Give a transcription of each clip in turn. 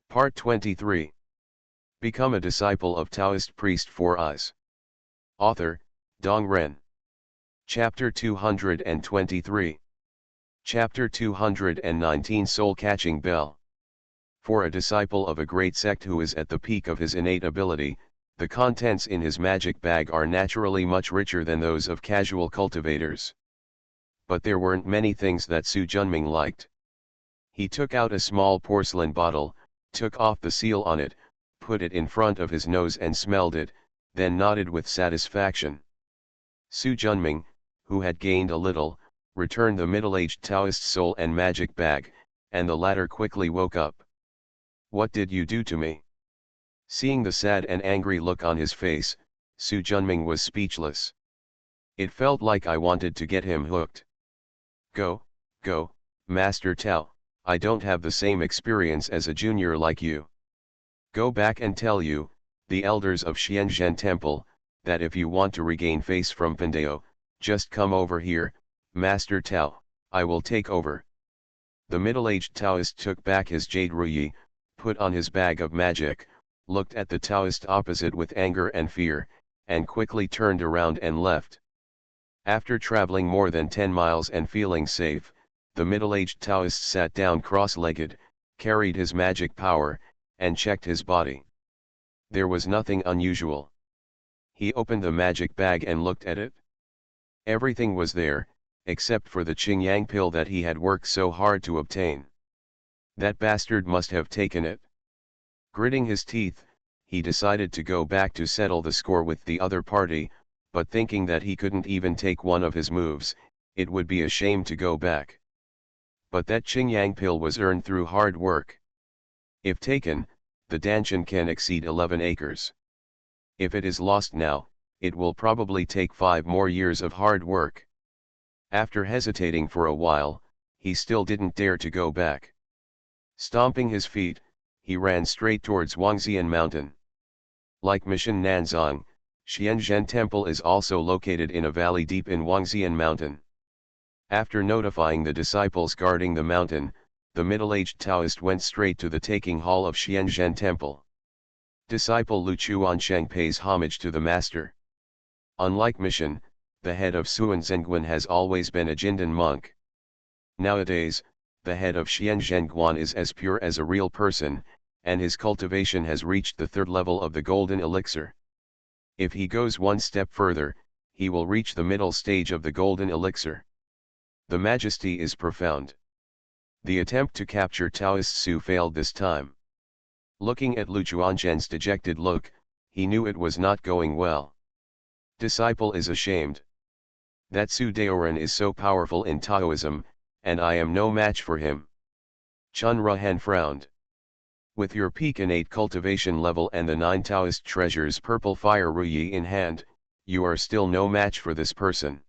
Part 23. Become a disciple of Taoist priest 4 Eyes. Author, Dong Ren. Chapter 223. Chapter 219 Soul-Catching Bell. For a disciple of a great sect who is at the peak of his innate ability, the contents in his magic bag are naturally much richer than those of casual cultivators. But there weren't many things that Su Junming liked. He took out a small porcelain bottle, took off the seal on it, put it in front of his nose and smelled it, then nodded with satisfaction. Su Junming, who had gained a little, returned the middle-aged Taoist soul and magic bag, and the latter quickly woke up. "What did you do to me?" Seeing the sad and angry look on his face, Su Junming was speechless. "It felt like I wanted to get him hooked." Go, Master Tao, I don't have the same experience as a junior like you. Go back and tell the elders of Xianzhen Temple, that if you want to regain face from Pandao, just come over here, Master Tao, I will take over." The middle-aged Taoist took back his jade ruyi, put on his bag of magic, looked at the Taoist opposite with anger and fear, and quickly turned around and left. After traveling more than 10 miles and feeling safe, the middle-aged Taoist sat down cross-legged, carried his magic power, and checked his body. There was nothing unusual. He opened the magic bag and looked at it. Everything was there, except for the Qingyang pill that he had worked so hard to obtain. That bastard must have taken it. Gritting his teeth, he decided to go back to settle the score with the other party, but thinking that he couldn't even take one of his moves, it would be a shame to go back. But that Qingyang pill was earned through hard work. If taken, the Danshan can exceed 11 acres. If it is lost now, it will probably take 5 more years of hard work. After hesitating for a while, he still didn't dare to go back. Stomping his feet, he ran straight towards Wangxian Mountain. Like Mission Nanzang, Xianzhen Temple is also located in a valley deep in Wangxian Mountain. After notifying the disciples guarding the mountain, the middle-aged Taoist went straight to the taking hall of Xianzhen Temple. Disciple Lu Chuansheng pays homage to the master. Unlike Mission, the head of Suan Zhenguan has always been a Jindan monk. Nowadays, the head of Xianzhen Guan is as pure as a real person, and his cultivation has reached the 3rd level of the golden elixir. If he goes one step further, he will reach the middle stage of the golden elixir. The majesty is profound. The attempt to capture Taoist Su failed this time. Looking at Lu Chuanzhen's dejected look, he knew it was not going well. Disciple is ashamed. That Su Daoren is so powerful in Taoism, and I am no match for him. Chun Ruhen frowned. With your peak innate cultivation level and the 9 Taoist treasures purple fire ruyi in hand, you are still no match for this person.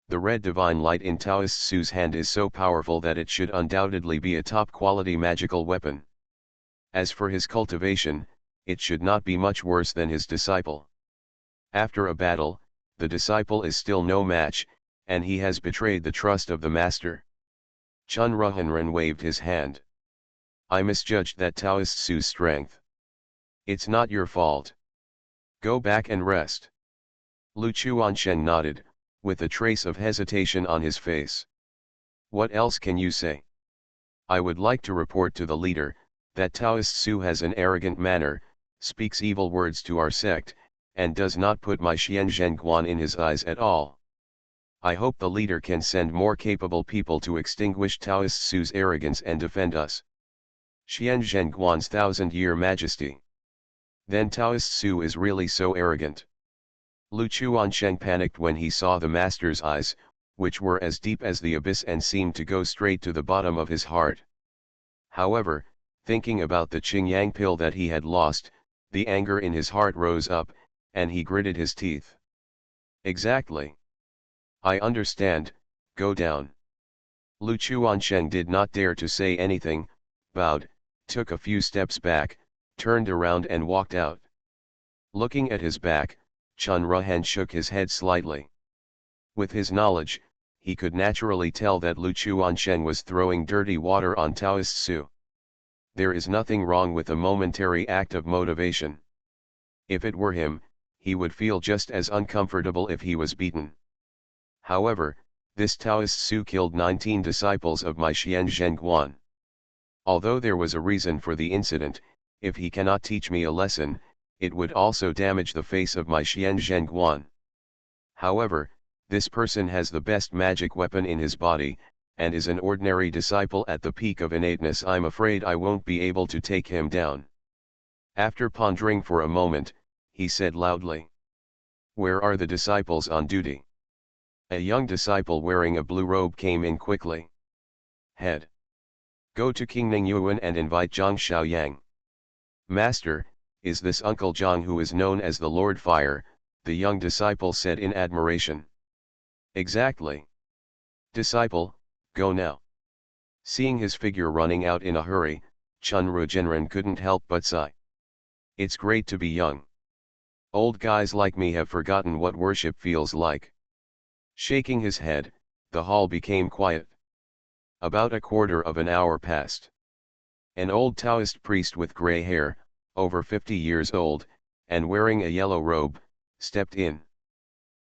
The red divine light in Taoist Su's hand is so powerful that it should undoubtedly be a top-quality magical weapon. As for his cultivation, it should not be much worse than his disciple. After a battle, the disciple is still no match, and he has betrayed the trust of the master. Chun Ruhenren waved his hand. I misjudged that Taoist Su's strength. It's not your fault. Go back and rest. Lu Chuansheng nodded, with a trace of hesitation on his face. What else can you say? I would like to report to the leader, that Taoist Su has an arrogant manner, speaks evil words to our sect, and does not put my Xianzhen Guan in his eyes at all. I hope the leader can send more capable people to extinguish Taoist Su's arrogance and defend us. Xianzhen Guan's 1000-year majesty. Then Taoist Su is really so arrogant. Lu Chuansheng panicked when he saw the master's eyes, which were as deep as the abyss and seemed to go straight to the bottom of his heart. However, thinking about the Qingyang pill that he had lost, the anger in his heart rose up, and he gritted his teeth. Exactly. I understand, go down. Lu Chuansheng did not dare to say anything, bowed, took a few steps back, turned around and walked out. Looking at his back, Chun Ruhen shook his head slightly. With his knowledge, he could naturally tell that Lu Chuansheng was throwing dirty water on Taoist Su. There is nothing wrong with a momentary act of motivation. If it were him, he would feel just as uncomfortable if he was beaten. However, this Taoist Su killed 19 disciples of my Xian Zhenguan. Although there was a reason for the incident, if he cannot teach me a lesson, it would also damage the face of my Xian Zhenguan. However, this person has the best magic weapon in his body, and is an ordinary disciple at the peak of innateness. I'm afraid I won't be able to take him down. After pondering for a moment, he said loudly, "Where are the disciples on duty?" A young disciple wearing a blue robe came in quickly. "Head. Go to King Ningyuan and invite Zhang Xiaoyang." "Master, is this Uncle Zhang who is known as the Lord Fire?" the young disciple said in admiration. "Exactly. Disciple, go now." Seeing his figure running out in a hurry, Chun Rugenren couldn't help but sigh. It's great to be young. Old guys like me have forgotten what worship feels like. Shaking his head, the hall became quiet. About a quarter of an hour passed. An old Taoist priest with gray hair, over 50 years old, and wearing a yellow robe, stepped in.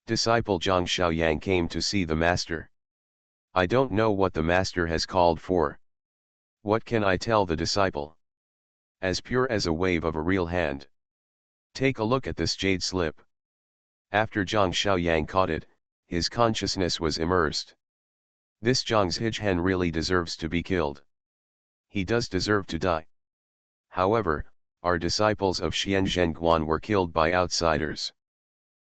Disciple Zhang Xiaoyang came to see the master. "I don't know what the master has called for." "What can I tell the disciple?" "As pure as a wave of a real hand. Take a look at this jade slip." After Zhang Xiaoyang caught it, his consciousness was immersed. This Zhang Zhichen really deserves to be killed. He does deserve to die. However, our disciples of Xian Zhenguan were killed by outsiders.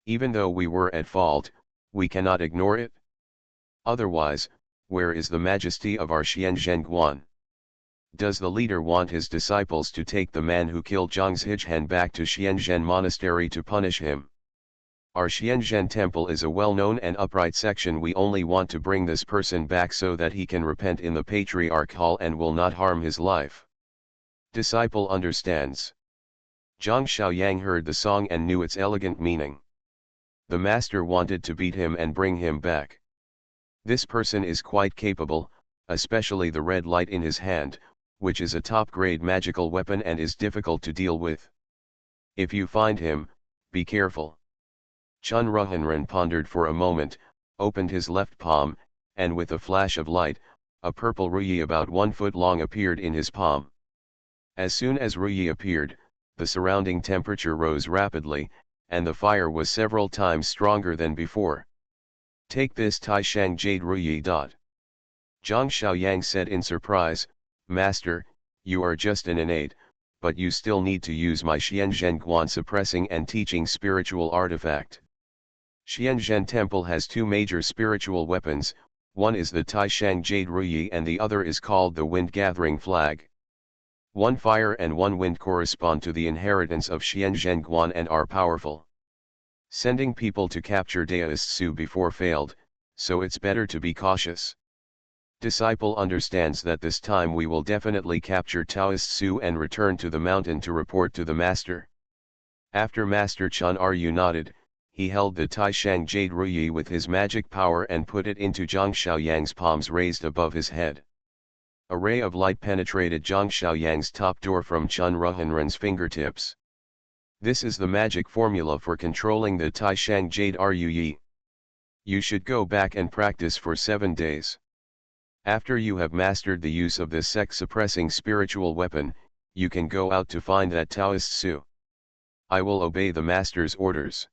Even though we were at fault, we cannot ignore it. Otherwise, where is the majesty of our Xian Zhenguan? Does the leader want his disciples to take the man who killed Zhang Zhichen back to Xianzhen Monastery to punish him? Our Xianzhen temple is a well-known and upright section. We only want to bring this person back so that he can repent in the Patriarch Hall and will not harm his life. Disciple understands. Zhang Xiaoyang heard the song and knew its elegant meaning. The master wanted to beat him and bring him back. This person is quite capable, especially the red light in his hand, which is a top-grade magical weapon and is difficult to deal with. If you find him, be careful. Chun Ruhenren pondered for a moment, opened his left palm, and with a flash of light, a purple ruyi about 1 foot long appeared in his palm. As soon as ruyi appeared, the surrounding temperature rose rapidly, and the fire was several times stronger than before. "Take this Taishang Jade Ruyi. Zhang Xiaoyang said in surprise, "Master, you are just an innate, but you still need to use my Xianzhen Guan suppressing and teaching spiritual artifact." Xianzhen Temple has two major spiritual weapons, one is the Taishang Jade Ruyi and the other is called the Wind Gathering Flag. One fire and one wind correspond to the inheritance of Xianzhen Guan and are powerful. Sending people to capture Taoist Su before failed, so it's better to be cautious. Disciple understands that this time we will definitely capture Taoist Su and return to the mountain to report to the master. After Master Chun Ryu nodded, he held the Taishang Jade Ruyi with his magic power and put it into Zhang Xiaoyang's palms raised above his head. A ray of light penetrated Zhang Xiaoyang's top door from Chun Ruhenren's fingertips. This is the magic formula for controlling the Taishang Jade Ruyi. You should go back and practice for 7 days. After you have mastered the use of this sex-suppressing spiritual weapon, you can go out to find that Taoist Su. I will obey the master's orders.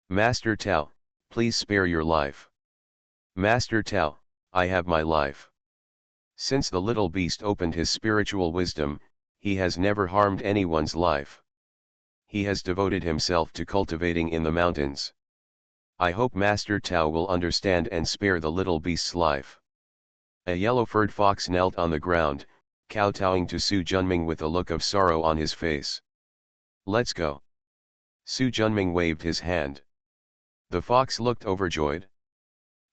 Master Tao, please spare your life. Master Tao, I have my life. Since the little beast opened his spiritual wisdom, he has never harmed anyone's life. He has devoted himself to cultivating in the mountains. I hope Master Tao will understand and spare the little beast's life. A yellow-furred fox knelt on the ground, kowtowing to Su Junming with a look of sorrow on his face. Let's go. Su Junming waved his hand. The fox looked overjoyed.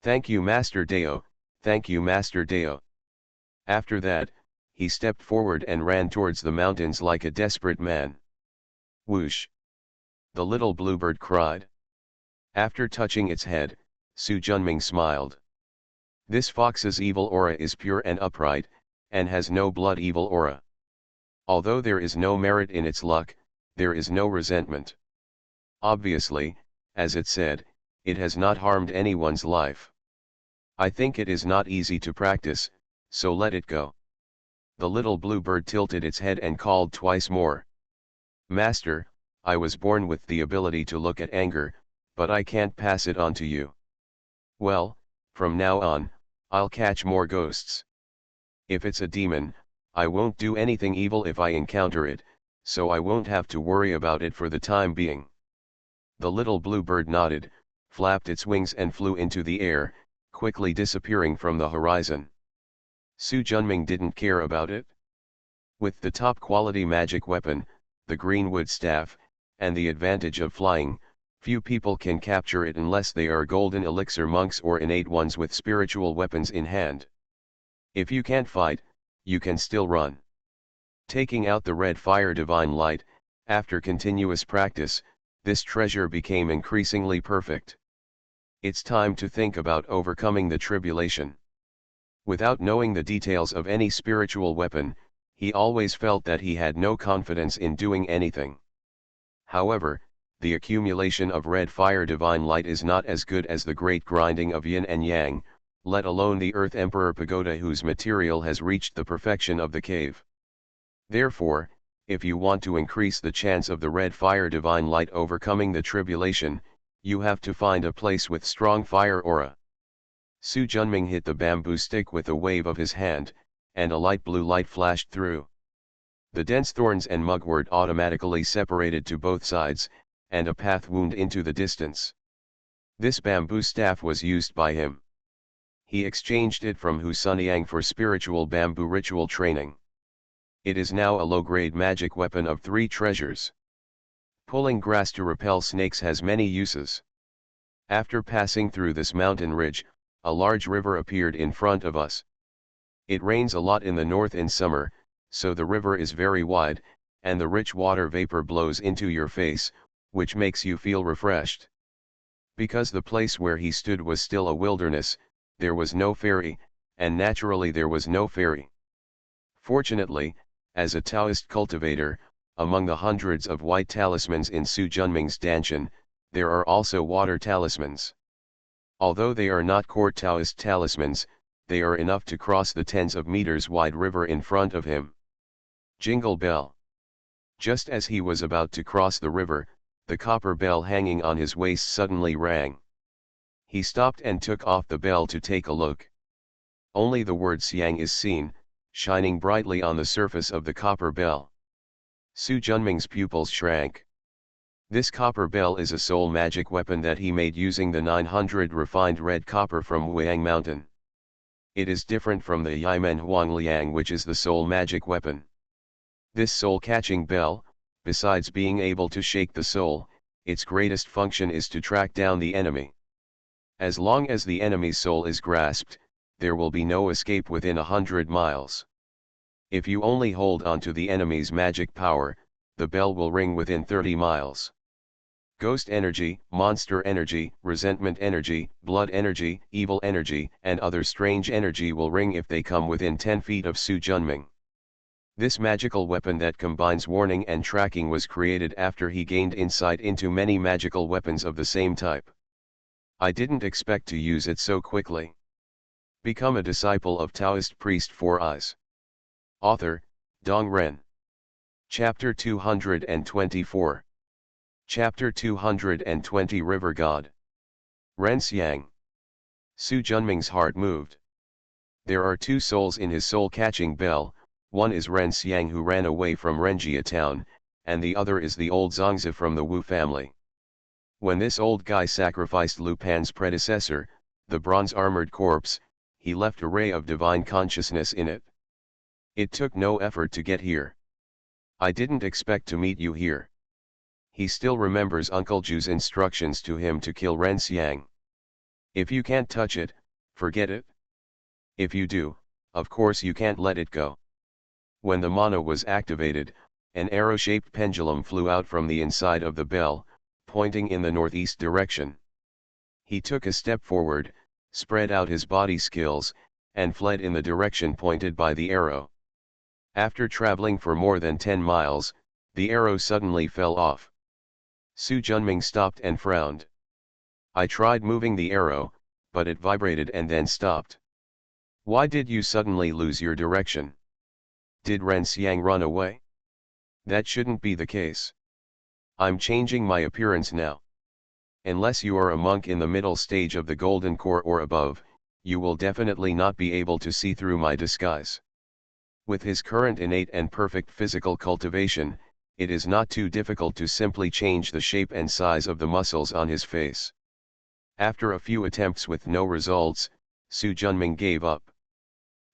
Thank you Master Dao, thank you Master Dao. After that, he stepped forward and ran towards the mountains like a desperate man. Whoosh! The little bluebird cried. After touching its head, Su Junming smiled. This fox's evil aura is pure and upright, and has no blood evil aura. Although there is no merit in its luck, there is no resentment. Obviously, as it said, it has not harmed anyone's life. I think it is not easy to practice, so let it go. The little blue bird tilted its head and called twice more. Master, I was born with the ability to look at anger, but I can't pass it on to you. Well, from now on, I'll catch more ghosts. If it's a demon, I won't do anything evil if I encounter it, so I won't have to worry about it for the time being. The little blue bird nodded, flapped its wings and flew into the air, quickly disappearing from the horizon. Su Junming didn't care about it. With the top quality magic weapon, the greenwood staff, and the advantage of flying, few people can capture it unless they are golden elixir monks or innate ones with spiritual weapons in hand. If you can't fight, you can still run. Taking out the red fire divine light, after continuous practice, this treasure became increasingly perfect. It's time to think about overcoming the tribulation. Without knowing the details of any spiritual weapon, he always felt that he had no confidence in doing anything. However, the accumulation of red fire divine light is not as good as the great grinding of yin and yang, let alone the Earth Emperor Pagoda whose material has reached the perfection of the cave. Therefore, if you want to increase the chance of the red fire divine light overcoming the tribulation, you have to find a place with strong fire aura. Su Junming hit the bamboo stick with a wave of his hand, and a light blue light flashed through. The dense thorns and mugwort automatically separated to both sides, and a path wound into the distance. This bamboo staff was used by him. He exchanged it from Hu Sunyang for spiritual bamboo ritual training. It is now a low-grade magic weapon of 3 treasures. Pulling grass to repel snakes has many uses. After passing through this mountain ridge, a large river appeared in front of us. It rains a lot in the north in summer, so the river is very wide, and the rich water vapor blows into your face, which makes you feel refreshed. Because the place where he stood was still a wilderness, there was no ferry, and naturally there was no ferry. Fortunately, as a Taoist cultivator, among the hundreds of white talismans in Su Junming's Danshan, there are also water talismans. Although they are not core Taoist talismans, they are enough to cross the tens of meters wide river in front of him. Jingle bell. Just as he was about to cross the river, the copper bell hanging on his waist suddenly rang. He stopped and took off the bell to take a look. Only the word Siang is seen, shining brightly on the surface of the copper bell. Su Junming's pupils shrank. This copper bell is a soul magic weapon that he made using the 900 refined red copper from Wuang Mountain. It is different from the Yimen Huang Liang, which is the soul magic weapon. This soul-catching bell, besides being able to shake the soul, its greatest function is to track down the enemy. As long as the enemy's soul is grasped, there will be no escape within 100 miles. If you only hold on to the enemy's magic power, the bell will ring within 30 miles. Ghost energy, monster energy, resentment energy, blood energy, evil energy, and other strange energy will ring if they come within 10 feet of Su Junming. This magical weapon that combines warning and tracking was created after he gained insight into many magical weapons of the same type. I didn't expect to use it so quickly. Become a disciple of Taoist priest 4 Eyes. Author, Dong Ren. Chapter 224. Chapter 220 River God. Ren Xiang. Su Junming's heart moved. There are 2 souls in his soul-catching bell, one is Ren Xiang who ran away from Renjia town, and the other is the old Zongzi from the Wu family. When this old guy sacrificed Lu Pan's predecessor, the bronze-armored corpse, he left a ray of divine consciousness in it. It took no effort to get here. I didn't expect to meet you here. He still remembers Uncle Ju's instructions to him to kill Ren Xiang. If you can't touch it, forget it. If you do, of course you can't let it go. When the mana was activated, an arrow-shaped pendulum flew out from the inside of the bell, pointing in the northeast direction. He took a step forward, spread out his body skills, and fled in the direction pointed by the arrow. After traveling for more than 10 miles, the arrow suddenly fell off. Su Junming stopped and frowned. I tried moving the arrow, but it vibrated and then stopped. Why did you suddenly lose your direction? Did Ren Xiang run away? That shouldn't be the case. I'm changing my appearance now. Unless you are a monk in the middle stage of the Golden Core or above, you will definitely not be able to see through my disguise. With his current innate and perfect physical cultivation, it is not too difficult to simply change the shape and size of the muscles on his face. After a few attempts with no results, Su Junming gave up.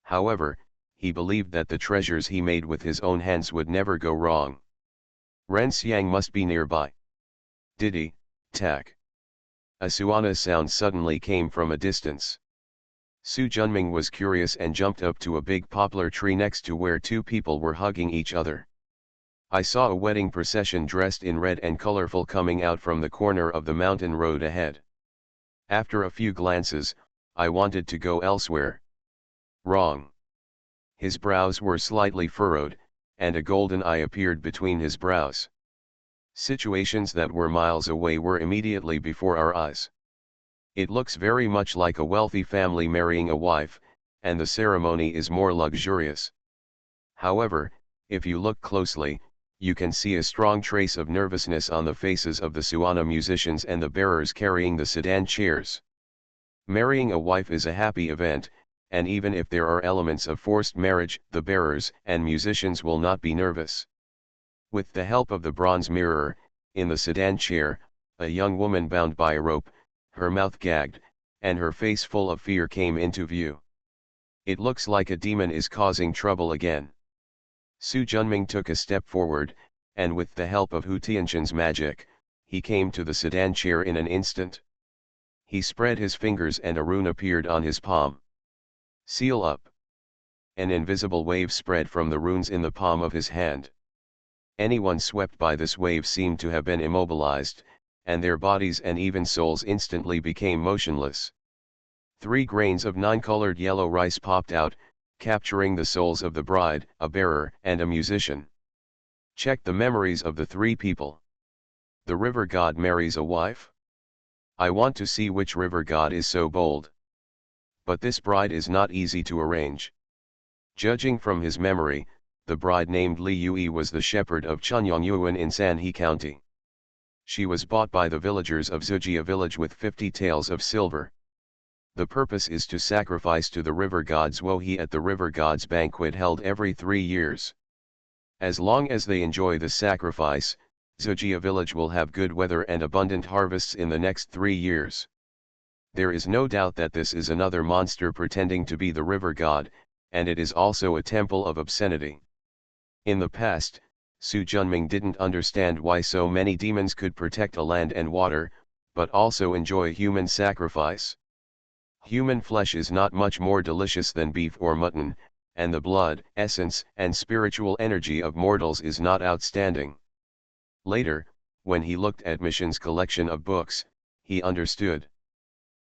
However, he believed that the treasures he made with his own hands would never go wrong. Ren Xiang must be nearby. Diddy, tack. A Suana sound suddenly came from a distance. Su Junming was curious and jumped up to a big poplar tree next to where two people were hugging each other. I saw a wedding procession dressed in red and colorful coming out from the corner of the mountain road ahead. After a few glances, I wanted to go elsewhere. Wrong. His brows were slightly furrowed, and a golden eye appeared between his brows. Situations that were miles away were immediately before our eyes. It looks very much like a wealthy family marrying a wife, and the ceremony is more luxurious. However, if you look closely, you can see a strong trace of nervousness on the faces of the Suana musicians and the bearers carrying the sedan chairs. Marrying a wife is a happy event, and even if there are elements of forced marriage, the bearers and musicians will not be nervous. With the help of the bronze mirror, in the sedan chair, a young woman bound by a rope, her mouth gagged, and her face full of fear came into view. It looks like a demon is causing trouble again. Su Junming took a step forward, and with the help of Hu Tianxin's magic, he came to the sedan chair in an instant. He spread his fingers and a rune appeared on his palm. Seal up. An invisible wave spread from the runes in the palm of his hand. Anyone swept by this wave seemed to have been immobilized, and their bodies and even souls instantly became motionless. 3 grains of 9-colored yellow rice popped out, capturing the souls of the bride, a bearer, and a musician. Check the memories of the 3 people. The river god marries a wife? I want to see which river god is so bold. But this bride is not easy to arrange. Judging from his memory, the bride named Li Yui was the shepherd of Chunyongyuan in Sanhe County. She was bought by the villagers of Zujia village with 50 taels of silver. The purpose is to sacrifice to the river god Zhuohe at the river god's banquet held every 3 years. As long as they enjoy the sacrifice, Zujia village will have good weather and abundant harvests in the next 3 years. There is no doubt that this is another monster pretending to be the river god, and it is also a temple of obscenity. In the past, Su Junming didn't understand why so many demons could protect a land and water, but also enjoy human sacrifice. Human flesh is not much more delicious than beef or mutton, and the blood, essence, and spiritual energy of mortals is not outstanding. Later, when he looked at Mission's collection of books, he understood.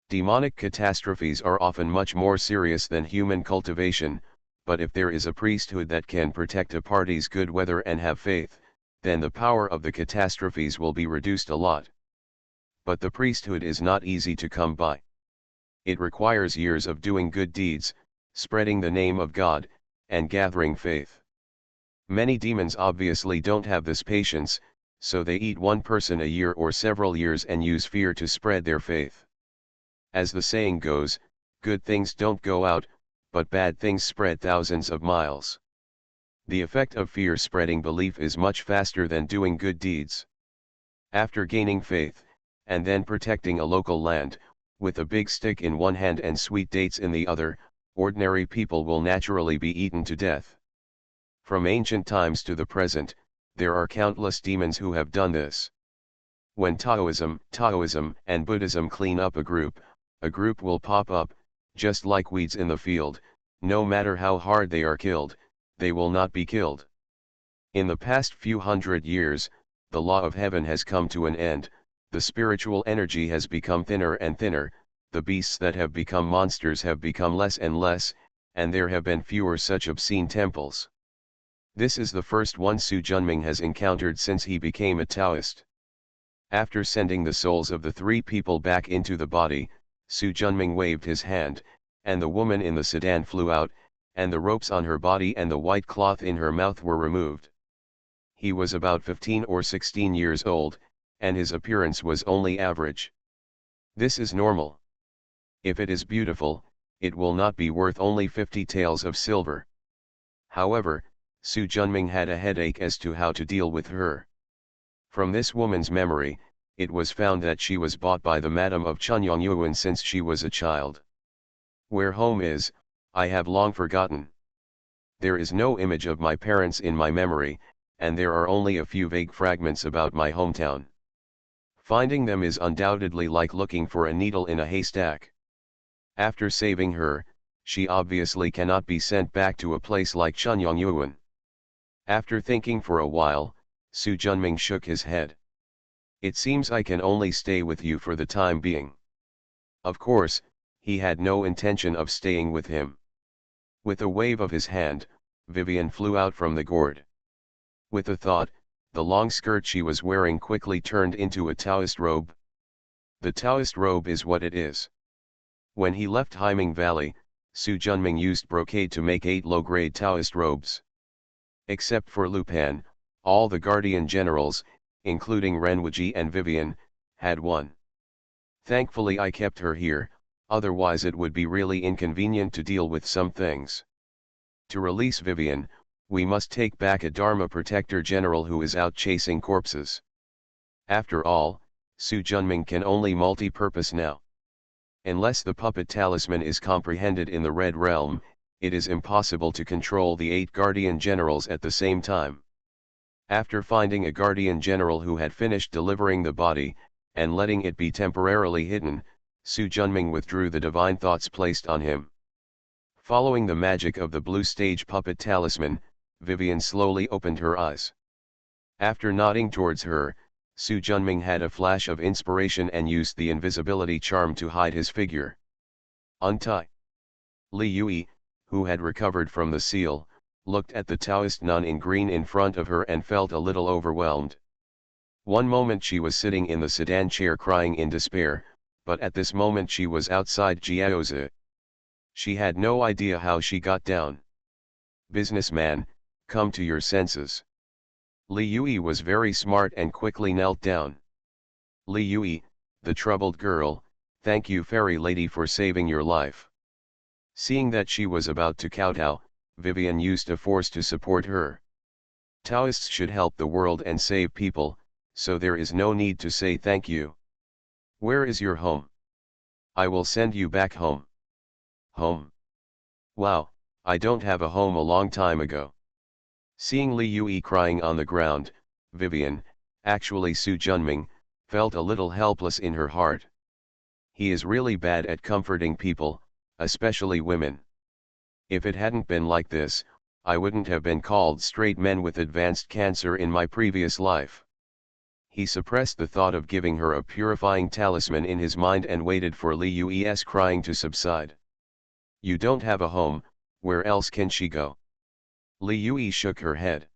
Demonic catastrophes are often much more serious than human cultivation, but if there is a priesthood that can protect a party's good weather and have faith, then the power of the catastrophes will be reduced a lot. But the priesthood is not easy to come by. It requires years of doing good deeds, spreading the name of God, and gathering faith. Many demons obviously don't have this patience, so they eat one person a year or several years and use fear to spread their faith. As the saying goes, good things don't go out, but bad things spread thousands of miles. The effect of fear spreading belief is much faster than doing good deeds. After gaining faith, and then protecting a local land, with a big stick in one hand and sweet dates in the other, ordinary people will naturally be eaten to death. From ancient times to the present, there are countless demons who have done this. When Taoism, and Buddhism clean up a group will pop up, just like weeds in the field. No matter how hard they are killed, they will not be killed. In the past few hundred years, the law of heaven has come to an end, the spiritual energy has become thinner and thinner, the beasts that have become monsters have become less and less, and there have been fewer such obscene temples. This is the first one Su Junming has encountered since he became a Taoist. After sending the souls of the three people back into the body, Su Junming waved his hand, and the woman in the sedan flew out, and the ropes on her body and the white cloth in her mouth were removed. He was about 15 or 16 years old, and his appearance was only average. This is normal. If it is beautiful, it will not be worth only 50 taels of silver. However, Su Junming had a headache as to how to deal with her. From this woman's memory, it was found that she was bought by the madam of Chunyongyuan since she was a child. Where home is, I have long forgotten. There is no image of my parents in my memory, and there are only a few vague fragments about my hometown. Finding them is undoubtedly like looking for a needle in a haystack. After saving her, she obviously cannot be sent back to a place like Chunyongyuan. After thinking for a while, Su Junming shook his head. It seems I can only stay with you for the time being. Of course, he had no intention of staying with him. With a wave of his hand, Vivian flew out from the gourd. With a thought, the long skirt she was wearing quickly turned into a Taoist robe. The Taoist robe is what it is. When he left Haiming Valley, Su Junming used brocade to make 8 low-grade Taoist robes. Except for Lupin, all the guardian generals, including Renwuji and Vivian, had one. Thankfully I kept her here, otherwise it would be really inconvenient to deal with some things. To release Vivian, we must take back a Dharma protector general who is out chasing corpses. After all, Su Junming can only multi-purpose now. Unless the puppet talisman is comprehended in the Red Realm, it is impossible to control the 8 guardian generals at the same time. After finding a guardian general who had finished delivering the body, and letting it be temporarily hidden, Su Junming withdrew the divine thoughts placed on him. Following the magic of the blue stage puppet talisman, Vivian slowly opened her eyes. After nodding towards her, Su Junming had a flash of inspiration and used the invisibility charm to hide his figure. Untie. Li Yui, who had recovered from the seal, looked at the Taoist nun in green in front of her and felt a little overwhelmed. One moment she was sitting in the sedan chair crying in despair, but at this moment she was outside Jiaozi. She had no idea how she got down. Businessman, come to your senses. Li Yui was very smart and quickly knelt down. Li Yui, the troubled girl, thank you fairy lady for saving your life. Seeing that she was about to kowtow, Vivian used a force to support her. Taoists should help the world and save people, so there is no need to say thank you. Where is your home? I will send you back home. Home? Wow, I don't have a home a long time ago. Seeing Li Yui crying on the ground, Vivian, actually Su Junming, felt a little helpless in her heart. He is really bad at comforting people, especially women. If it hadn't been like this, I wouldn't have been called straight men with advanced cancer in my previous life. He suppressed the thought of giving her a purifying talisman in his mind and waited for Li Yui's crying to subside. You don't have a home, where else can she go? Li Yui shook her head.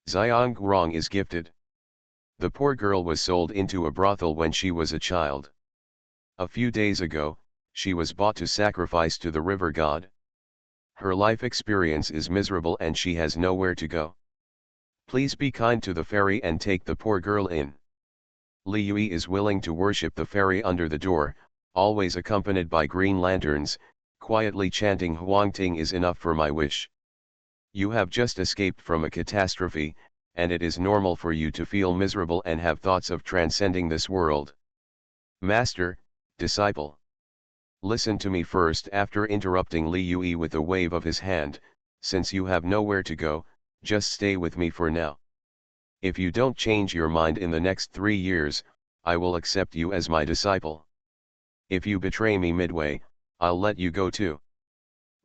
Xiangrong is gifted. The poor girl was sold into a brothel when she was a child. A few days ago, she was bought to sacrifice to the river god. Her life experience is miserable and she has nowhere to go. Please be kind to the fairy and take the poor girl in. Li Yui is willing to worship the fairy under the door, always accompanied by green lanterns, quietly chanting Huangting is enough for my wish. You have just escaped from a catastrophe, and it is normal for you to feel miserable and have thoughts of transcending this world. Master, disciple. Listen to me first. After interrupting Li Yui with a wave of his hand, since you have nowhere to go, just stay with me for now. If you don't change your mind in the next 3 years, I will accept you as my disciple. If you betray me midway, I'll let you go too.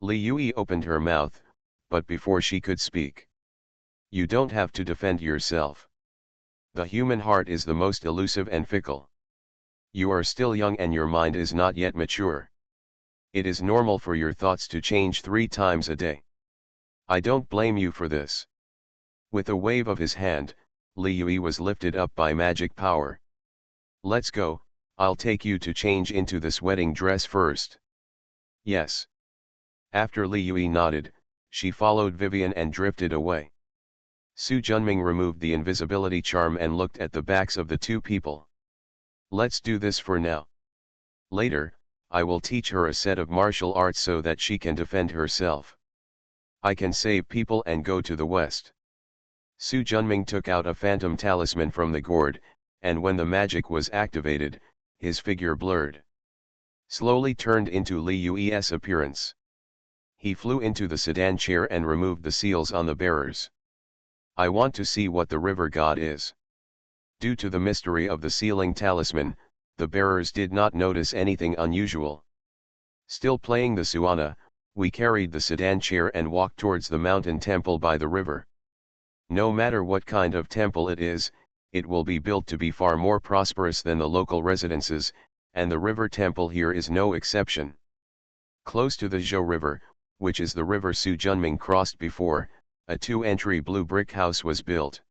Li Yui opened her mouth, but before she could speak. You don't have to defend yourself. The human heart is the most elusive and fickle. You are still young and your mind is not yet mature. It is normal for your thoughts to change 3 times a day. I don't blame you for this. With a wave of his hand, Li Yui was lifted up by magic power. "Let's go, I'll take you to change into this wedding dress first." "Yes." After Li Yui nodded, she followed Vivian and drifted away. Su Junming removed the invisibility charm and looked at the backs of the two people. "Let's do this for now. Later, I will teach her a set of martial arts so that she can defend herself. I can save people and go to the west." Su Junming took out a phantom talisman from the gourd, and when the magic was activated, his figure blurred. Slowly turned into Li Yui's appearance. He flew into the sedan chair and removed the seals on the bearers. "I want to see what the river god is." Due to the mystery of the sealing talisman, the bearers did not notice anything unusual. Still playing the suana, we carried the sedan chair and walked towards the mountain temple by the river. No matter what kind of temple it is, it will be built to be far more prosperous than the local residences, and the river temple here is no exception. Close to the Zhou River, which is the river Su Junming crossed before, a two-entry blue brick house was built.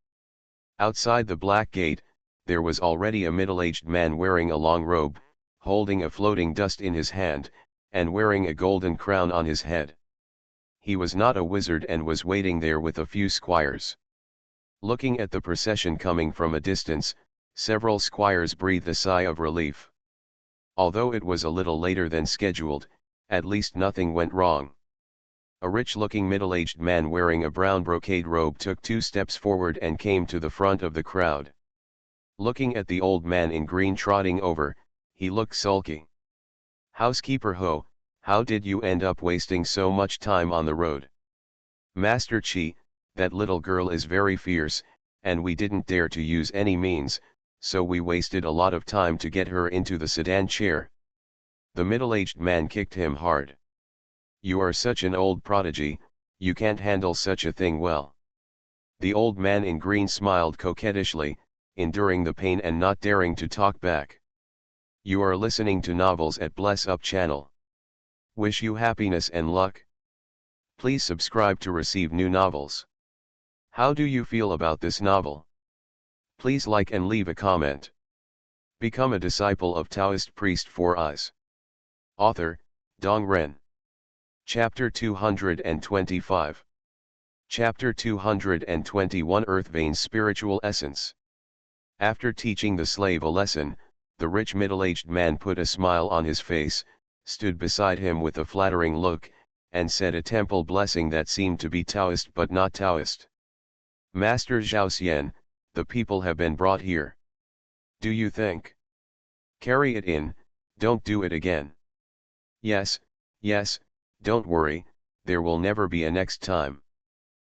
Outside the black gate, there was already a middle-aged man wearing a long robe, holding a floating dust in his hand, and wearing a golden crown on his head. He was not a wizard and was waiting there with a few squires. Looking at the procession coming from a distance, several squires breathed a sigh of relief. Although it was a little later than scheduled, at least nothing went wrong. A rich-looking middle-aged man wearing a brown brocade robe took 2 steps forward and came to the front of the crowd. Looking at the old man in green trotting over, he looked sulky. "Housekeeper Ho, how did you end up wasting so much time on the road?" "Master Chi, that little girl is very fierce, and we didn't dare to use any means, so we wasted a lot of time to get her into the sedan chair." The middle-aged man kicked him hard. "You are such an old prodigy, you can't handle such a thing well." The old man in green smiled coquettishly, enduring the pain and not daring to talk back. "You are listening to novels at Bless Up channel. Wish you happiness and luck. Please subscribe to receive new novels. How do you feel about this novel? Please like and leave a comment. Become a disciple of Taoist priest for us. Author, Dong Ren. Chapter 225. Chapter 221 Earth Vein's Spiritual Essence. After teaching the slave a lesson, the rich middle-aged man put a smile on his face, stood beside him with a flattering look, and said a temple blessing that seemed to be Taoist but not Taoist. "Master Zhao Xian, the people have been brought here. Do you think? Carry it in, don't do it again." Yes, don't worry, there will never be a next time."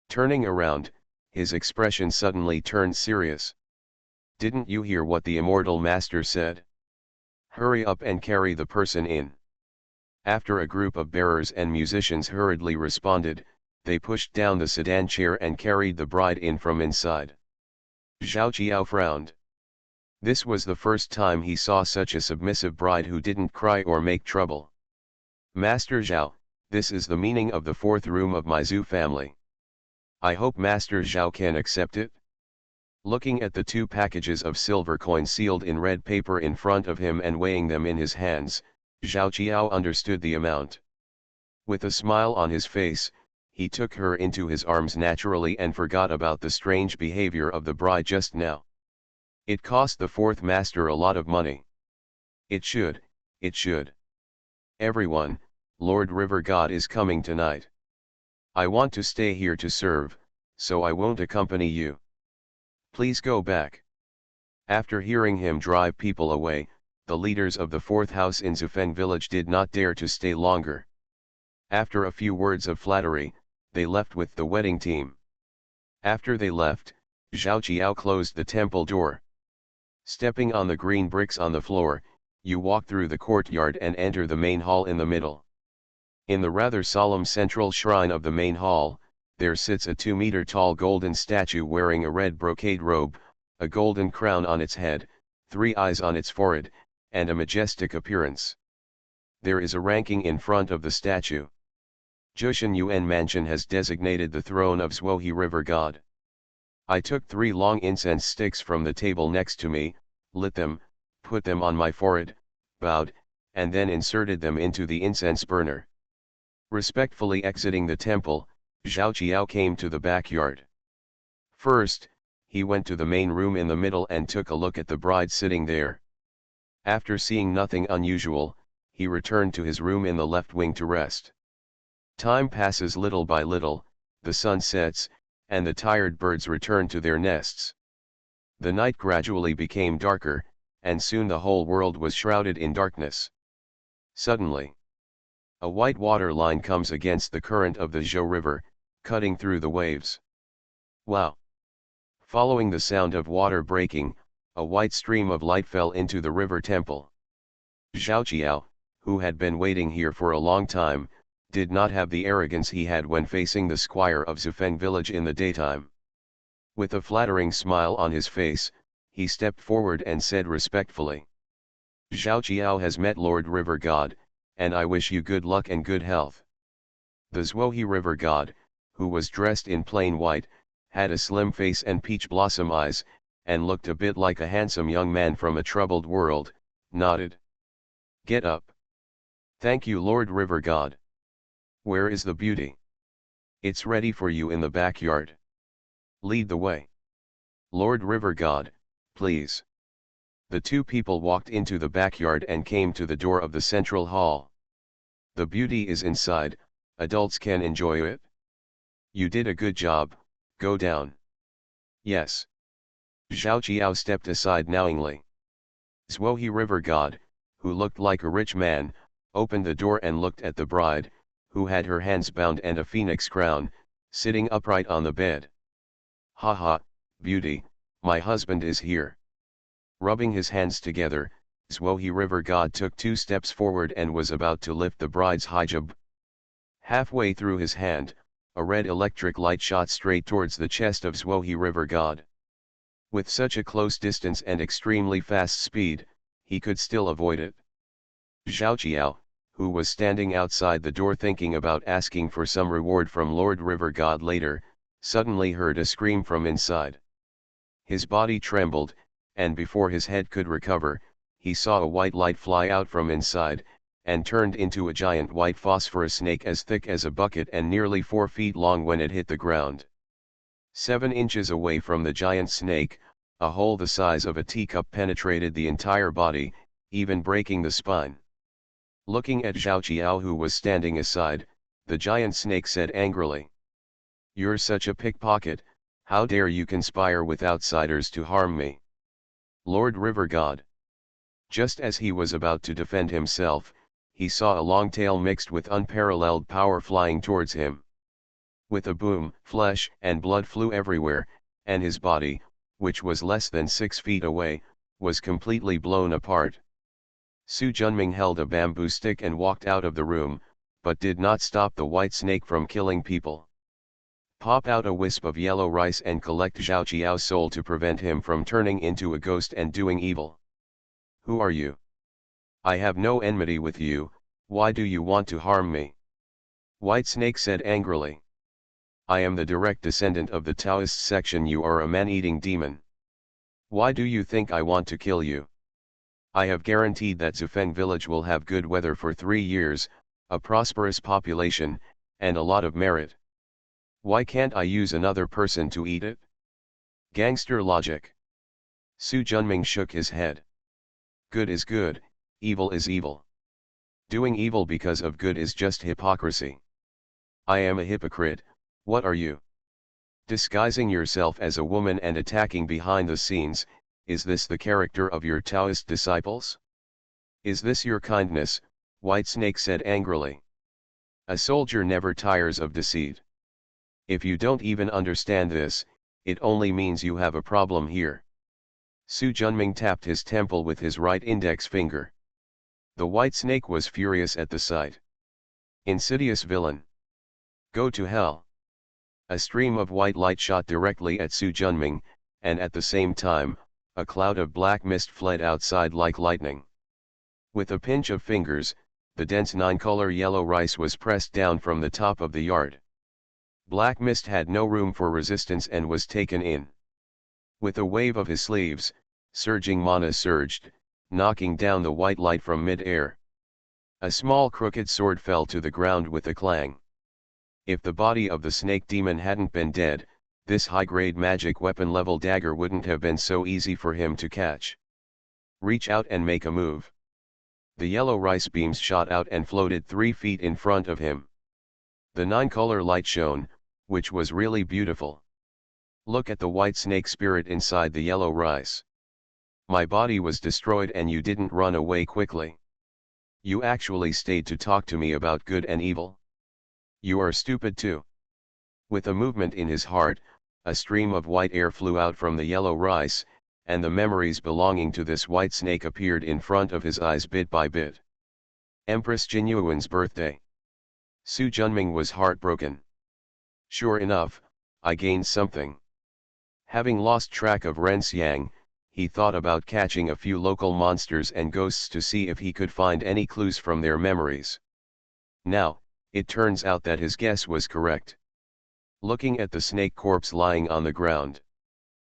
Turning around, his expression suddenly turned serious. "Didn't you hear what the immortal master said? Hurry up and carry the person in." After a group of bearers and musicians hurriedly responded, they pushed down the sedan chair and carried the bride in from inside. Zhao Qiao frowned. This was the first time he saw such a submissive bride who didn't cry or make trouble. "Master Zhao, this is the meaning of the 4th room of my Zhu family. I hope Master Zhao can accept it." Looking at the 2 packages of silver coins sealed in red paper in front of him and weighing them in his hands, Zhao Qiao understood the amount. With a smile on his face, he took her into his arms naturally and forgot about the strange behavior of the bride just now. It cost the 4th master a lot of money. It should. "Everyone, Lord River God is coming tonight. I want to stay here to serve, so I won't accompany you. Please go back." After hearing him drive people away, the leaders of the 4th house in Zufeng village did not dare to stay longer. After a few words of flattery, they left with the wedding team. After they left, Zhao Qiao closed the temple door. Stepping on the green bricks on the floor, you walk through the courtyard and enter the main hall in the middle. In the rather solemn central shrine of the main hall, there sits a 2-meter tall golden statue wearing a red brocade robe, a golden crown on its head, 3 eyes on its forehead, and a majestic appearance. There is a ranking in front of the statue. Jushan Yuan Mansion has designated the throne of Zhuohe River God. I took 3 long incense sticks from the table next to me, lit them, put them on my forehead, bowed, and then inserted them into the incense burner. Respectfully exiting the temple, Zhao Qiao came to the backyard. First, he went to the main room in the middle and took a look at the bride sitting there. After seeing nothing unusual, he returned to his room in the left wing to rest. Time passes little by little, the sun sets, and the tired birds return to their nests. The night gradually became darker, and soon the whole world was shrouded in darkness. Suddenly, a white water line comes against the current of the Zhou River, cutting through the waves. Wow! Following the sound of water breaking, a white stream of light fell into the river temple. Zhao Qiao, who had been waiting here for a long time, did not have the arrogance he had when facing the squire of Zufeng village in the daytime. With a flattering smile on his face, he stepped forward and said respectfully, "Zhao Qiao has met Lord River God, and I wish you good luck and good health." The Zhuohe River God, who was dressed in plain white, had a slim face and peach blossom eyes, and looked a bit like a handsome young man from a troubled world, nodded. "Get up." "Thank you, Lord River God." "Where is the beauty?" "It's ready for you in the backyard." "Lead the way." "Lord River God, please." The two people walked into the backyard and came to the door of the central hall. "The beauty is inside, adults can enjoy it." "You did a good job, go down." "Yes." Zhao Qiao stepped aside knowingly. Zhuohe River God, who looked like a rich man, opened the door and looked at the bride, who had her hands bound and a phoenix crown, sitting upright on the bed. "Ha ha, beauty, my husband is here." Rubbing his hands together, Zhuohe River God took 2 steps forward and was about to lift the bride's hijab. Halfway through his hand, a red electric light shot straight towards the chest of Zhuohe River God. With such a close distance and extremely fast speed, he could still avoid it. Zhao Qiao, who was standing outside the door thinking about asking for some reward from Lord River God later, suddenly heard a scream from inside. His body trembled, and before his head could recover, he saw a white light fly out from inside, and turned into a giant white phosphorus snake as thick as a bucket and nearly 4 feet long when it hit the ground. 7 inches away from the giant snake, a hole the size of a teacup penetrated the entire body, even breaking the spine. Looking at Zhao Qiao, who was standing aside, the giant snake said angrily, "You're such a pickpocket, how dare you conspire with outsiders to harm me?" Lord River God. Just as he was about to defend himself, he saw a long tail mixed with unparalleled power flying towards him. With a boom, flesh and blood flew everywhere, and his body, which was less than 6 feet away, was completely blown apart. Su Junming held a bamboo stick and walked out of the room, but did not stop the white snake from killing people. Pop out a wisp of yellow rice and collect Zhao Qiao's soul to prevent him from turning into a ghost and doing evil. "Who are you? I have no enmity with you, why do you want to harm me?" White Snake said angrily. "I am the direct descendant of the Taoist section, you are a man-eating demon. Why do you think I want to kill you? I have guaranteed that Zufeng village will have good weather for 3 years, a prosperous population, and a lot of merit. Why can't I use another person to eat it?" Gangster logic. Su Junming shook his head. "Good is good, evil is evil. Doing evil because of good is just hypocrisy. I am a hypocrite, what are you? Disguising yourself as a woman and attacking behind the scenes, is this the character of your Taoist disciples? Is this your kindness?" White Snake said angrily. "A soldier never tires of deceit. If you don't even understand this, it only means you have a problem here." Su Junming tapped his temple with his right index finger. The white snake was furious at the sight. "Insidious villain! Go to hell!" A stream of white light shot directly at Su Junming, and at the same time, a cloud of black mist fled outside like lightning. With a pinch of fingers, the dense 9-color yellow rice was pressed down from the top of the yard. Black mist had no room for resistance and was taken in. With a wave of his sleeves, surging mana surged, knocking down the white light from mid-air. A small crooked sword fell to the ground with a clang. If the body of the snake demon hadn't been dead, this high-grade magic weapon level dagger wouldn't have been so easy for him to catch. Reach out and make a move. The yellow rice beams shot out and floated 3 feet in front of him. The 9-color light shone, which was really beautiful. Look at the white snake spirit inside the yellow rice. My body was destroyed and you didn't run away quickly. You actually stayed to talk to me about good and evil. You are stupid too. With a movement in his heart, a stream of white air flew out from the yellow rice, and the memories belonging to this white snake appeared in front of his eyes bit by bit. Empress Jinyuan's birthday. Su Junming was heartbroken. Sure enough, I gained something. Having lost track of Ren Xiang, he thought about catching a few local monsters and ghosts to see if he could find any clues from their memories. Now, it turns out that his guess was correct. Looking at the snake corpse lying on the ground.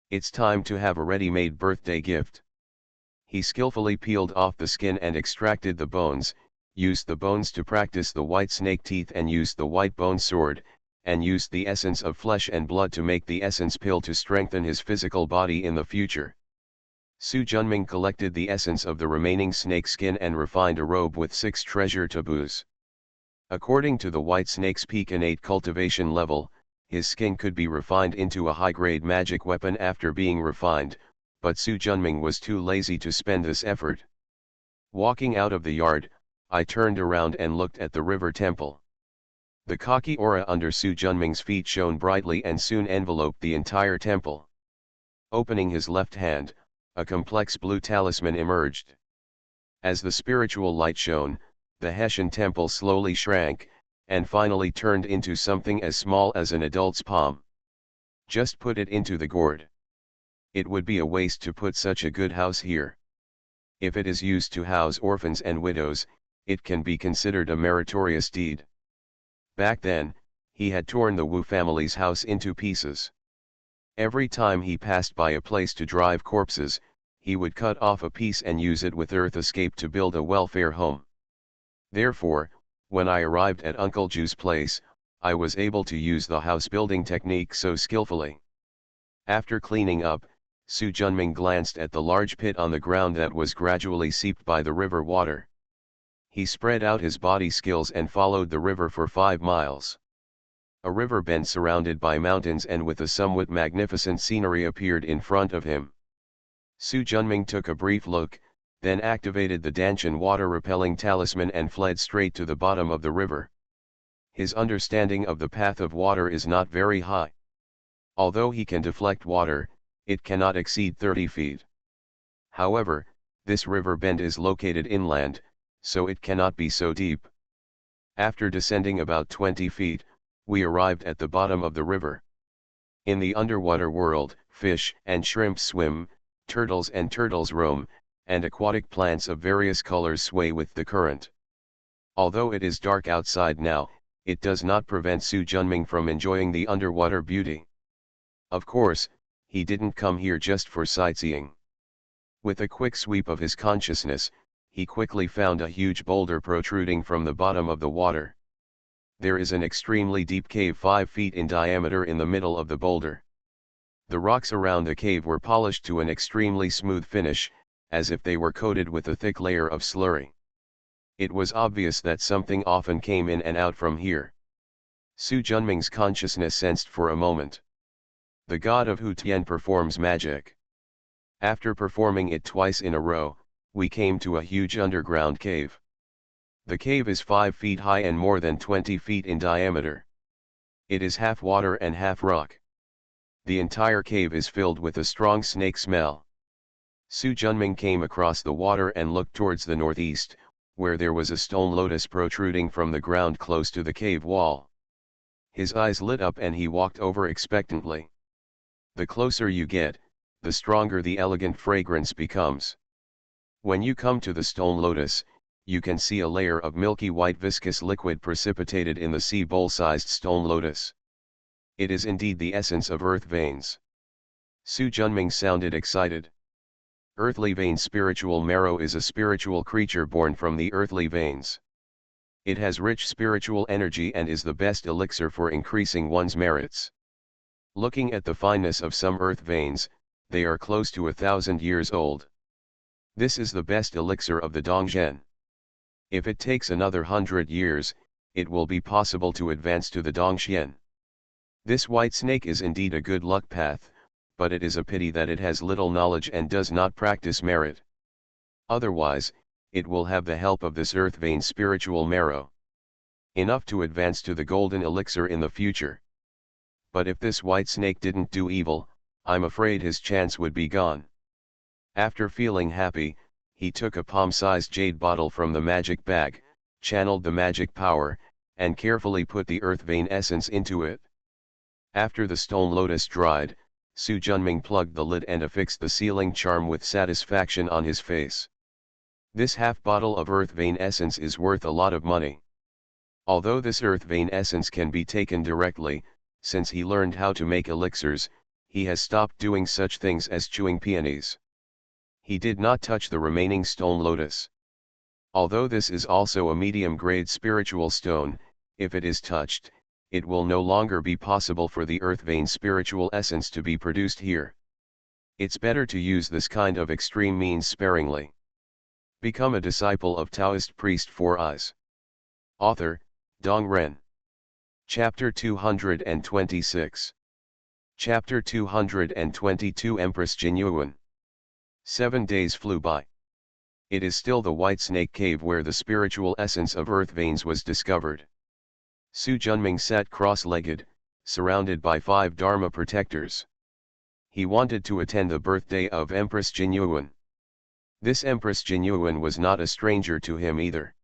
It's time to have a ready-made birthday gift. He skillfully peeled off the skin and extracted the bones, used the bones to practice the white snake teeth and used the white bone sword, and used the essence of flesh and blood to make the essence pill to strengthen his physical body in the future. Su Junming collected the essence of the remaining snake skin and refined a robe with 6 treasure taboos. According to the white snake's peak innate cultivation level, his skin could be refined into a high-grade magic weapon after being refined, but Su Junming was too lazy to spend this effort. Walking out of the yard, I turned around and looked at the river temple. The cocky aura under Su Junming's feet shone brightly and soon enveloped the entire temple. Opening his left hand, a complex blue talisman emerged. As the spiritual light shone, the Hessian temple slowly shrank, and finally turned into something as small as an adult's palm. Just put it into the gourd. It would be a waste to put such a good house here. If it is used to house orphans and widows, it can be considered a meritorious deed. Back then, he had torn the Wu family's house into pieces. Every time he passed by a place to drive corpses, he would cut off a piece and use it with earth escape to build a welfare home. Therefore, when I arrived at Uncle Ju's place, I was able to use the house building technique so skillfully. After cleaning up, Su Junming glanced at the large pit on the ground that was gradually seeped by the river water. He spread out his body skills and followed the river for 5 miles. A river bend surrounded by mountains and with a somewhat magnificent scenery appeared in front of him. Su Junming took a brief look, then activated the Danshan water-repelling talisman and fled straight to the bottom of the river. His understanding of the path of water is not very high. Although he can deflect water, it cannot exceed 30 feet. However, this river bend is located inland, so it cannot be so deep. After descending about 20 feet, we arrived at the bottom of the river. In the underwater world, fish and shrimp swim, turtles and turtles roam, and aquatic plants of various colors sway with the current. Although it is dark outside now, it does not prevent Su Junming from enjoying the underwater beauty. Of course, he didn't come here just for sightseeing. With a quick sweep of his consciousness, he quickly found a huge boulder protruding from the bottom of the water. There is an extremely deep cave 5 feet in diameter in the middle of the boulder. The rocks around the cave were polished to an extremely smooth finish, as if they were coated with a thick layer of slurry. It was obvious that something often came in and out from here. Su Junming's consciousness sensed for a moment. The god of Hu Tian performs magic. After performing it twice in a row, we came to a huge underground cave. The cave is 5 feet high and more than 20 feet in diameter. It is half water and half rock. The entire cave is filled with a strong snake smell. Su Junming came across the water and looked towards the northeast, where there was a stone lotus protruding from the ground close to the cave wall. His eyes lit up and he walked over expectantly. The closer you get, the stronger the elegant fragrance becomes. When you come to the stone lotus, you can see a layer of milky white viscous liquid precipitated in the sea bowl-sized stone lotus. It is indeed the essence of earth veins. Su Junming sounded excited. Earthly vein spiritual marrow is a spiritual creature born from the earthly veins. It has rich spiritual energy and is the best elixir for increasing one's merits. Looking at the fineness of some earth veins, they are close to 1,000 years old. This is the best elixir of the Dongzhen. If it takes another 100 years, it will be possible to advance to the Dongxian. This white snake is indeed a good luck path, but it is a pity that it has little knowledge and does not practice merit. Otherwise, it will have the help of this earth vein spiritual marrow. Enough to advance to the golden elixir in the future. But if this white snake didn't do evil, I'm afraid his chance would be gone. After feeling happy, he took a palm-sized jade bottle from the magic bag, channeled the magic power, and carefully put the earth vein essence into it. After the stone lotus dried, Su Junming plugged the lid and affixed the sealing charm with satisfaction on his face. This half bottle of earth vein essence is worth a lot of money. Although this earth vein essence can be taken directly, since he learned how to make elixirs, he has stopped doing such things as chewing peonies. He did not touch the remaining stone lotus. Although this is also a medium-grade spiritual stone, if it is touched, it will no longer be possible for the earth vein spiritual essence to be produced here. It's better to use this kind of extreme means sparingly. Become a disciple of Taoist priest 4 Eyes. Author, Dong Ren. Chapter 226. Chapter 222 Empress Jinyuan. 7 days flew by. It is still the White Snake Cave where the spiritual essence of earth veins was discovered. Su Junming sat cross-legged, surrounded by 5 Dharma protectors. He wanted to attend the birthday of Empress Jinyuan. This Empress Jinyuan was not a stranger to him either.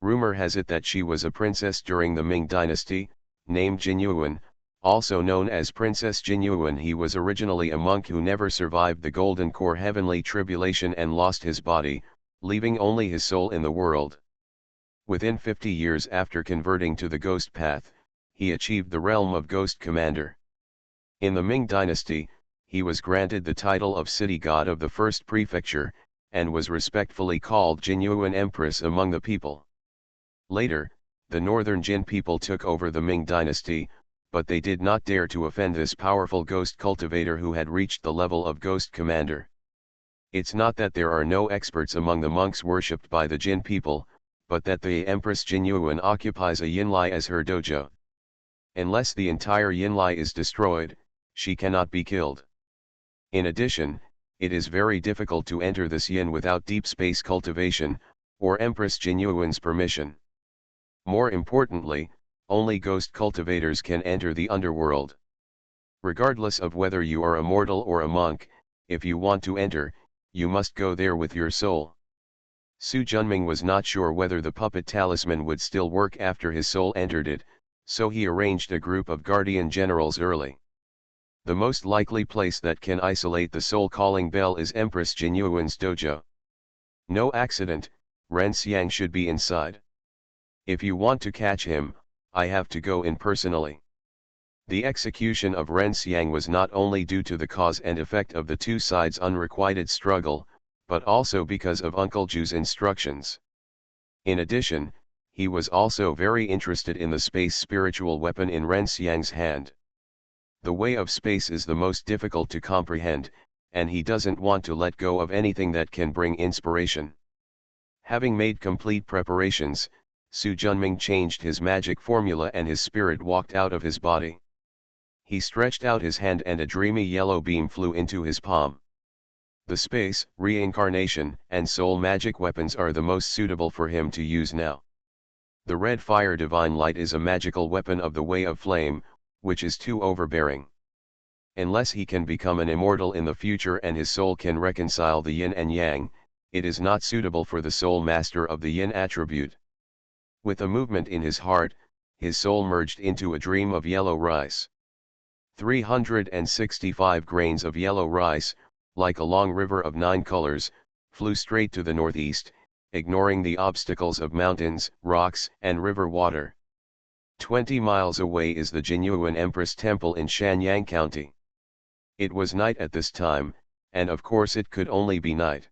Rumor has it that she was a princess during the Ming dynasty, named Jinyuan, also known as Princess Jinyuan. He was originally a monk who never survived the Golden Core heavenly tribulation and lost his body, leaving only his soul in the world. Within 50 years after converting to the ghost path, he achieved the realm of ghost commander. In the Ming dynasty, he was granted the title of city god of the first prefecture, and was respectfully called Jinyuan Empress among the people. Later, the northern Jin people took over the Ming dynasty, but they did not dare to offend this powerful ghost cultivator who had reached the level of ghost commander. It's not that there are no experts among the monks worshipped by the Jin people, but that the Empress Jinyuan occupies a Yinlai as her dojo. Unless the entire Yinlai is destroyed, she cannot be killed. In addition, it is very difficult to enter this yin without deep space cultivation, or Empress Jinyuan's permission. More importantly, only ghost cultivators can enter the underworld. Regardless of whether you are a mortal or a monk, if you want to enter, you must go there with your soul. Su Junming was not sure whether the puppet talisman would still work after his soul entered it, so he arranged a group of guardian generals early. The most likely place that can isolate the soul calling bell is Empress Jinyuan's dojo. No accident, Ren Xiang should be inside. If you want to catch him, I have to go in personally. The execution of Ren Xiang was not only due to the cause and effect of the two sides' unrequited struggle, but also because of Uncle Ju's instructions. In addition, he was also very interested in the space spiritual weapon in Ren Xiang's hand. The way of space is the most difficult to comprehend, and he doesn't want to let go of anything that can bring inspiration. Having made complete preparations, Su Junming changed his magic formula and his spirit walked out of his body. He stretched out his hand and a dreamy yellow beam flew into his palm. The space, reincarnation, and soul magic weapons are the most suitable for him to use now. The red fire divine light is a magical weapon of the way of flame, which is too overbearing. Unless he can become an immortal in the future and his soul can reconcile the yin and yang, it is not suitable for the soul master of the yin attribute. With a movement in his heart, his soul merged into a dream of yellow rice. 365 grains of yellow rice, like a long river of 9 colors, flew straight to the northeast, ignoring the obstacles of mountains, rocks, and river water. 20 miles away is the Jinyuan Empress Temple in Shanyang County. It was night at this time, and of course it could only be night.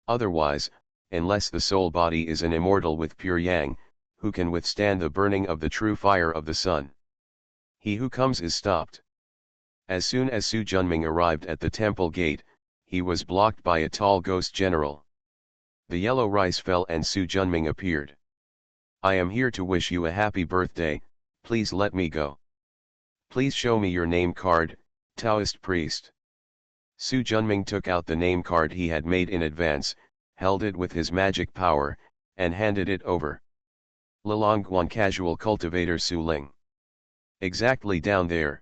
Otherwise, unless the soul body is an immortal with pure yang, who can withstand the burning of the true fire of the sun? He who comes is stopped. As soon as Su Junming arrived at the temple gate, he was blocked by a tall ghost general. The yellow rice fell and Su Junming appeared. "I am here to wish you a happy birthday, please let me go. Please show me your name card, Taoist priest." Su Junming took out the name card he had made in advance, held it with his magic power, and handed it over. "Lilongguan casual cultivator Su Ling. Exactly down there.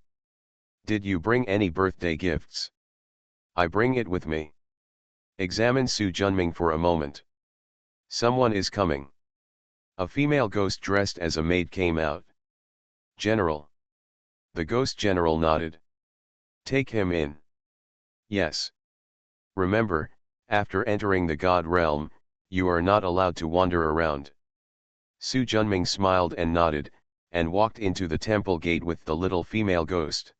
Did you bring any birthday gifts?" "I bring it with me." Examine Su Junming for a moment. "Someone is coming." A female ghost dressed as a maid came out. "General." The ghost general nodded. "Take him in." "Yes. Remember, after entering the God realm, you are not allowed to wander around." Su Junming smiled and nodded, and walked into the temple gate with the little female ghost.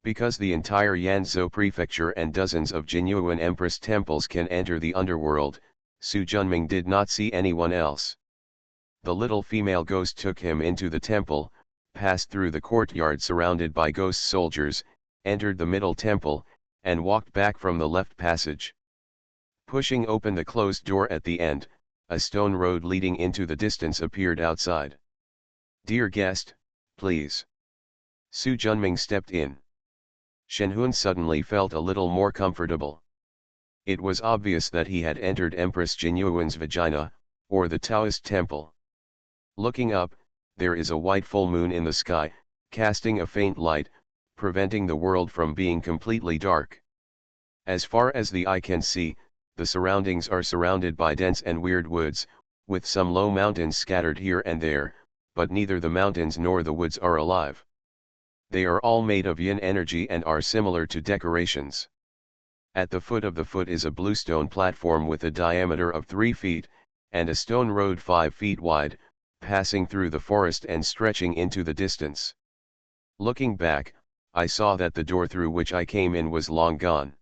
Because the entire Yanzhou prefecture and dozens of genuine empress temples can enter the underworld, Su Junming did not see anyone else. The little female ghost took him into the temple, passed through the courtyard surrounded by ghost soldiers, entered the middle temple, and walked back from the left passage. Pushing open the closed door at the end, a stone road leading into the distance appeared outside. "Dear guest, please." Su Junming stepped in. Shenhun suddenly felt a little more comfortable. It was obvious that he had entered Empress Jinyuan's vagina, or the Taoist temple. Looking up, there is a white full moon in the sky, casting a faint light, preventing the world from being completely dark. As far as the eye can see, the surroundings are surrounded by dense and weird woods, with some low mountains scattered here and there, but neither the mountains nor the woods are alive. They are all made of yin energy and are similar to decorations. At the foot of the foot is a bluestone platform with a diameter of 3 feet, and a stone road 5 feet wide, passing through the forest and stretching into the distance. Looking back, I saw that the door through which I came in was long gone.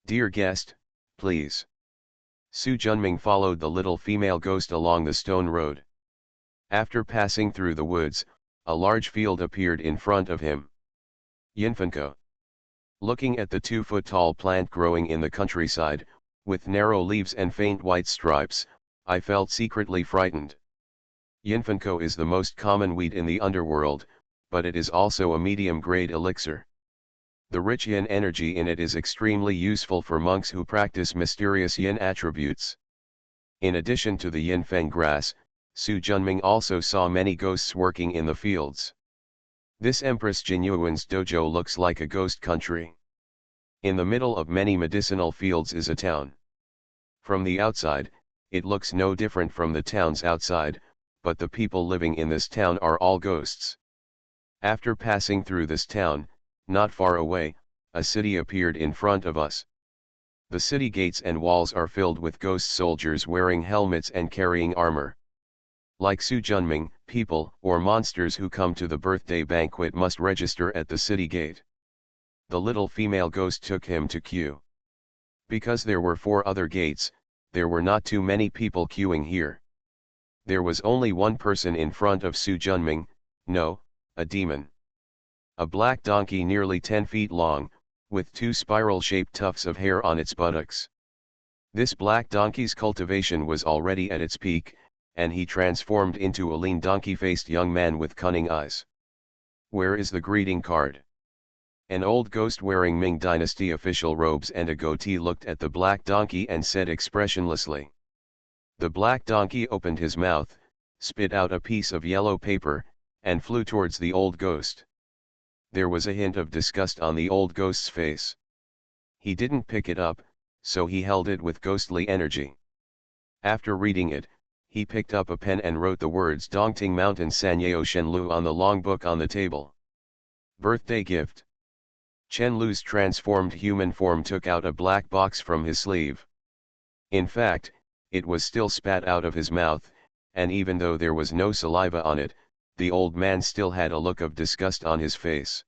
"Dear guest, please." Su Junming followed the little female ghost along the stone road. After passing through the woods, a large field appeared in front of him. Yinfanko. Looking at the 2-foot-tall plant growing in the countryside, with narrow leaves and faint white stripes, I felt secretly frightened. Yinfanko is the most common weed in the underworld, but it is also a medium-grade elixir. The rich yin energy in it is extremely useful for monks who practice mysterious yin attributes. In addition to the yin feng grass, Su Junming also saw many ghosts working in the fields. This Empress Jinyuan's dojo looks like a ghost country. In the middle of many medicinal fields is a town. From the outside, it looks no different from the towns outside, but the people living in this town are all ghosts. After passing through this town, not far away, a city appeared in front of us. The city gates and walls are filled with ghost soldiers wearing helmets and carrying armor. Like Su Junming, people or monsters who come to the birthday banquet must register at the city gate. The little female ghost took him to queue. Because there were 4 other gates, there were not too many people queuing here. There was only one person in front of Su Junming, no, a demon. A black donkey nearly 10 feet long, with 2 spiral-shaped tufts of hair on its buttocks. This black donkey's cultivation was already at its peak, and he transformed into a lean donkey-faced young man with cunning eyes. "Where is the greeting card?" An old ghost wearing Ming Dynasty official robes and a goatee looked at the black donkey and said expressionlessly. The black donkey opened his mouth, spit out a piece of yellow paper, and flew towards the old ghost. There was a hint of disgust on the old ghost's face. He didn't pick it up, so he held it with ghostly energy. After reading it, he picked up a pen and wrote the words Dongting Mountain Sanyao Shenlu on the long book on the table. Birthday gift. Chen Lu's transformed human form took out a black box from his sleeve. In fact, it was still spat out of his mouth, and even though there was no saliva on it, the old man still had a look of disgust on his face.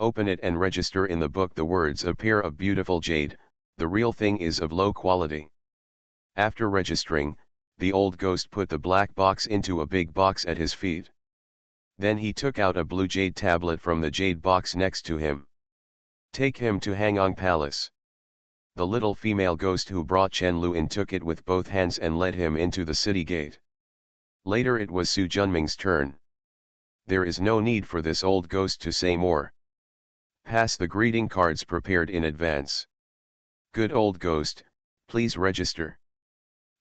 Open it and register in the book the words "a pair of beautiful jade, the real thing is of low quality." After registering, the old ghost put the black box into a big box at his feet. Then he took out a blue jade tablet from the jade box next to him. "Take him to Hangong Palace." The little female ghost who brought Chen Luin took it with both hands and led him into the city gate. Later it was Su Junming's turn. There is no need for this old ghost to say more. Pass the greeting cards prepared in advance. Good old ghost, please register.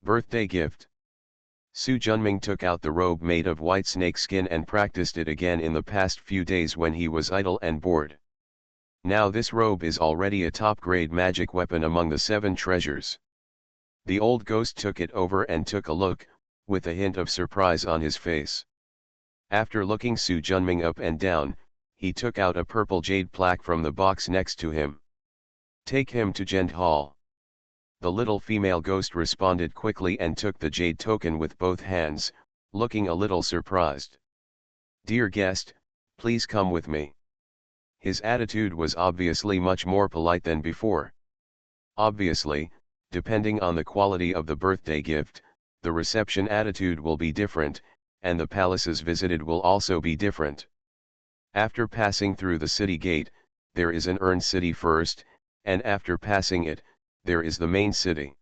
Birthday gift. Su Junming took out the robe made of white snake skin and practiced it again in the past few days when he was idle and bored. Now this robe is already a top-grade magic weapon among the 7 treasures. The old ghost took it over and took a look, with a hint of surprise on his face. After looking Su Junming up and down, he took out a purple jade plaque from the box next to him. Take him to Gent Hall. The little female ghost responded quickly and took the jade token with both hands, looking a little surprised. Dear guest, please come with me. His attitude was obviously much more polite than before. Obviously, depending on the quality of the birthday gift, the reception attitude will be different, and the palaces visited will also be different. After passing through the city gate, there is an urn city first, and after passing it, there is the main city.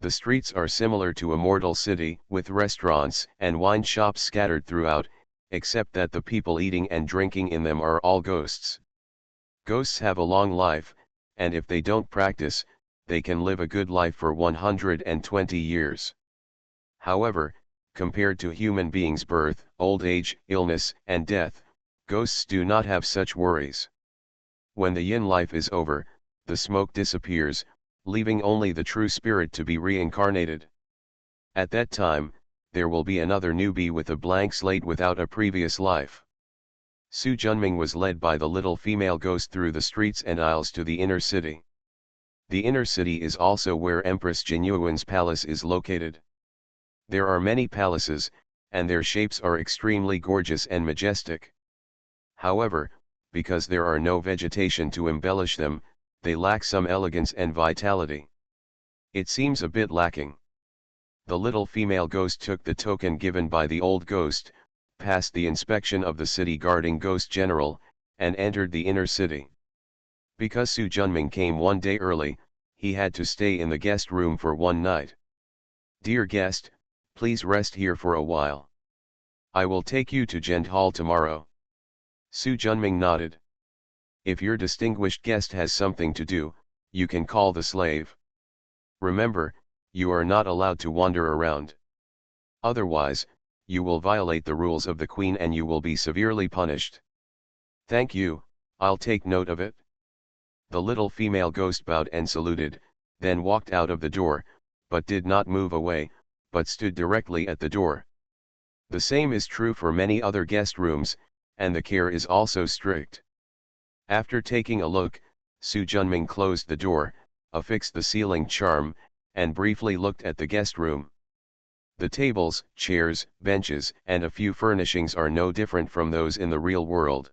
The streets are similar to a mortal city, with restaurants and wine shops scattered throughout, except that the people eating and drinking in them are all ghosts. Ghosts have a long life, and if they don't practice, they can live a good life for 120 years. However, compared to human beings' birth, old age, illness, and death, ghosts do not have such worries. When the yin life is over, the smoke disappears, leaving only the true spirit to be reincarnated. At that time, there will be another newbie with a blank slate without a previous life. Su Junming was led by the little female ghost through the streets and aisles to the inner city. The inner city is also where Empress Jinyuan's palace is located. There are many palaces, and their shapes are extremely gorgeous and majestic. However, because there are no vegetation to embellish them, they lack some elegance and vitality. It seems a bit lacking. The little female ghost took the token given by the old ghost, passed the inspection of the city guarding ghost general, and entered the inner city. Because Su Junming came one day early, he had to stay in the guest room for one night. Dear guest, please rest here for a while. I will take you to Gent Hall tomorrow. Su Junming nodded. If your distinguished guest has something to do, you can call the slave. Remember, you are not allowed to wander around. Otherwise, you will violate the rules of the Queen and you will be severely punished. Thank you, I'll take note of it. The little female ghost bowed and saluted, then walked out of the door, but did not move away, but stood directly at the door. The same is true for many other guest rooms, and the care is also strict. After taking a look, Su Junming closed the door, affixed the sealing charm, and briefly looked at the guest room. The tables, chairs, benches, and a few furnishings are no different from those in the real world.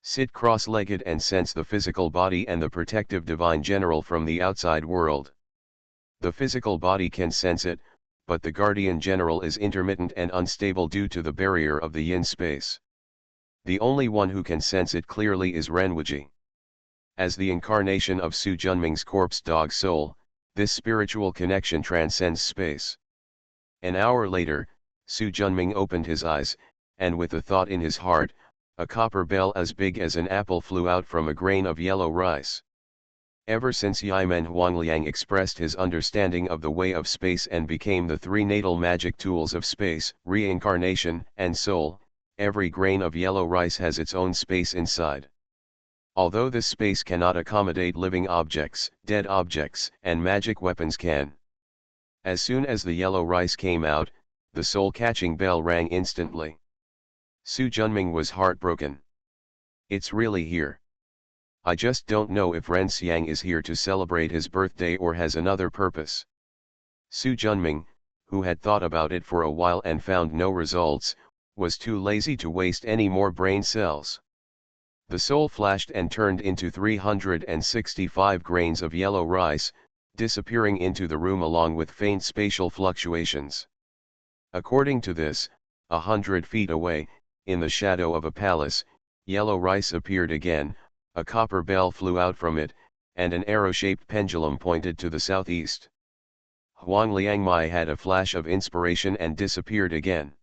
Sit cross-legged and sense the physical body and the protective divine general from the outside world. The physical body can sense it, but the guardian general is intermittent and unstable due to the barrier of the yin space. The only one who can sense it clearly is Renwuji. As the incarnation of Su Junming's corpse dog soul, this spiritual connection transcends space. An hour later, Su Junming opened his eyes, and with a thought in his heart, a copper bell as big as an apple flew out from a grain of yellow rice. Ever since Yimen Huangliang expressed his understanding of the way of space and became the 3 natal magic tools of space, reincarnation, and soul, every grain of yellow rice has its own space inside. Although this space cannot accommodate living objects, dead objects, and magic weapons can. As soon as the yellow rice came out, the soul-catching bell rang instantly. Su Junming was heartbroken. It's really here. I just don't know if Ren Xiang is here to celebrate his birthday or has another purpose. Su Junming, who had thought about it for a while and found no results, was too lazy to waste any more brain cells. The soul flashed and turned into 365 grains of yellow rice, disappearing into the room along with faint spatial fluctuations. According to this, 100 feet away, in the shadow of a palace, yellow rice appeared again, a copper bell flew out from it, and an arrow-shaped pendulum pointed to the southeast. Huang Liangmai had a flash of inspiration and disappeared again.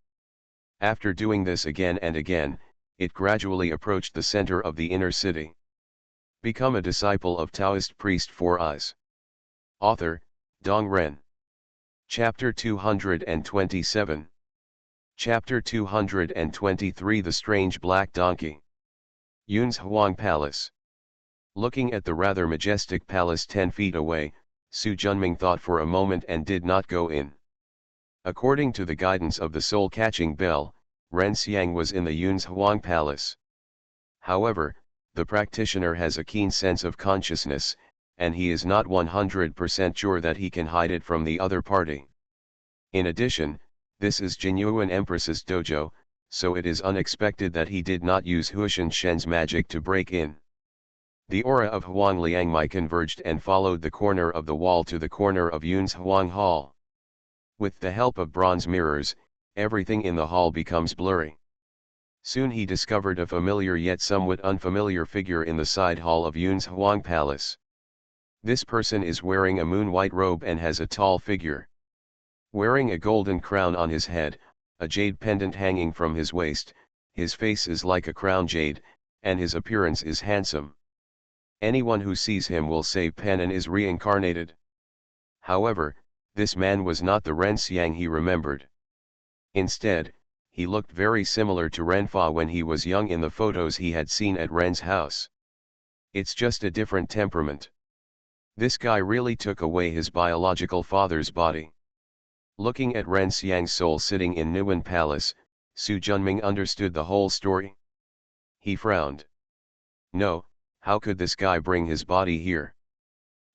After doing this again and again, it gradually approached the center of the inner city. Become a disciple of Taoist priest 4 Eyes. Author, Dong Ren. Chapter 227. Chapter 223 The Strange Black Donkey. Yun's Huang Palace. Looking at the rather majestic palace 10 feet away, Su Junming thought for a moment and did not go in. According to the guidance of the soul-catching bell, Ren Xiang was in the Yun's Huang Palace. However, the practitioner has a keen sense of consciousness, and he is not 100% sure that he can hide it from the other party. In addition, this is Jinyuan Empress's dojo, so it is unexpected that he did not use Huishan Shen's magic to break in. The aura of Huang Liangmai converged and followed the corner of the wall to the corner of Yun's Huang Hall. With the help of bronze mirrors, everything in the hall becomes blurry. Soon he discovered a familiar yet somewhat unfamiliar figure in the side hall of Yun's Huang Palace. This person is wearing a moon-white robe and has a tall figure. Wearing a golden crown on his head, a jade pendant hanging from his waist, his face is like a crown jade, and his appearance is handsome. Anyone who sees him will say Penan is reincarnated. However, this man was not the Ren Xiang he remembered. Instead, he looked very similar to Renfa when he was young in the photos he had seen at Ren's house. It's just a different temperament. This guy really took away his biological father's body. Looking at Ren Xiang's soul sitting in Nuan Palace, Su Junming understood the whole story. He frowned. No, how could this guy bring his body here?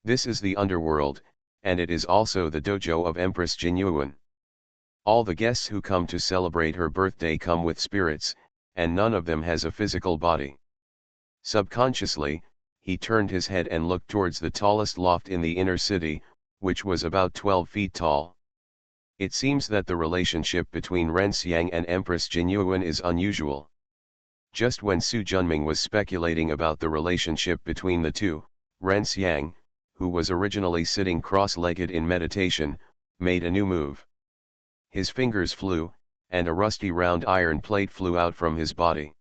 This is the underworld, and it is also the dojo of Empress Jinyuan. All the guests who come to celebrate her birthday come with spirits, and none of them has a physical body. Subconsciously, he turned his head and looked towards the tallest loft in the inner city, which was about 12 feet tall. It seems that the relationship between Ren Xiang and Empress Jinyuan is unusual. Just when Su Junming was speculating about the relationship between the two, Ren Xiang, who was originally sitting cross-legged in meditation, made a new move. His fingers flew, and a rusty round iron plate flew out from his body.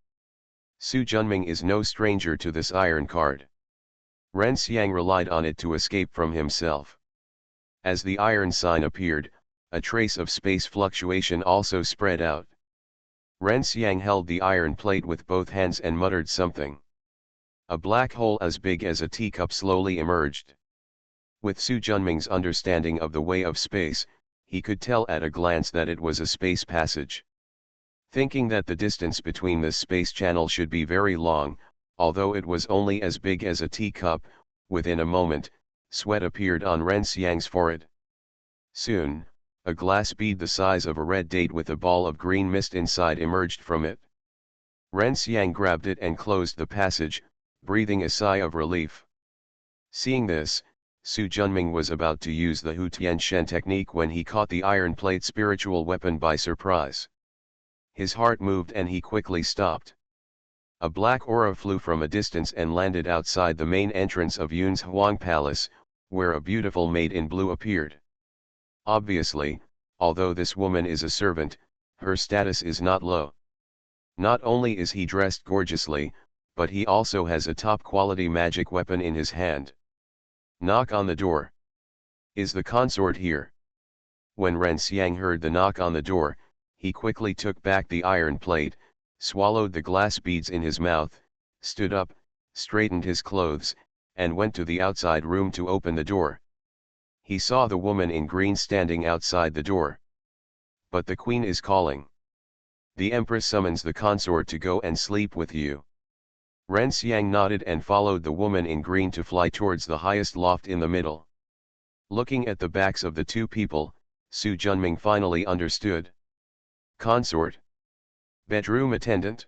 Su Junming is no stranger to this iron card. Ren Xiang relied on it to escape from himself. As the iron sign appeared, a trace of space fluctuation also spread out. Ren Xiang held the iron plate with both hands and muttered something. A black hole as big as a teacup slowly emerged. With Su Junming's understanding of the way of space, he could tell at a glance that it was a space passage. Thinking that the distance between this space channel should be very long, although it was only as big as a teacup, within a moment, sweat appeared on Ren Xiang's forehead. Soon, a glass bead the size of a red date with a ball of green mist inside emerged from it. Ren Xiang grabbed it and closed the passage, breathing a sigh of relief. Seeing this, Su Junming was about to use the Hu Tian Shen technique when he caught the iron plate spiritual weapon by surprise. His heart moved and he quickly stopped. A black aura flew from a distance and landed outside the main entrance of Yun's Huang Palace, where a beautiful maid in blue appeared. Obviously, although this woman is a servant, her status is not low. Not only is he dressed gorgeously, but he also has a top-quality magic weapon in his hand. Knock on the door. Is the consort here? When Ren Xiang heard the knock on the door, he quickly took back the iron plate, swallowed the glass beads in his mouth, stood up, straightened his clothes, and went to the outside room to open the door. He saw the woman in green standing outside the door. But the queen is calling. The empress summons the consort to go and sleep with you. Ren Xiang nodded and followed the woman in green to fly towards the highest loft in the middle. Looking at the backs of the two people, Su Junming finally understood. Consort. Bedroom attendant.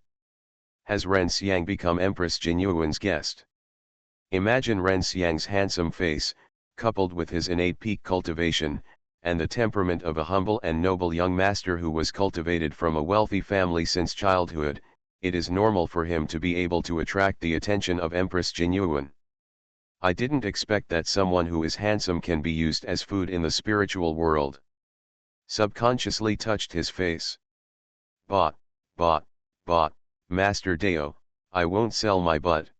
Has Ren Xiang become Empress Jinyuan's guest? Imagine Ren Xiang's handsome face, coupled with his innate peak cultivation, and the temperament of a humble and noble young master who was cultivated from a wealthy family since childhood. It is normal for him to be able to attract the attention of Empress Jinyuan. I didn't expect that someone who is handsome can be used as food in the spiritual world. Subconsciously touched his face. Bot, bot, bot, Master Dao, I won't sell my butt.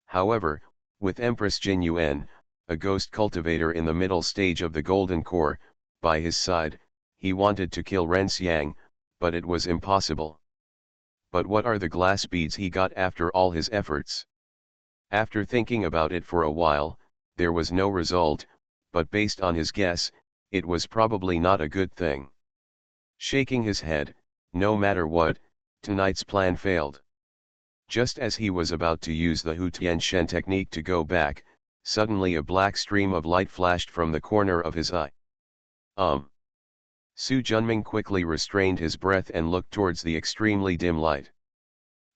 However, with Empress Jinyuan, a ghost cultivator in the middle stage of the Golden Core, by his side, he wanted to kill Ren Xiang, but it was impossible. But what are the glass beads he got after all his efforts? After thinking about it for a while, there was no result, but based on his guess, it was probably not a good thing. Shaking his head, no matter what, tonight's plan failed. Just as he was about to use the Hu Tian technique to go back, suddenly a black stream of light flashed from the corner of his eye. Su Junming quickly restrained his breath and looked towards the extremely dim light.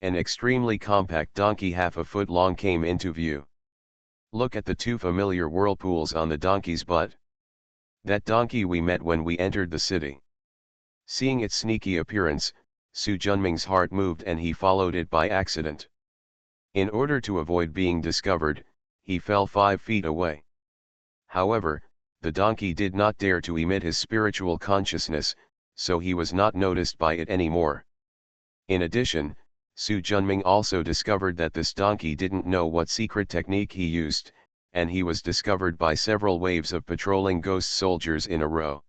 An extremely compact donkey half a foot long came into view. Look at the two familiar whirlpools on the donkey's butt. That donkey we met when we entered the city. Seeing its sneaky appearance, Su Junming's heart moved and he followed it by accident. In order to avoid being discovered, he fell 5 feet away. However, the donkey did not dare to emit his spiritual consciousness, so he was not noticed by it anymore. In addition, Su Junming also discovered that this donkey didn't know what secret technique he used, and he was discovered by several waves of patrolling ghost soldiers in a row.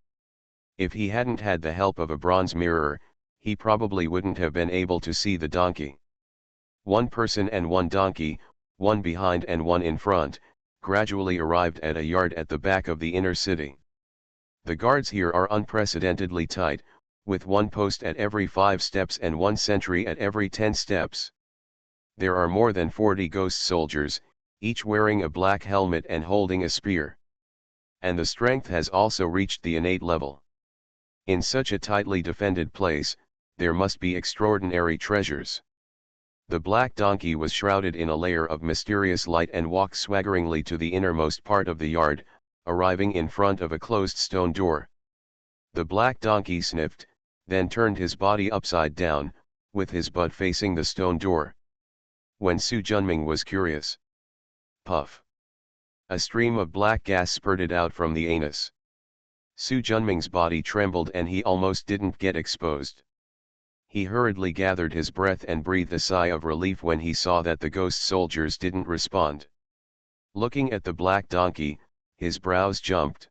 If he hadn't had the help of a bronze mirror, he probably wouldn't have been able to see the donkey. One person and one donkey, one behind and one in front, gradually arrived at a yard at the back of the inner city. The guards here are unprecedentedly tight, with one post at every 5 steps and one sentry at every 10 steps. There are more than 40 ghost soldiers, each wearing a black helmet and holding a spear. And the strength has also reached the innate level. In such a tightly defended place, there must be extraordinary treasures. The black donkey was shrouded in a layer of mysterious light and walked swaggeringly to the innermost part of the yard, arriving in front of a closed stone door. The black donkey sniffed, then turned his body upside down, with his butt facing the stone door. When Su Junming was curious. Puff. A stream of black gas spurted out from the anus. Su Junming's body trembled and he almost didn't get exposed. He hurriedly gathered his breath and breathed a sigh of relief when he saw that the ghost soldiers didn't respond. Looking at the black donkey, his brows jumped.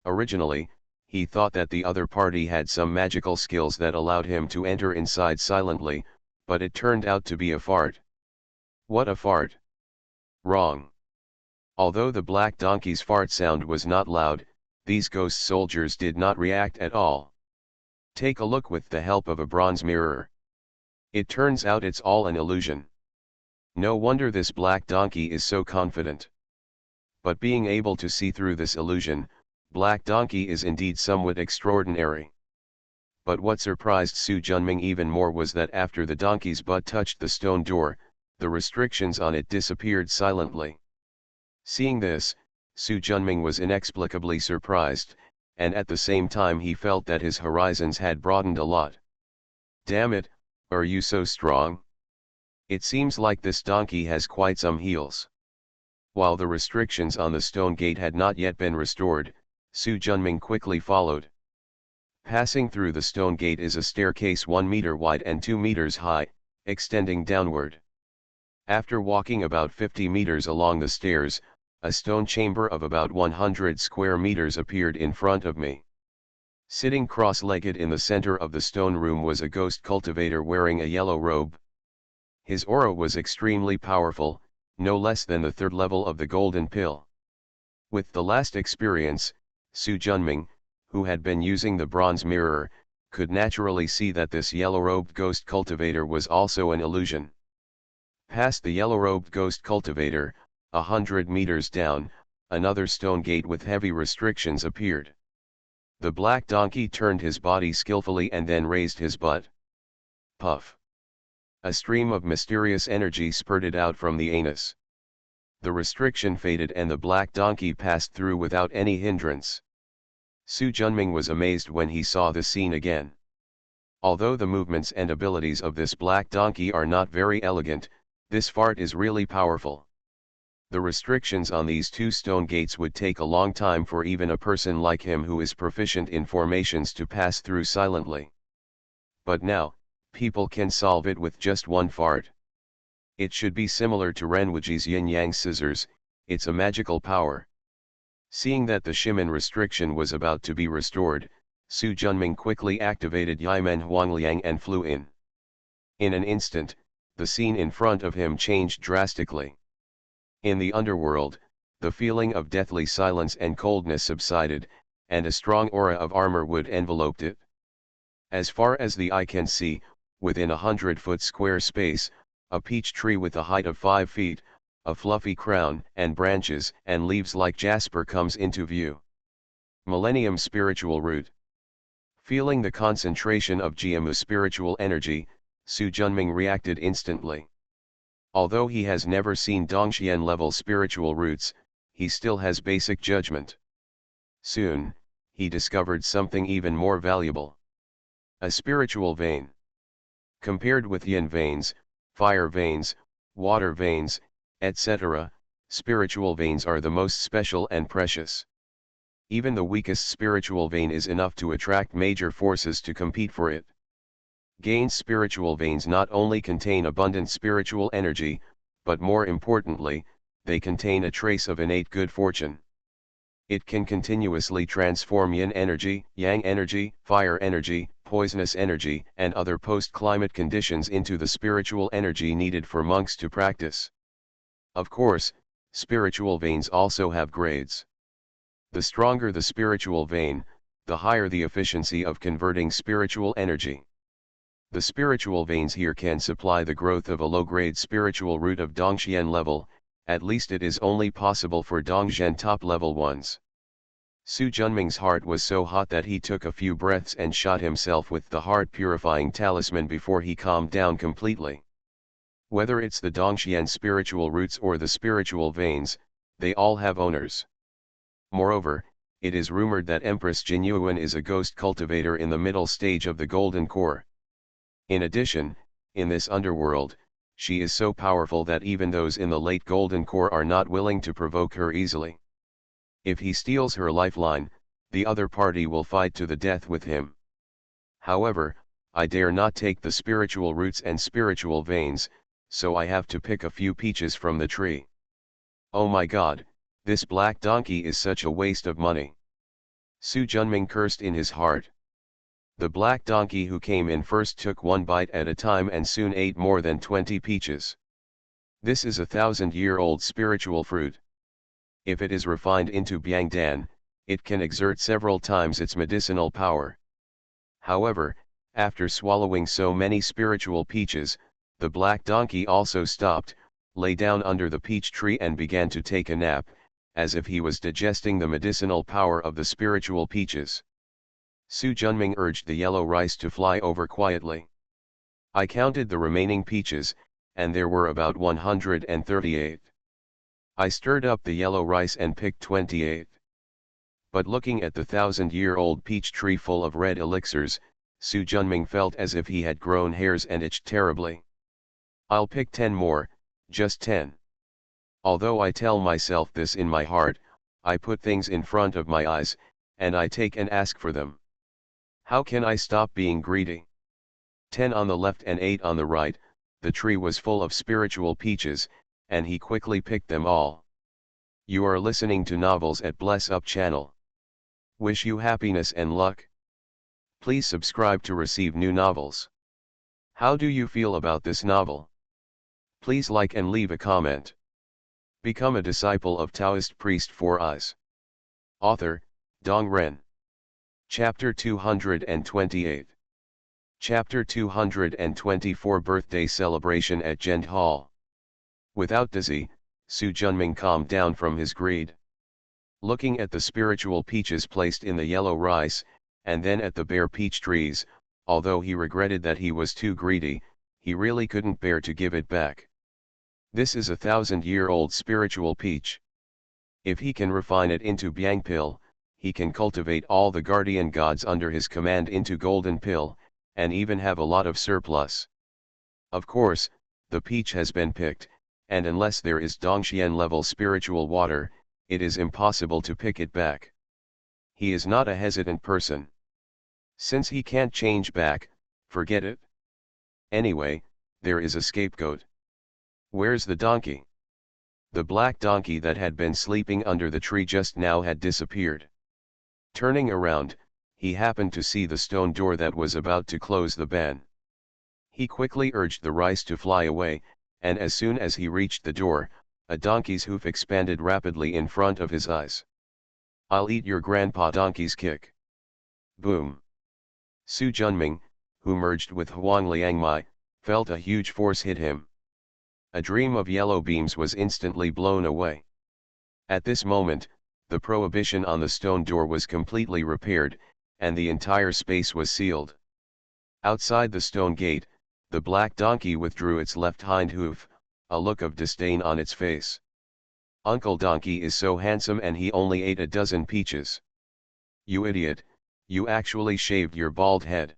Originally, he thought that the other party had some magical skills that allowed him to enter inside silently, but it turned out to be a fart. What a fart! Wrong. Although the black donkey's fart sound was not loud, these ghost soldiers did not react at all. Take a look with the help of a bronze mirror. It turns out it's all an illusion. No wonder this black donkey is so confident. But being able to see through this illusion, Black Donkey is indeed somewhat extraordinary. But what surprised Su Junming even more was that after the donkey's butt touched the stone door, the restrictions on it disappeared silently. Seeing this, Su Junming was inexplicably surprised, and at the same time he felt that his horizons had broadened a lot. Damn it, are you so strong? It seems like this donkey has quite some heels. While the restrictions on the stone gate had not yet been restored, Su Junming quickly followed. Passing through the stone gate is a staircase 1 meter wide and 2 meters high, extending downward. After walking about 50 meters along the stairs, a stone chamber of about 100 square meters appeared in front of me. Sitting cross-legged in the center of the stone room was a ghost cultivator wearing a yellow robe. His aura was extremely powerful, no less than the 3rd level of the golden pill. With the last experience, Su Junming, who had been using the bronze mirror, could naturally see that this yellow-robed ghost cultivator was also an illusion. Past the yellow-robed ghost cultivator, 100 meters down, another stone gate with heavy restrictions appeared. The black donkey turned his body skillfully and then raised his butt. Puff. A stream of mysterious energy spurted out from the anus. The restriction faded and the black donkey passed through without any hindrance. Su Junming was amazed when he saw the scene again. Although the movements and abilities of this black donkey are not very elegant, this fart is really powerful. The restrictions on these two stone gates would take a long time for even a person like him who is proficient in formations to pass through silently. But now, people can solve it with just one fart. It should be similar to Renwuji's yin-yang scissors, it's a magical power. Seeing that the Shimen restriction was about to be restored, Su Junming quickly activated Yimen Huangliang and flew in. In an instant, the scene in front of him changed drastically. In the underworld, the feeling of deathly silence and coldness subsided, and a strong aura of armor wood enveloped it. As far as the eye can see, within 100-foot square space, a peach tree with a height of 5 feet, a fluffy crown and branches and leaves like jasper comes into view. Millennium Spiritual Root. Feeling the concentration of Jiamu spiritual energy, Su Junming reacted instantly. Although he has never seen Dongxian level spiritual roots, he still has basic judgment. Soon, he discovered something even more valuable. A spiritual vein. Compared with yin veins, fire veins, water veins, etc., spiritual veins are the most special and precious. Even the weakest spiritual vein is enough to attract major forces to compete for it. Gain's spiritual veins not only contain abundant spiritual energy, but more importantly, they contain a trace of innate good fortune. It can continuously transform yin energy, yang energy, fire energy, poisonous energy, and other post-climate conditions into the spiritual energy needed for monks to practice. Of course, spiritual veins also have grades. The stronger the spiritual vein, the higher the efficiency of converting spiritual energy. The spiritual veins here can supply the growth of a low-grade spiritual root of Dongxian level, at least it is only possible for Dongxian top-level ones. Su Junming's heart was so hot that he took a few breaths and shot himself with the heart-purifying talisman before he calmed down completely. Whether it's the Dongxian spiritual roots or the spiritual veins, they all have owners. Moreover, it is rumored that Empress Jinyuan is a ghost cultivator in the middle stage of the Golden Core. In addition, in this underworld, she is so powerful that even those in the late Golden Core are not willing to provoke her easily. If he steals her lifeline, the other party will fight to the death with him. However, I dare not take the spiritual roots and spiritual veins, so I have to pick a few peaches from the tree. Oh my god, this black donkey is such a waste of money. Su Junming cursed in his heart. The black donkey who came in first took one bite at a time and soon ate more than 20 peaches. This is 1,000-year-old spiritual fruit. If it is refined into Biangdan, it can exert several times its medicinal power. However, after swallowing so many spiritual peaches, the black donkey also stopped, lay down under the peach tree and began to take a nap, as if he was digesting the medicinal power of the spiritual peaches. Su Junming urged the yellow rice to fly over quietly. I counted the remaining peaches, and there were about 138. I stirred up the yellow rice and picked 28. But looking at the 1,000-year-old peach tree full of red elixirs, Su Junming felt as if he had grown hairs and itched terribly. I'll pick 10 more, just 10. Although I tell myself this in my heart, I put things in front of my eyes, and I take and ask for them. How can I stop being greedy? 10 on the left and 8 on the right, the tree was full of spiritual peaches, and he quickly picked them all. You are listening to Novels at Bless Up channel. Wish you happiness and luck. Please subscribe to receive new novels. How do you feel about this novel? Please like and leave a comment. Become a disciple of Taoist priest 4 Eyes. Author, Dong Ren. Chapter 228. Chapter 224 Birthday Celebration at Gent Hall. Without dizzy, Su Junming calmed down from his greed. Looking at the spiritual peaches placed in the yellow rice, and then at the bare peach trees, although he regretted that he was too greedy, he really couldn't bear to give it back. This is a 1,000-year-old spiritual peach. If he can refine it into Byang Pill, he can cultivate all the guardian gods under his command into Golden Pill, and even have a lot of surplus. Of course, the peach has been picked, and unless there is Dongxian level spiritual water, it is impossible to pick it back. He is not a hesitant person. Since he can't change back, forget it. Anyway, there is a scapegoat. Where's the donkey? The black donkey that had been sleeping under the tree just now had disappeared. Turning around, he happened to see the stone door that was about to close the ban. He quickly urged the rice to fly away, and as soon as he reached the door, a donkey's hoof expanded rapidly in front of his eyes. "I'll eat your grandpa donkey's kick." Boom. Su Junming, who merged with Huang Liangmai, felt a huge force hit him. A dream of yellow beams was instantly blown away. At this moment, the prohibition on the stone door was completely repaired, and the entire space was sealed. Outside the stone gate, the black donkey withdrew its left hind hoof, a look of disdain on its face. "Uncle Donkey is so handsome and he only ate a dozen peaches. You idiot, you actually shaved your bald head.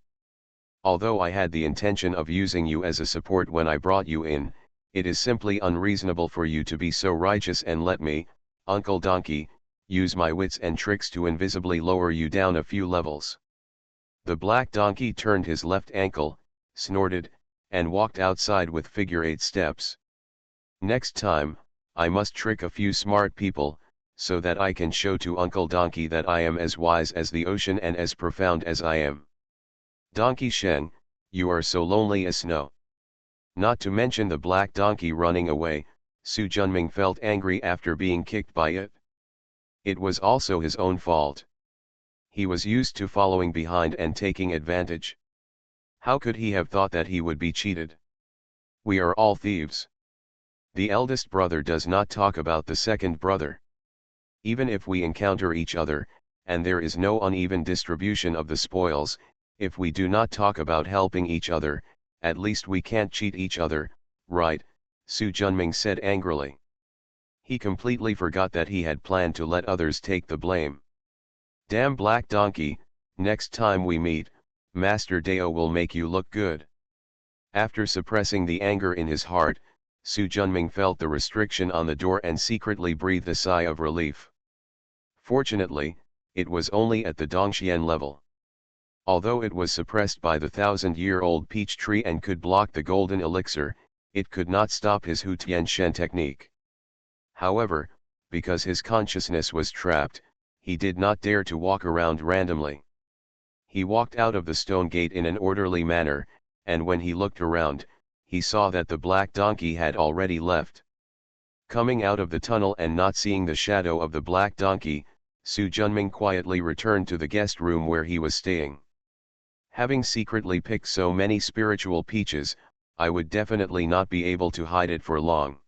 Although I had the intention of using you as a support when I brought you in, it is simply unreasonable for you to be so righteous and let me, Uncle Donkey, use my wits and tricks to invisibly lower you down a few levels." The black donkey turned his left ankle, snorted, and walked outside with figure-8 steps. "Next time, I must trick a few smart people, so that I can show to Uncle Donkey that I am as wise as the ocean and as profound as I am. Donkey Sheng, you are so lonely as snow." Not to mention the black donkey running away, Su Junming felt angry after being kicked by it. It was also his own fault. He was used to following behind and taking advantage. How could he have thought that he would be cheated? We are all thieves. The eldest brother does not talk about the second brother. Even if we encounter each other, and there is no uneven distribution of the spoils, if we do not talk about helping each other, at least we can't cheat each other, right? Su Junming said angrily. He completely forgot that he had planned to let others take the blame. "Damn black donkey, next time we meet, Master Dao will make you look good." After suppressing the anger in his heart, Su Junming felt the restriction on the door and secretly breathed a sigh of relief. Fortunately, it was only at the Dongxian level. Although it was suppressed by the 1,000-year-old peach tree and could block the golden elixir, it could not stop his Hu Tian Shen technique. However, because his consciousness was trapped, he did not dare to walk around randomly. He walked out of the stone gate in an orderly manner, and when he looked around, he saw that the black donkey had already left. Coming out of the tunnel and not seeing the shadow of the black donkey, Su Junming quietly returned to the guest room where he was staying. Having secretly picked so many spiritual peaches, I would definitely not be able to hide it for long.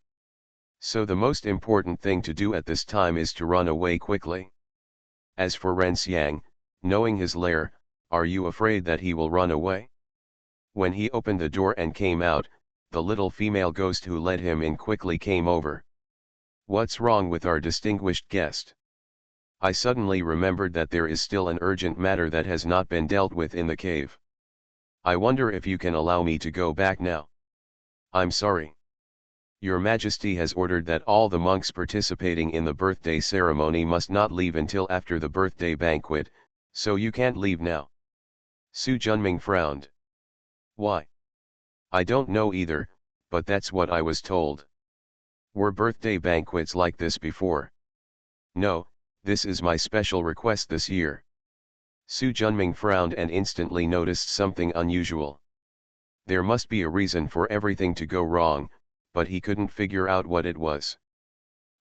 So the most important thing to do at this time is to run away quickly. As for Ren Xiang, knowing his lair, are you afraid that he will run away? When he opened the door and came out, the little female ghost who led him in quickly came over. "What's wrong with our distinguished guest?" I suddenly remembered that there is still an urgent matter that has not been dealt with in the cave. I wonder if you can allow me to go back now. "I'm sorry. Your Majesty has ordered that all the monks participating in the birthday ceremony must not leave until after the birthday banquet, so you can't leave now." Su Junming frowned. "Why? I don't know either, but that's what I was told. Were birthday banquets like this before?" "No, this is my special request this year." Su Junming frowned and instantly noticed something unusual. There must be a reason for everything to go wrong, but he couldn't figure out what it was.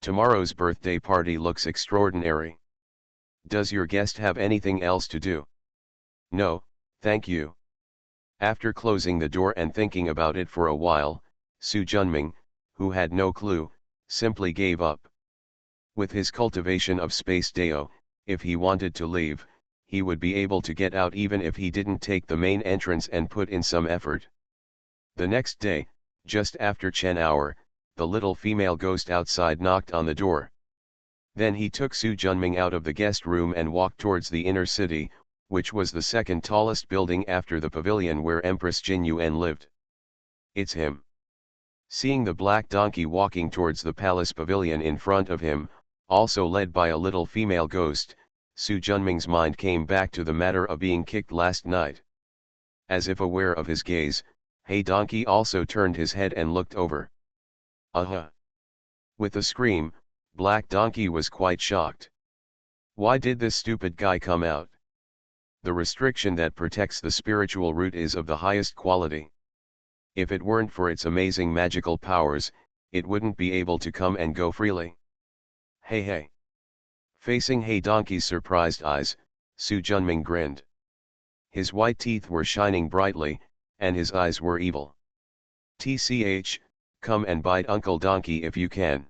"Tomorrow's birthday party looks extraordinary. Does your guest have anything else to do?" "No, thank you." After closing the door and thinking about it for a while, Su Junming, who had no clue, simply gave up. With his cultivation of space Dao, if he wanted to leave, he would be able to get out even if he didn't take the main entrance and put in some effort. The next day, just after Chen hour, the little female ghost outside knocked on the door. Then he took Su Junming out of the guest room and walked towards the inner city, which was the second tallest building after the pavilion where Empress Jin Yuan lived. It's him. Seeing the black donkey walking towards the palace pavilion in front of him, also led by a little female ghost, Su Junming's mind came back to the matter of being kicked last night. As if aware of his gaze, Hey Donkey also turned his head and looked over. Aha! With a scream, Black Donkey was quite shocked. Why did this stupid guy come out? The restriction that protects the spiritual root is of the highest quality. If it weren't for its amazing magical powers, it wouldn't be able to come and go freely. Hey hey! Facing Hey Donkey's surprised eyes, Su Junming grinned. His white teeth were shining brightly, and his eyes were evil. TCH, come and bite Uncle Donkey if you can.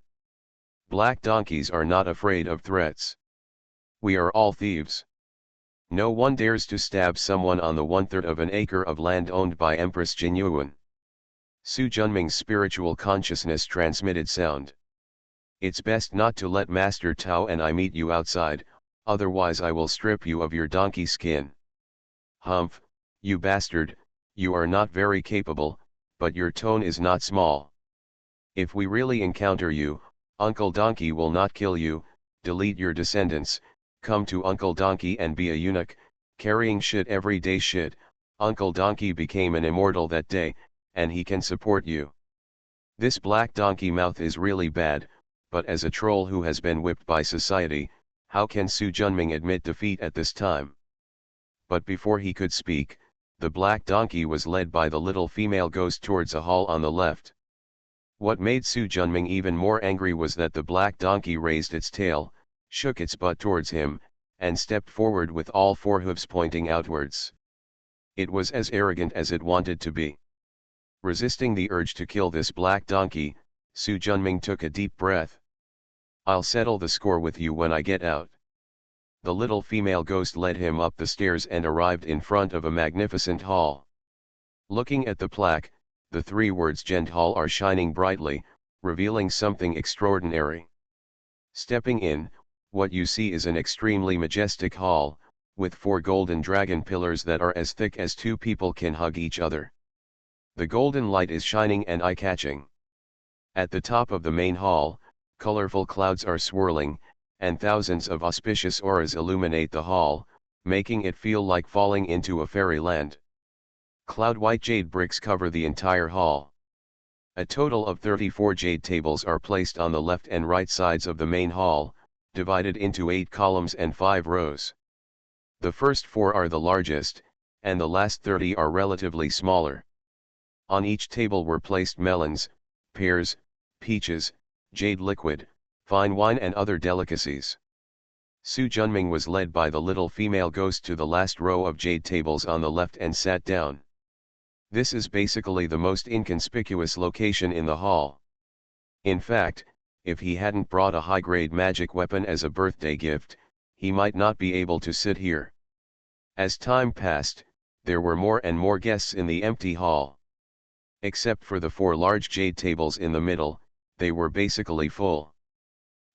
Black donkeys are not afraid of threats. We are all thieves. No one dares to stab someone on the 1/3 of an acre of land owned by Empress Jin Yuan. Su Junming's spiritual consciousness transmitted sound. It's best not to let Master Tao and I meet you outside, otherwise I will strip you of your donkey skin. Humph, you bastard, you are not very capable, but your tone is not small. If we really encounter you, Uncle Donkey will not kill you, delete your descendants, come to Uncle Donkey and be a eunuch, carrying shit every day shit. Uncle Donkey became an immortal that day, and he can support you. This black donkey mouth is really bad, but as a troll who has been whipped by society, how can Su Junming admit defeat at this time? But before he could speak, the black donkey was led by the little female ghost towards a hall on the left. What made Su Junming even more angry was that the black donkey raised its tail, shook its butt towards him, and stepped forward with all four hooves pointing outwards. It was as arrogant as it wanted to be. Resisting the urge to kill this black donkey, Su Junming took a deep breath. I'll settle the score with you when I get out. The little female ghost led him up the stairs and arrived in front of a magnificent hall. Looking at the plaque, the three words Gent Hall are shining brightly, revealing something extraordinary. Stepping in, what you see is an extremely majestic hall, with 4 golden dragon pillars that are as thick as 2 people can hug each other. The golden light is shining and eye-catching. At the top of the main hall, colorful clouds are swirling, and thousands of auspicious auras illuminate the hall, making it feel like falling into a fairyland. Cloud-white jade bricks cover the entire hall. A total of 34 jade tables are placed on the left and right sides of the main hall, divided into 8 columns and 5 rows. The first 4 are the largest, and the last 30 are relatively smaller. On each table were placed melons, pears, peaches, jade liquid, fine wine and other delicacies. Su Junming was led by the little female ghost to the last row of jade tables on the left and sat down. This is basically the most inconspicuous location in the hall. In fact, if he hadn't brought a high-grade magic weapon as a birthday gift, he might not be able to sit here. As time passed, there were more and more guests in the empty hall. Except for the 4 large jade tables in the middle, they were basically full.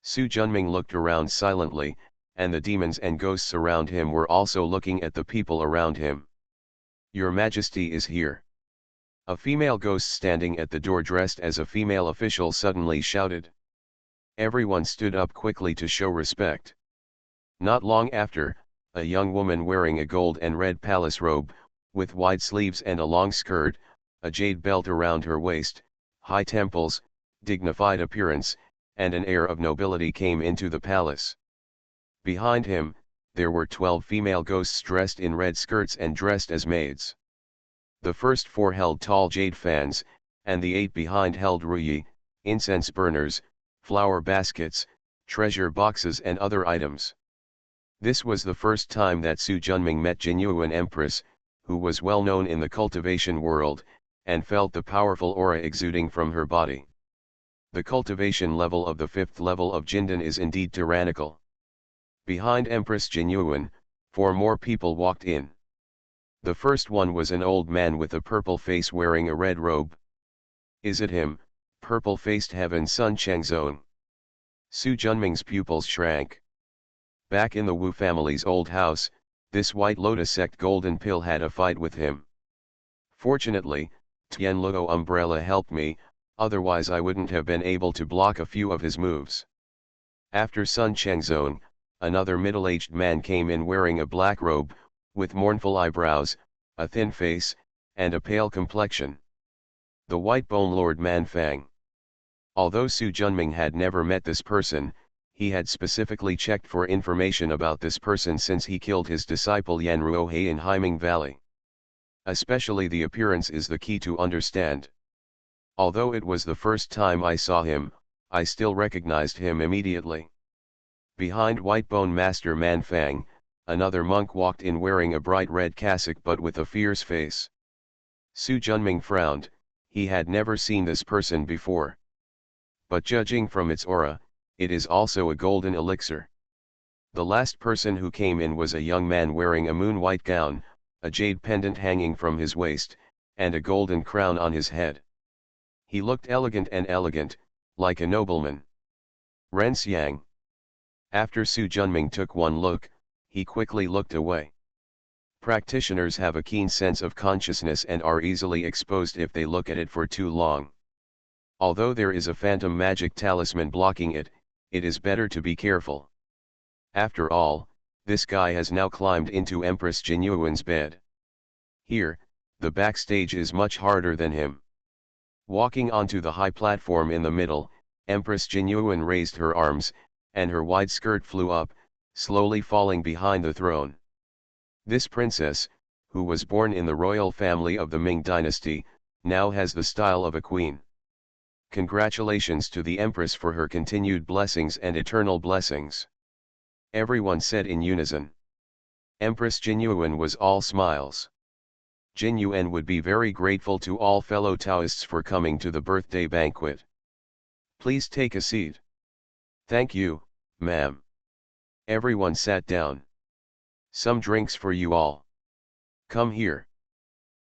Su Junming looked around silently, and the demons and ghosts around him were also looking at the people around him. Your Majesty is here. A female ghost standing at the door dressed as a female official suddenly shouted. Everyone stood up quickly to show respect. Not long after, a young woman wearing a gold and red palace robe, with wide sleeves and a long skirt, a jade belt around her waist, high temples, dignified appearance, and an air of nobility came into the palace. Behind him, there were 12 female ghosts dressed in red skirts and dressed as maids. The first 4 held tall jade fans, and the 8 behind held ruyi, incense burners, flower baskets, treasure boxes and other items. This was the first time that Su Junming met Jin Yuan Empress, who was well known in the cultivation world, and felt the powerful aura exuding from her body. The cultivation level of the 5th level of Jindan is indeed tyrannical. Behind Empress Jin Yuan, 4 more people walked in. The first one was an old man with a purple face wearing a red robe. Is it him, purple-faced heaven Sun Changzong? Su Junming's pupils shrank. Back in the Wu family's old house, this White Lotus sect golden pill had a fight with him. Fortunately, Tian Luo umbrella helped me, otherwise I wouldn't have been able to block a few of his moves. After Sun Changzong, another middle-aged man came in wearing a black robe, with mournful eyebrows, a thin face, and a pale complexion. The White Bone Lord Man Fang. Although Su Junming had never met this person, he had specifically checked for information about this person since he killed his disciple Yan Ruohe in Haiming Valley. Especially the appearance is the key to understand. Although it was the first time I saw him, I still recognized him immediately. Behind White Bone Master Man Fang, another monk walked in wearing a bright red cassock but with a fierce face. Su Junming frowned, he had never seen this person before. But judging from its aura, it is also a golden elixir. The last person who came in was a young man wearing a moon-white gown, a jade pendant hanging from his waist, and a golden crown on his head. He looked elegant, like a nobleman. Ren Xiang. After Su Junming took one look, he quickly looked away. Practitioners have a keen sense of consciousness and are easily exposed if they look at it for too long. Although there is a phantom magic talisman blocking it, it is better to be careful. After all, this guy has now climbed into Empress Jinyuan's bed. Here, the backstage is much harder than him. Walking onto the high platform in the middle, Empress Jinyuan raised her arms, and her wide skirt flew up, slowly falling behind the throne. This princess, who was born in the royal family of the Ming dynasty, now has the style of a queen. Congratulations to the Empress for her continued blessings and eternal blessings. Everyone said in unison. Empress Jinyuan was all smiles. Jinyuan would be very grateful to all fellow Taoists for coming to the birthday banquet. Please take a seat. Thank you, ma'am. Everyone sat down. Some drinks for you all. Come here.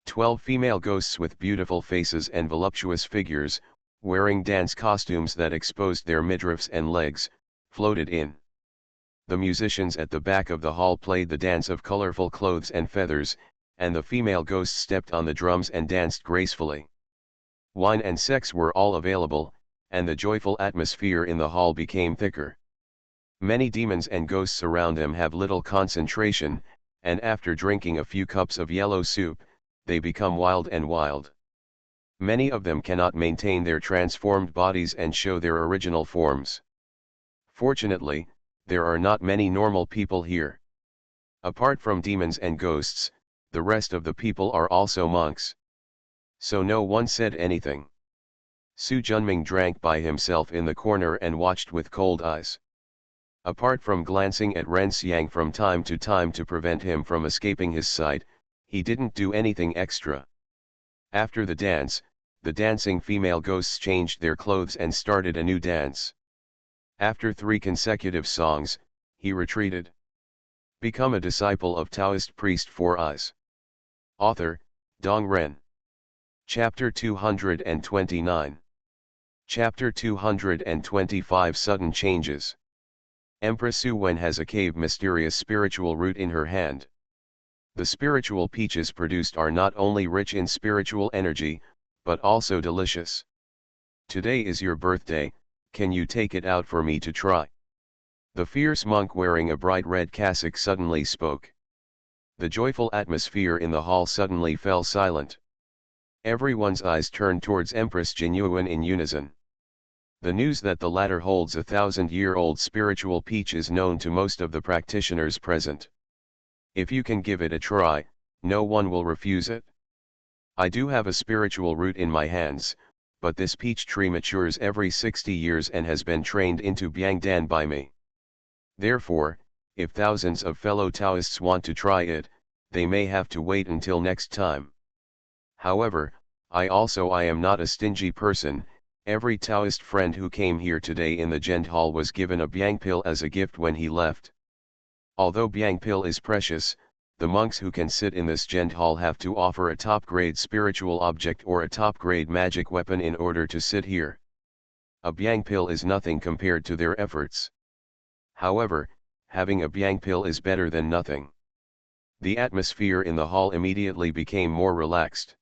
12 female ghosts with beautiful faces and voluptuous figures, wearing dance costumes that exposed their midriffs and legs, floated in. The musicians at the back of the hall played the dance of colorful clothes and feathers, and the female ghosts stepped on the drums and danced gracefully. Wine and sex were all available, and the joyful atmosphere in the hall became thicker. Many demons and ghosts around them have little concentration, and after drinking a few cups of yellow soup, they become wild. Many of them cannot maintain their transformed bodies and show their original forms. Fortunately, there are not many normal people here. Apart from demons and ghosts, the rest of the people are also monks. So no one said anything. Su Junming drank by himself in the corner and watched with cold eyes. Apart from glancing at Ren Xiang from time to time to prevent him from escaping his sight, he didn't do anything extra. After the dance, the dancing female ghosts changed their clothes and started a new dance. After 3 consecutive songs, he retreated. Become a disciple of Taoist priest 4 eyes. Author, Dong Ren. Chapter 229. Chapter 225 Sudden Changes. Empress Su Wen has a cave mysterious spiritual root in her hand. The spiritual peaches produced are not only rich in spiritual energy, but also delicious. Today is your birthday, can you take it out for me to try? The fierce monk wearing a bright red cassock suddenly spoke. The joyful atmosphere in the hall suddenly fell silent. Everyone's eyes turned towards Empress Jinyuan in unison. The news that the latter holds a 1,000-year-old spiritual peach is known to most of the practitioners present. If you can give it a try, no one will refuse it. I do have a spiritual root in my hands, but this peach tree matures every 60 years and has been trained into Biangdan by me. Therefore, if thousands of fellow Taoists want to try it, they may have to wait until next time. However, I am not a stingy person. Every Taoist friend who came here today in the Gent Hall was given a Biang pill as a gift when he left. Although Biang pill is precious, the monks who can sit in this gent hall have to offer a top-grade spiritual object or a top-grade magic weapon in order to sit here. A Byang pill is nothing compared to their efforts. However, having a Byang pill is better than nothing. The atmosphere in the hall immediately became more relaxed.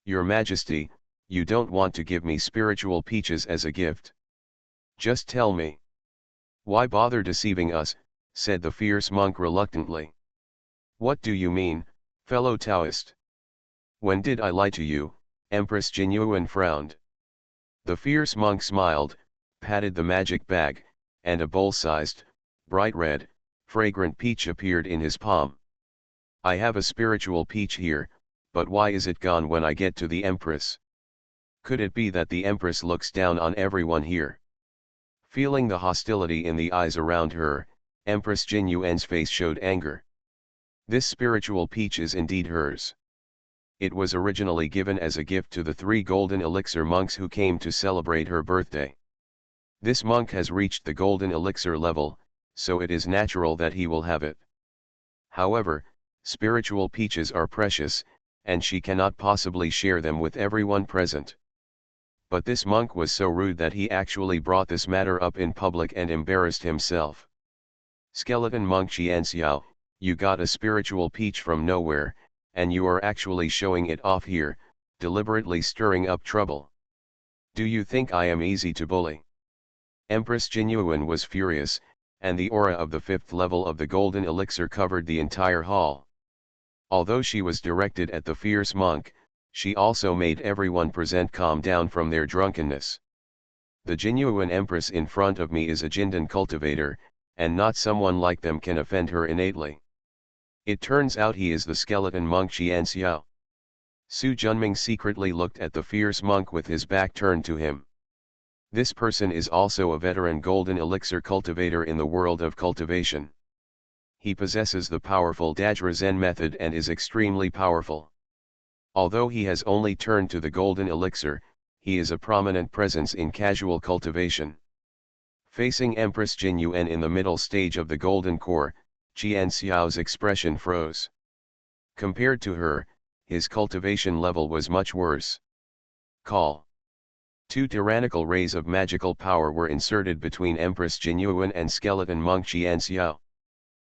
Your Majesty, you don't want to give me spiritual peaches as a gift. Just tell me. Why bother deceiving us, said the fierce monk reluctantly. What do you mean, fellow Taoist? When did I lie to you? Empress Jinyuan frowned. The fierce monk smiled, patted the magic bag, and a bowl-sized, bright red, fragrant peach appeared in his palm. I have a spiritual peach here, but why is it gone when I get to the Empress? Could it be that the Empress looks down on everyone here? Feeling the hostility in the eyes around her, Empress Jinyuan's face showed anger. This spiritual peach is indeed hers. It was originally given as a gift to the 3 golden elixir monks who came to celebrate her birthday. This monk has reached the golden elixir level, so it is natural that he will have it. However, spiritual peaches are precious, and she cannot possibly share them with everyone present. But this monk was so rude that he actually brought this matter up in public and embarrassed himself. Skeleton monk Xianxiao, you got a spiritual peach from nowhere, and you are actually showing it off here, deliberately stirring up trouble. Do you think I am easy to bully? Empress Jinyuan was furious, and the aura of the 5th level of the golden elixir covered the entire hall. Although she was directed at the fierce monk, she also made everyone present calm down from their drunkenness. The Jinyuan Empress in front of me is a Jindan cultivator, and not someone like them can offend her innately. It turns out he is the skeleton monk Xianxiao. Su Junming secretly looked at the fierce monk with his back turned to him. This person is also a veteran golden elixir cultivator in the world of cultivation. He possesses the powerful Dajra Zen method and is extremely powerful. Although he has only turned to the golden elixir, he is a prominent presence in casual cultivation. Facing Empress Jinyuan in the middle stage of the golden core, Xianxiao's expression froze. Compared to her, his cultivation level was much worse. Call. 2 tyrannical rays of magical power were inserted between Empress Jinyuan and skeleton monk Xianxiao.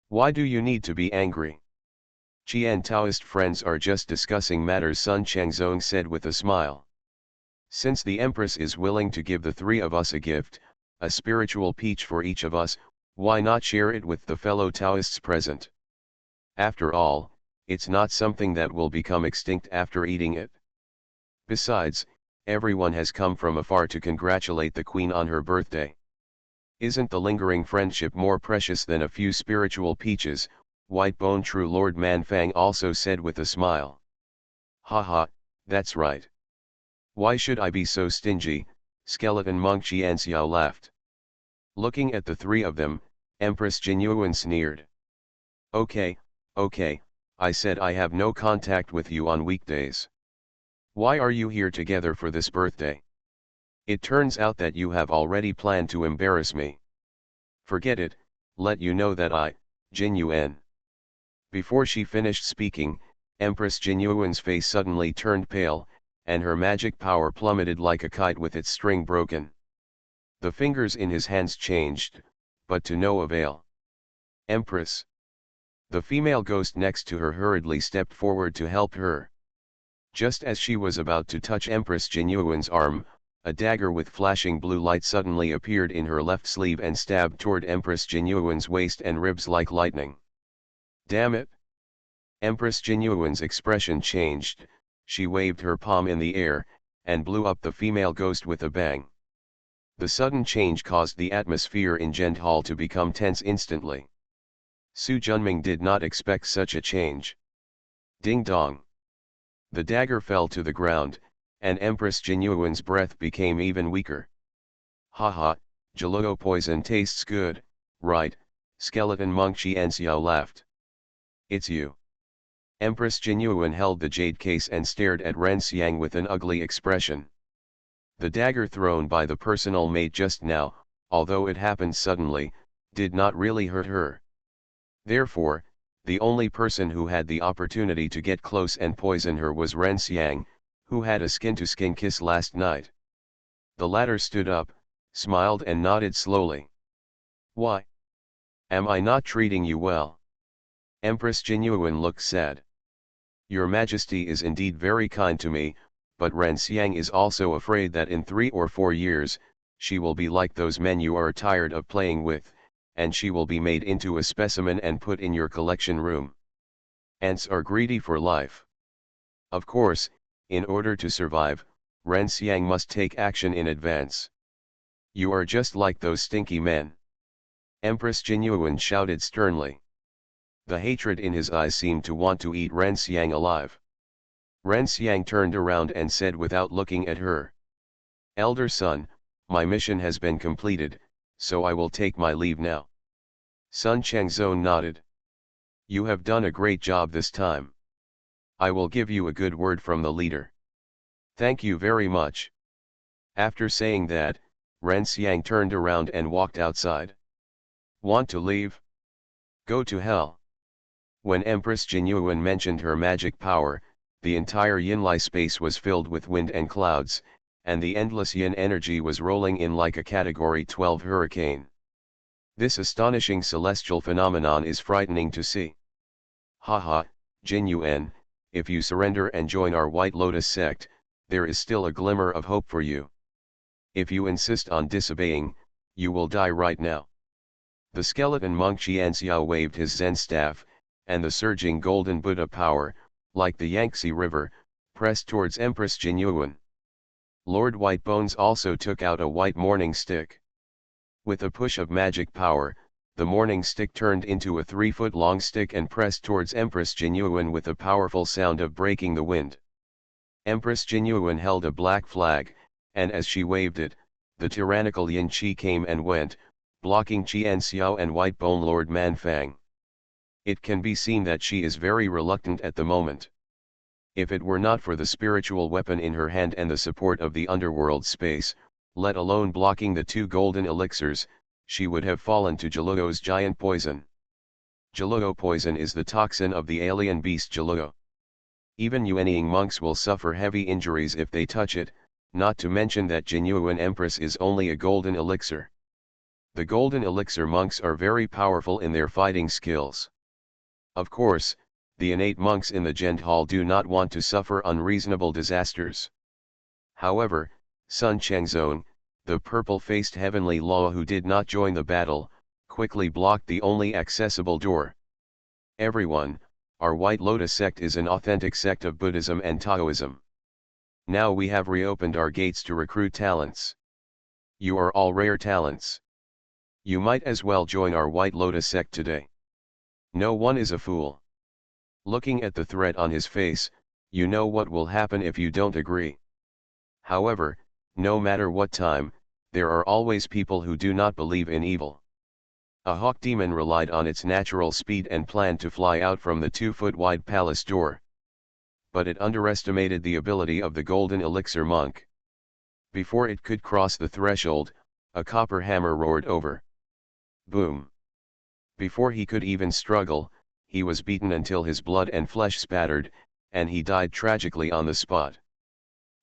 Why do you need to be angry? Qian Taoist friends are just discussing matters, Sun Changzong said with a smile. Since the Empress is willing to give the 3 of us a gift, a spiritual peach for each of us, why not share it with the fellow Taoists present? After all, it's not something that will become extinct after eating it. Besides, everyone has come from afar to congratulate the Queen on her birthday. Isn't the lingering friendship more precious than a few spiritual peaches? White Bone True Lord Manfang also said with a smile. Haha, that's right. Why should I be so stingy? Skeleton monk Xianxiao laughed. Looking at the 3 of them, Empress Jinyuan sneered. Okay, I said I have no contact with you on weekdays. Why are you here together for this birthday? It turns out that you have already planned to embarrass me. Forget it, let you know that I, Jinyuan. Before she finished speaking, Empress Jinyuan's face suddenly turned pale, and her magic power plummeted like a kite with its string broken. The fingers in his hands changed, but to no avail. Empress. The female ghost next to her hurriedly stepped forward to help her. Just as she was about to touch Empress Jinyuan's arm, a dagger with flashing blue light suddenly appeared in her left sleeve and stabbed toward Empress Jinyuan's waist and ribs like lightning. Damn it! Empress Jinyuan's expression changed, she waved her palm in the air, and blew up the female ghost with a bang. The sudden change caused the atmosphere in Gent Hall to become tense instantly. Su Junming did not expect such a change. Ding dong! The dagger fell to the ground, and Empress Jinyuan's breath became even weaker. Haha, Jaloo poison tastes good, right? Skeleton monk Xianxiao laughed. It's you. Empress Jinyuan held the jade case and stared at Ren Xiang with an ugly expression. The dagger thrown by the personal maid just now, although it happened suddenly, did not really hurt her. Therefore, The only person who had the opportunity to get close and poison her was Ren Xiang, who had a skin-to-skin kiss last night. The latter stood up, smiled and nodded slowly. Why? Am I not treating you well? Empress Jinyuan looked sad. Your Majesty is indeed very kind to me, but Ren Xiang is also afraid that in 3 or 4 years, she will be like those men you are tired of playing with, and she will be made into a specimen and put in your collection room. Ants are greedy for life. Of course, in order to survive, Ren Xiang must take action in advance. You are just like those stinky men. Empress Jinyuan shouted sternly. The hatred in his eyes seemed to want to eat Ren Xiang alive. Ren Xiang turned around and said without looking at her. Elder son, my mission has been completed, so I will take my leave now. Sun Changzong nodded. You have done a great job this time. I will give you a good word from the leader. Thank you very much. After saying that, Ren Xiang turned around and walked outside. Want to leave? Go to hell. When Empress Jinyuan mentioned her magic power, the entire Yinlai space was filled with wind and clouds, and the endless yin energy was rolling in like a Category 12 hurricane. This astonishing celestial phenomenon is frightening to see. Haha, Jinyuan, if you surrender and join our White Lotus sect, there is still a glimmer of hope for you. If you insist on disobeying, you will die right now. The skeleton monk Qianxiao waved his Zen staff, and the surging golden Buddha power, like the Yangtze River, pressed towards Empress Jinyuan. Lord Whitebones also took out a white morning stick. With a push of magic power, the morning stick turned into a 3-foot-long stick and pressed towards Empress Jinyuan with a powerful sound of breaking the wind. Empress Jinyuan held a black flag, and as she waved it, the tyrannical Yin Qi came and went, blocking Qianxiao and Whitebone Lord Manfang. It can be seen that she is very reluctant at the moment. If it were not for the spiritual weapon in her hand and the support of the underworld space, let alone blocking the 2 golden elixirs, she would have fallen to Jaluo's giant poison. Jaluo poison is the toxin of the alien beast Jaluo. Even Yuanying monks will suffer heavy injuries if they touch it, not to mention that Jinyuan Empress is only a golden elixir. The golden elixir monks are very powerful in their fighting skills. Of course, the innate monks in the Gent Hall do not want to suffer unreasonable disasters. However, Sun Changzong, the purple-faced heavenly law who did not join the battle, quickly blocked the only accessible door. Everyone, our White Lotus sect is an authentic sect of Buddhism and Taoism. Now we have reopened our gates to recruit talents. You are all rare talents. You might as well join our White Lotus sect today. No one is a fool. Looking at the threat on his face, you know what will happen if you don't agree. However, no matter what time, there are always people who do not believe in evil. A hawk demon relied on its natural speed and planned to fly out from the 2-foot-wide palace door. But it underestimated the ability of the golden elixir monk. Before it could cross the threshold, a copper hammer roared over. Boom! Before he could even struggle, he was beaten until his blood and flesh spattered, and he died tragically on the spot.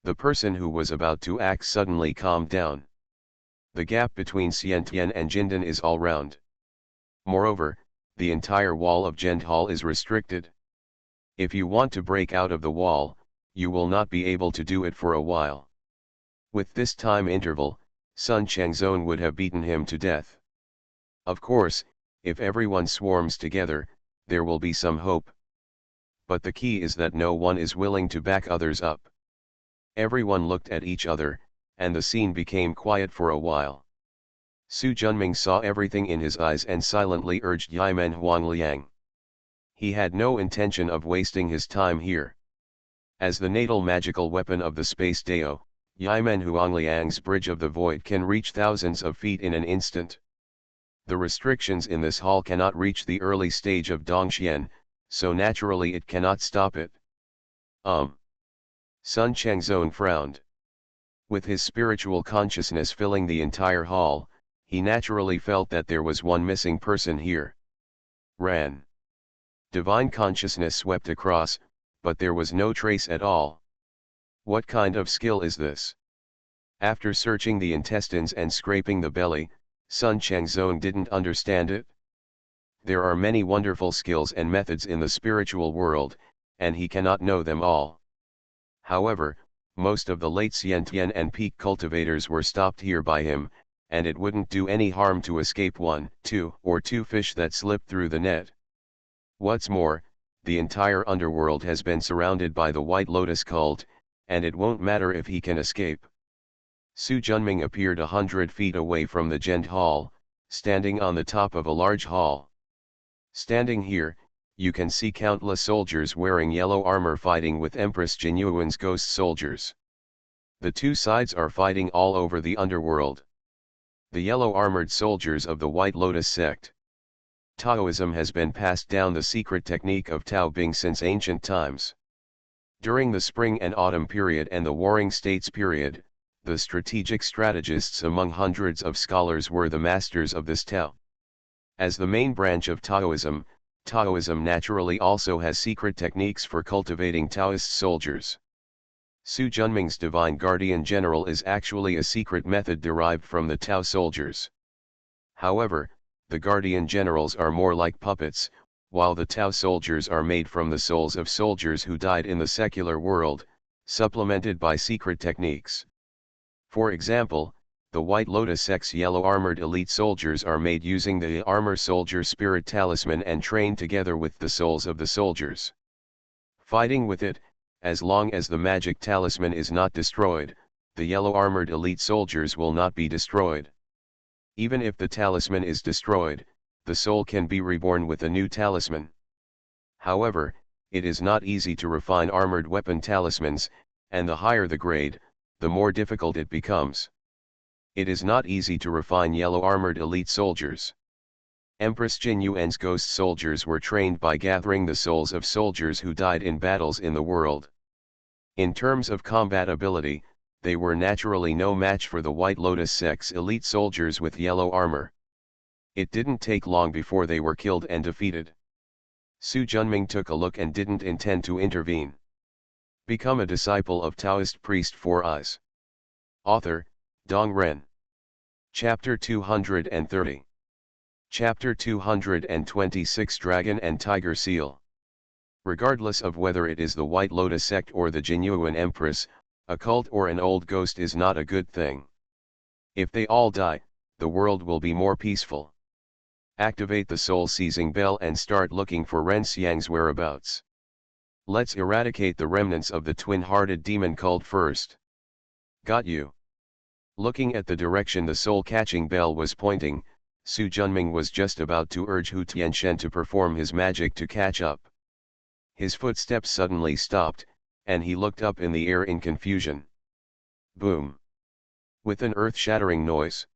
The person who was about to act suddenly calmed down. The gap between Xiantian and Jindan is all round. Moreover, the entire wall of Gent Hall is restricted. If you want to break out of the wall, you will not be able to do it for a while. With this time interval, Sun Changzong would have beaten him to death. Of course, if everyone swarms together, there will be some hope. But the key is that no one is willing to back others up. Everyone looked at each other, and the scene became quiet for a while. Su Junming saw everything in his eyes and silently urged Yimen Huangliang. He had no intention of wasting his time here. As the natal magical weapon of the Space Dao, Yimen Huangliang's Bridge of the Void can reach thousands of feet in an instant. The restrictions in this hall cannot reach the early stage of Dongxian, so naturally it cannot stop it. Sun Changzong frowned. With his spiritual consciousness filling the entire hall, he naturally felt that there was one missing person here. Ran. Divine consciousness swept across, but there was no trace at all. What kind of skill is this? After searching the intestines and scraping the belly, Sun Changzong didn't understand it. There are many wonderful skills and methods in the spiritual world, and he cannot know them all. However, most of the late Xiantian and peak cultivators were stopped here by him, and it wouldn't do any harm to escape one, two, or two fish that slipped through the net. What's more, the entire underworld has been surrounded by the White Lotus cult, and it won't matter if he can escape. Su Junming appeared 100 feet away from the Gent Hall, standing on the top of a large hall. Standing here, you can see countless soldiers wearing yellow armor fighting with Empress Jinyuan's ghost soldiers. The two sides are fighting all over the underworld. The yellow-armored soldiers of the White Lotus sect. Taoism has been passed down the secret technique of Tao Bing since ancient times. During the spring and autumn period and the warring states period, the strategic strategists among hundreds of scholars were the masters of this Tao. As the main branch of Taoism, Taoism naturally also has secret techniques for cultivating Taoist soldiers. Su Junming's Divine Guardian General is actually a secret method derived from the Tao soldiers. However, the Guardian Generals are more like puppets, while the Tao soldiers are made from the souls of soldiers who died in the secular world, supplemented by secret techniques. For example, the White Lotus sect's yellow-armored elite soldiers are made using the Armor Soldier Spirit Talisman and trained together with the souls of the soldiers. Fighting with it, as long as the magic talisman is not destroyed, the yellow-armored elite soldiers will not be destroyed. Even if the talisman is destroyed, the soul can be reborn with a new talisman. However, it is not easy to refine armored weapon talismans, and the higher the grade, the more difficult it becomes. It is not easy to refine yellow-armored elite soldiers. Empress Jin Yuan's ghost soldiers were trained by gathering the souls of soldiers who died in battles in the world. In terms of combat ability, they were naturally no match for the White Lotus sect's elite soldiers with yellow armor. It didn't take long before they were killed and defeated. Su Junming took a look and didn't intend to intervene. Become a disciple of Taoist priest 4 Eyes. Author, Dong Ren. Chapter 230. Chapter 226 Dragon and Tiger Seal. Regardless of whether it is the White Lotus sect or the Jinyuan Empress, a cult or an old ghost is not a good thing. If they all die, the world will be more peaceful. Activate the soul-seizing bell and start looking for Ren Xiang's whereabouts. Let's eradicate the remnants of the twin-hearted demon cult first. Got you. Looking at the direction the soul-catching bell was pointing, Su Junming was just about to urge Hu Tianshen to perform his magic to catch up. His footsteps suddenly stopped, and he looked up in the air in confusion. Boom! With an earth-shattering noise.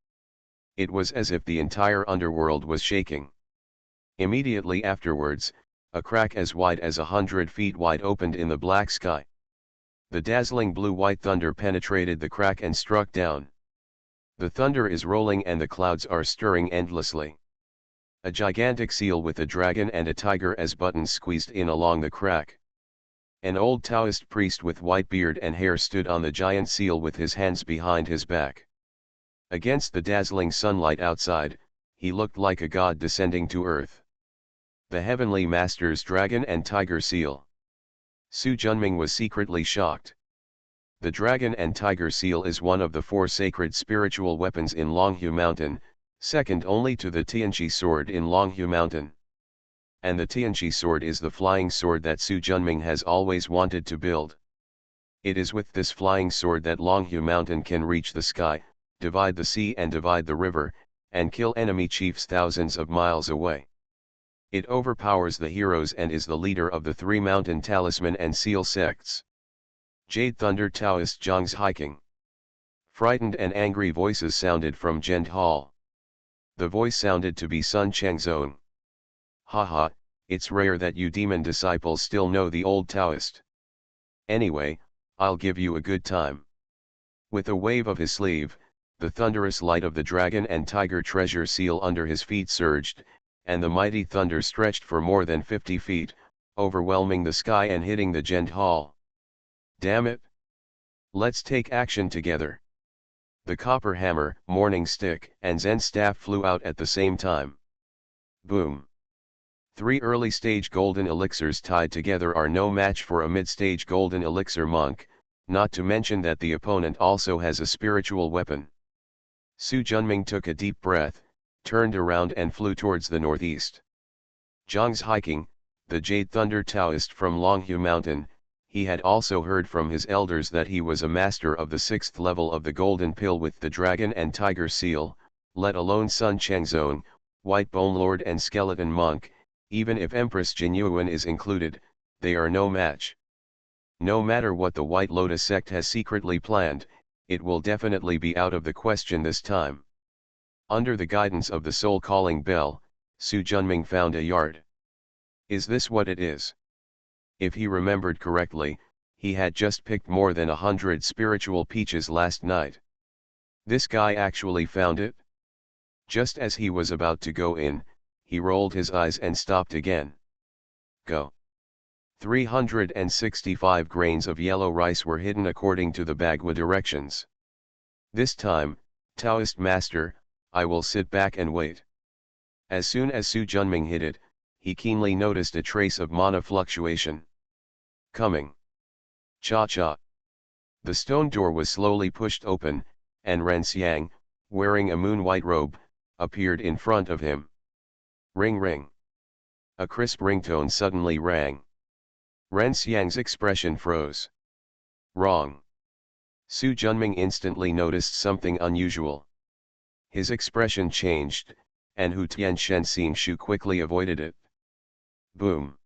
It was as if the entire underworld was shaking. Immediately afterwards, a crack as wide as 100 feet wide opened in the black sky. The dazzling blue-white thunder penetrated the crack and struck down. The thunder is rolling and the clouds are stirring endlessly. A gigantic seal with a dragon and a tiger as buttons squeezed in along the crack. An old Taoist priest with white beard and hair stood on the giant seal with his hands behind his back. Against the dazzling sunlight outside, he looked like a god descending to earth. The Heavenly Master's dragon and tiger seal. Su Junming was secretly shocked. The dragon and tiger seal is one of the 4 sacred spiritual weapons in Longhu Mountain, second only to the Tianqi sword in Longhu Mountain. And the Tianqi sword is the flying sword that Su Junming has always wanted to build. It is with this flying sword that Longhu Mountain can reach the sky, divide the sea and divide the river, and kill enemy chiefs thousands of miles away. It overpowers the heroes and is the leader of the 3 mountain talisman and seal sects. Jade Thunder Taoist Zhang's hiking. Frightened and angry voices sounded from Gent Hall. The voice sounded to be Sun Changzong. Haha, it's rare that you demon disciples still know the old Taoist. Anyway, I'll give you a good time. With a wave of his sleeve, the thunderous light of the dragon and tiger treasure seal under his feet surged, and the mighty thunder stretched for more than 50 feet, overwhelming the sky and hitting the Gent Hall. Damn it! Let's take action together. The copper hammer, morning stick, and Zen staff flew out at the same time. Boom! 3 early-stage golden elixirs tied together are no match for a mid-stage golden elixir monk, not to mention that the opponent also has a spiritual weapon. Su Junming took a deep breath, turned around and flew towards the northeast. Zhang's hiking, the Jade Thunder Taoist from Longhu Mountain, he had also heard from his elders that he was a master of the 6th level of the Golden Pill with the Dragon and Tiger Seal, let alone Sun Chengzong, White Bone Lord and Skeleton Monk. Even if Empress Jinyuan is included, they are no match. No matter what the White Lotus sect has secretly planned, it will definitely be out of the question this time. Under the guidance of the soul calling bell, Su Junming found a yard. Is this what it is? If he remembered correctly, he had just picked more than 100 spiritual peaches last night. This guy actually found it? Just as he was about to go in, he rolled his eyes and stopped again. Go. 365 grains of yellow rice were hidden according to the Bagua directions. This time, Taoist master, I will sit back and wait. As soon as Su Junming hit it, he keenly noticed a trace of mana fluctuation. Coming. Cha-cha. The stone door was slowly pushed open, and Ren Xiang, wearing a moon-white robe, appeared in front of him. Ring ring. A crisp ringtone suddenly rang. Ren Xiang's expression froze. Wrong. Su Junming instantly noticed something unusual. His expression changed, and Hu Tianxian Xing quickly avoided it. Boom.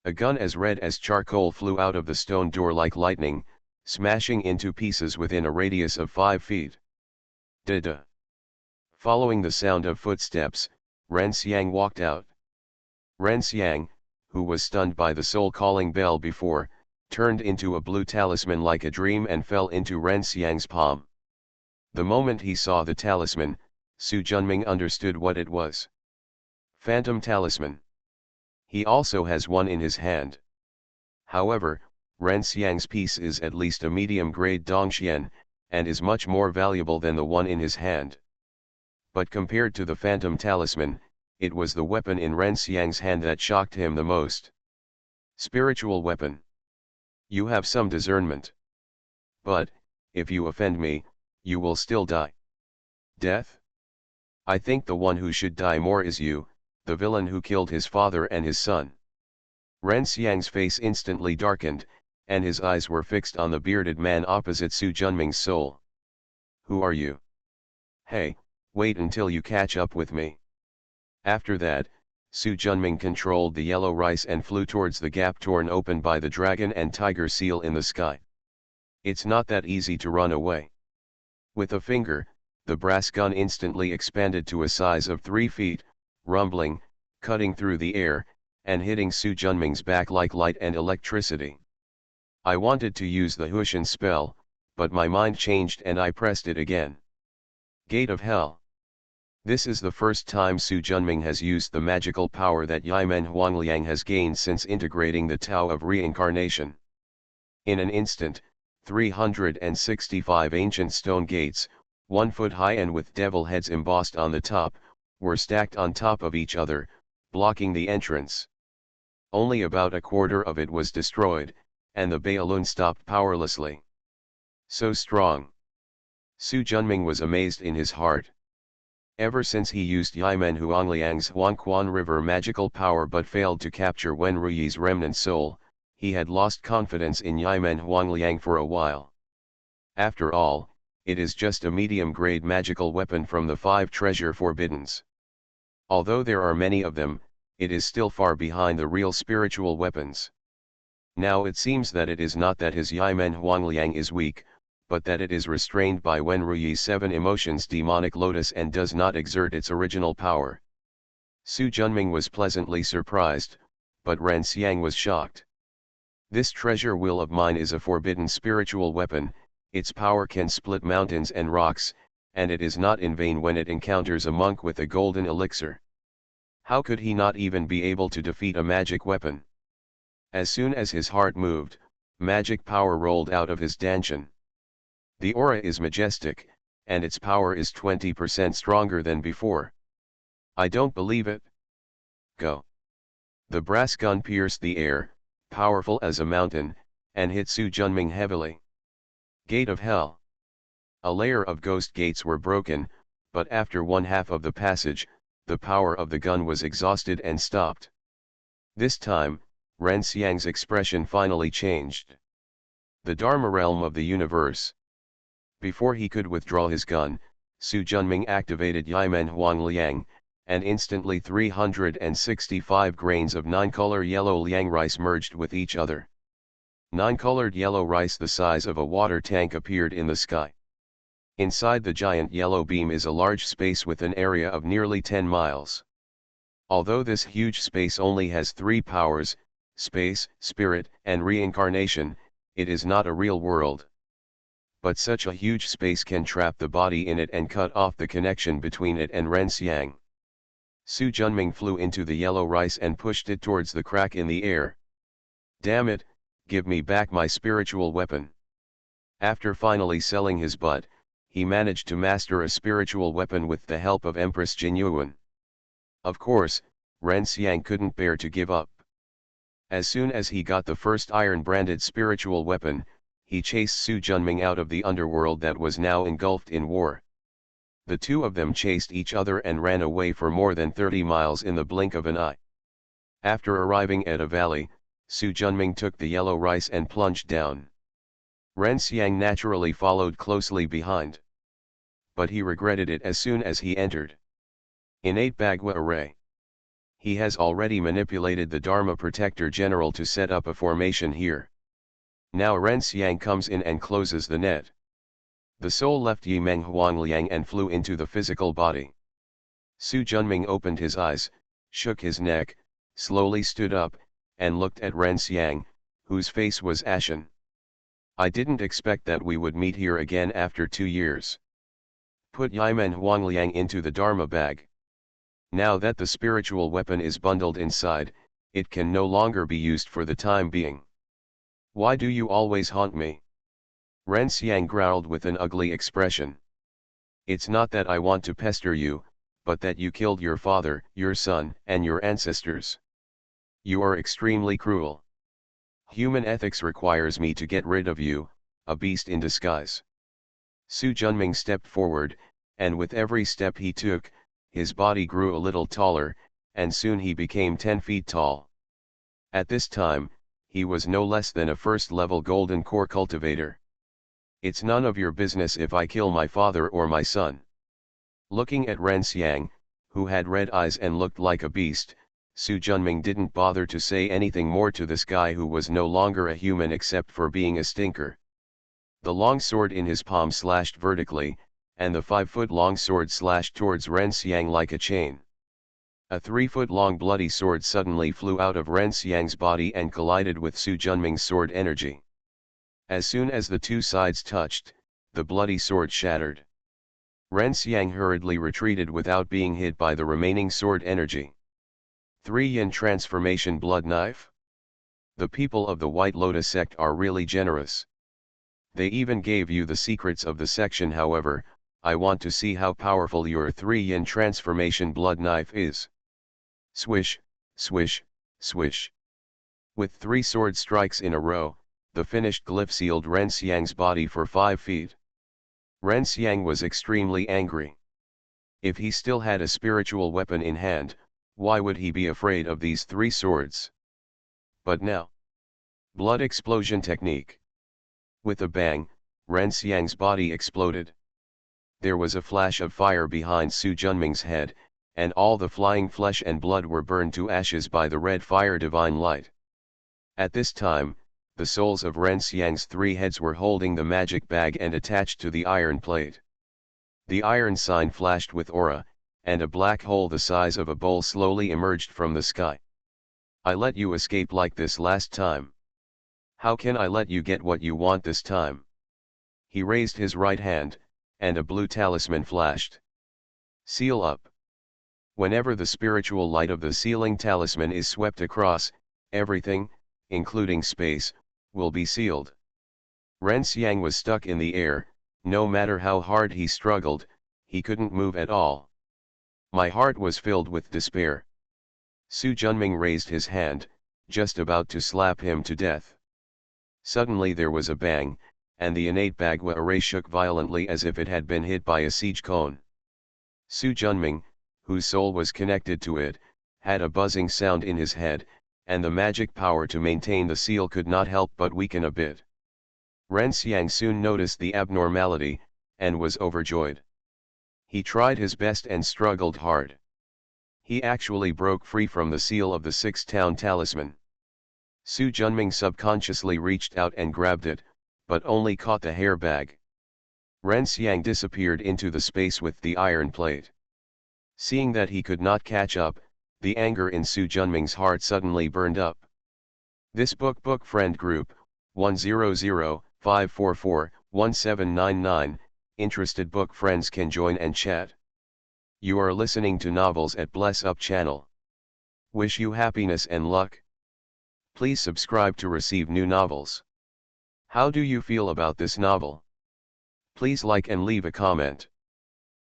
A gun as red as charcoal flew out of the stone door like lightning, smashing into pieces within a radius of 5 feet. Da-da. Following the sound of footsteps, Ren Xiang walked out. Ren Xiang, who was stunned by the soul-calling bell before, turned into a blue talisman like a dream and fell into Ren Xiang's palm. The moment he saw the talisman, Su Junming understood what it was. Phantom Talisman. He also has one in his hand. However, Ren Xiang's piece is at least a medium-grade Dongxian, and is much more valuable than the one in his hand. But compared to the Phantom Talisman, it was the weapon in Ren Xiang's hand that shocked him the most. Spiritual weapon. You have some discernment. But, if you offend me, you will still die. Death? I think the one who should die more is you, the villain who killed his father and his son. Ren Xiang's face instantly darkened, and his eyes were fixed on the bearded man opposite Su Junming's soul. Who are you? Hey, wait until you catch up with me. After that, Su Junming controlled the yellow rice and flew towards the gap torn open by the dragon and tiger seal in the sky. It's not that easy to run away. With a finger, the brass gun instantly expanded to a size of 3 feet, rumbling, cutting through the air, and hitting Su Junming's back like light and electricity. I wanted to use the Hushan spell, but my mind changed and I pressed it again. Gate of Hell. This is the first time Su Junming has used the magical power that Yimen Huangliang has gained since integrating the Tao of Reincarnation. In an instant, 365 ancient stone gates, 1 foot high and with devil heads embossed on the top, were stacked on top of each other, blocking the entrance. Only about a quarter of it was destroyed, and the Baolun stopped powerlessly. So strong. Su Junming was amazed in his heart. Ever since he used Yimen Huangliang's Huangquan River magical power but failed to capture Wen Ruyi's remnant soul, he had lost confidence in Yimen Huangliang for a while. After all, it is just a medium-grade magical weapon from the 5 treasure forbiddens. Although there are many of them, it is still far behind the real spiritual weapons. Now it seems that it is not that his Yimen Huangliang is weak, but that it is restrained by Wen Ruyi's 7 emotions demonic lotus and does not exert its original power. Su Junming was pleasantly surprised, but Ren Xiang was shocked. This treasure wheel of mine is a forbidden spiritual weapon, its power can split mountains and rocks, and it is not in vain when it encounters a monk with a golden elixir. How could he not even be able to defeat a magic weapon? As soon as his heart moved, magic power rolled out of his dantian. The aura is majestic, and its power is 20% stronger than before. I don't believe it. Go. The brass gun pierced the air, powerful as a mountain, and hit Su Junming heavily. Gate of Hell. A layer of ghost gates were broken, but after one half of the passage, the power of the gun was exhausted and stopped. This time, Ren Xiang's expression finally changed. The Dharma realm of the universe. Before he could withdraw his gun, Su Junming activated Yimen Huang Liang, and instantly 365 grains of 9-color yellow liang rice merged with each other. 9-colored yellow rice the size of a water tank appeared in the sky. Inside the giant yellow beam is a large space with an area of nearly 10 miles. Although this huge space only has 3 powers, space, spirit, and reincarnation, it is not a real world. But such a huge space can trap the body in it and cut off the connection between it and Ren Xiang. Su Junming flew into the yellow rice and pushed it towards the crack in the air. Damn it, give me back my spiritual weapon. After finally selling his butt, he managed to master a spiritual weapon with the help of Empress Jinyuan. Of course, Ren Xiang couldn't bear to give up. As soon as he got the first iron-branded spiritual weapon, he chased Su Junming out of the underworld that was now engulfed in war. The two of them chased each other and ran away for more than 30 miles in the blink of an eye. After arriving at a valley, Su Junming took the yellow rice and plunged down. Ren Xiang naturally followed closely behind. But he regretted it as soon as he entered. Innate Bagua Array. He has already manipulated the Dharma Protector General to set up a formation here. Now Ren Xiang comes in and closes the net. The soul left Yimeng Huangliang and flew into the physical body. Su Junming opened his eyes, shook his neck, slowly stood up, and looked at Ren Xiang, whose face was ashen. I didn't expect that we would meet here again after 2 years. Put Yimen Huangliang into the Dharma bag. Now that the spiritual weapon is bundled inside, it can no longer be used for the time being. Why do you always haunt me? Ren Xiang growled with an ugly expression. It's not that I want to pester you, but that you killed your father, your son, and your ancestors. You are extremely cruel. Human ethics requires me to get rid of you, a beast in disguise. Su Junming stepped forward, and with every step he took, his body grew a little taller, and soon he became 10 feet tall. At this time, he was no less than a first-level golden core cultivator. It's none of your business if I kill my father or my son. Looking at Ren Xiang, who had red eyes and looked like a beast, Su Junming didn't bother to say anything more to this guy who was no longer a human except for being a stinker. The long sword in his palm slashed vertically, and the 5-foot-long sword slashed towards Ren Xiang like a chain. A 3-foot-long bloody sword suddenly flew out of Ren Xiang's body and collided with Su Junming's sword energy. As soon as the two sides touched, the bloody sword shattered. Ren Xiang hurriedly retreated without being hit by the remaining sword energy. 3-yin transformation blood knife? The people of the White Lotus sect are really generous. They even gave you the secrets of the section. However, I want to see how powerful your 3-yin transformation blood knife is. Swish, swish, swish. With 3 sword strikes in a row, the finished glyph sealed Ren Xiang's body for 5 feet. Ren Xiang was extremely angry. If he still had a spiritual weapon in hand, why would he be afraid of these 3 swords? But now. Blood explosion technique. With a bang, Ren Xiang's body exploded. There was a flash of fire behind Su Junming's head, and all the flying flesh and blood were burned to ashes by the red fire divine light. At this time, the souls of Ren Xiang's 3 heads were holding the magic bag and attached to the iron plate. The iron sign flashed with aura, and a black hole the size of a bowl slowly emerged from the sky. I let you escape like this last time. How can I let you get what you want this time? He raised his right hand, and a blue talisman flashed. Seal up. Whenever the spiritual light of the sealing talisman is swept across, everything, including space, will be sealed. Ren Xiang was stuck in the air. No matter how hard he struggled, he couldn't move at all. My heart was filled with despair. Su Junming raised his hand, just about to slap him to death. Suddenly there was a bang, and the innate Bagua array shook violently as if it had been hit by a siege cone. Su Junming, whose soul was connected to it, had a buzzing sound in his head, and the magic power to maintain the seal could not help but weaken a bit. Ren Xiang soon noticed the abnormality, and was overjoyed. He tried his best and struggled hard. He actually broke free from the seal of the six-town talisman. Su Junming subconsciously reached out and grabbed it, but only caught the hair bag. Ren Xiang disappeared into the space with the iron plate. Seeing that he could not catch up, the anger in Su Junming's heart suddenly burned up. This book friend group, 100-544-1799, interested book friends can join and chat. You are listening to Novels at Bless Up channel. Wish you happiness and luck. Please subscribe to receive new novels. How do you feel about this novel? Please like and leave a comment.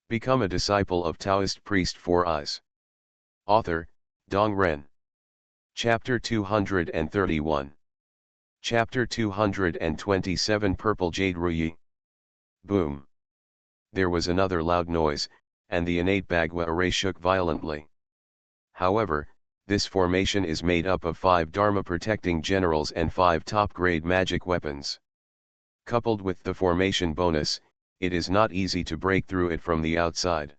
Become a disciple of Taoist priest 4 Eyes. Author, Dong Ren. Chapter 231. Chapter 227 Purple Jade Ruyi. Boom. There was another loud noise, and the innate Bagua array shook violently. However, this formation is made up of 5 Dharma-protecting generals and 5 top-grade magic weapons. Coupled with the formation bonus, it is not easy to break through it from the outside.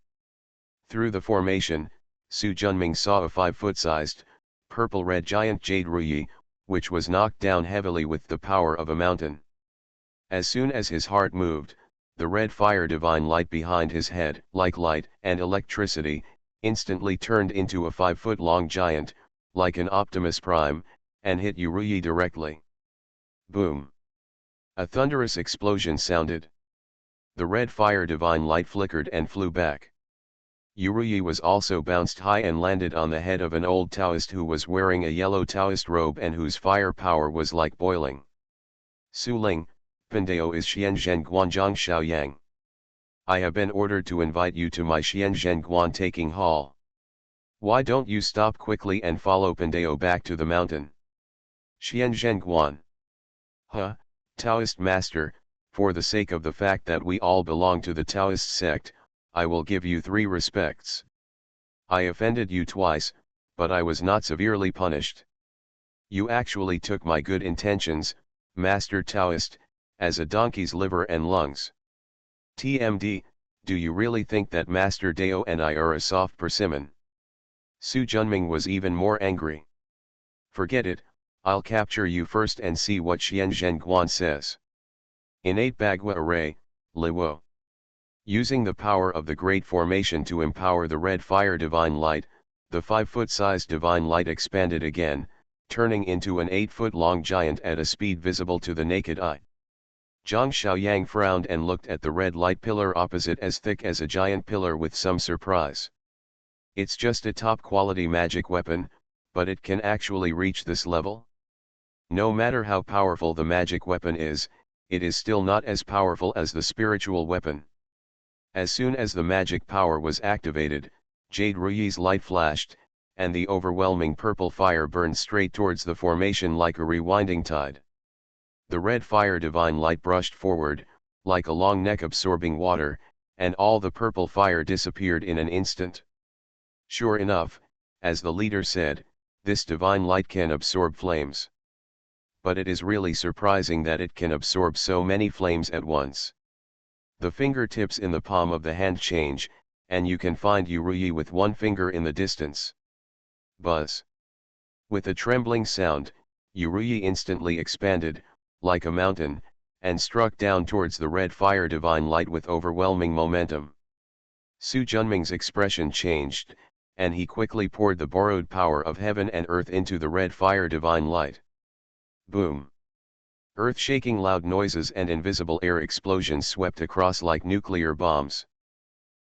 Through the formation, Su Junming saw a 5-foot-sized, purple-red giant Jade Ruyi, which was knocked down heavily with the power of a mountain. As soon as his heart moved, the red fire divine light behind his head, like light and electricity, instantly turned into a 5-foot-long giant, like an Optimus Prime, and hit Yuruyi directly. Boom! A thunderous explosion sounded. The red fire divine light flickered and flew back. Yuruyi was also bounced high and landed on the head of an old Taoist who was wearing a yellow Taoist robe and whose fire power was like boiling. Su Ling, Pandeo is Xianzhen Guanzhang Xiaoyang. I have been ordered to invite you to my Xianzhen Guan taking hall. Why don't you stop quickly and follow Pandeo back to the mountain? Xianzhen Guan. Huh, Taoist master, for the sake of the fact that we all belong to the Taoist sect, I will give you 3 respects. I offended you twice, but I was not severely punished. You actually took my good intentions, Master Taoist, as a donkey's liver and lungs. TMD, do you really think that Master Dao and I are a soft persimmon? Su Junming was even more angry. Forget it, I'll capture you first and see what Xianzhen Guan says. Innate Bagua Array, Liwo. Using the power of the Great Formation to empower the red fire divine light, the 5-foot-sized divine light expanded again, turning into an 8-foot-long giant at a speed visible to the naked eye. Zhang Xiaoyang frowned and looked at the red light pillar opposite, as thick as a giant pillar, with some surprise. It's just a top-quality magic weapon, but it can actually reach this level? No matter how powerful the magic weapon is, it is still not as powerful as the spiritual weapon. As soon as the magic power was activated, Jade Ruyi's light flashed, and the overwhelming purple fire burned straight towards the formation like a rewinding tide. The red fire divine light brushed forward, like a long neck absorbing water, and all the purple fire disappeared in an instant. Sure enough, as the leader said, this divine light can absorb flames. But it is really surprising that it can absorb so many flames at once. The fingertips in the palm of the hand change, and you can find Yuruyi with one finger in the distance. Buzz. With a trembling sound, Yuruyi instantly expanded, like a mountain, and struck down towards the red fire divine light with overwhelming momentum. Su Junming's expression changed, and he quickly poured the borrowed power of heaven and earth into the red fire divine light. Boom! Earth-shaking loud noises and invisible air explosions swept across like nuclear bombs.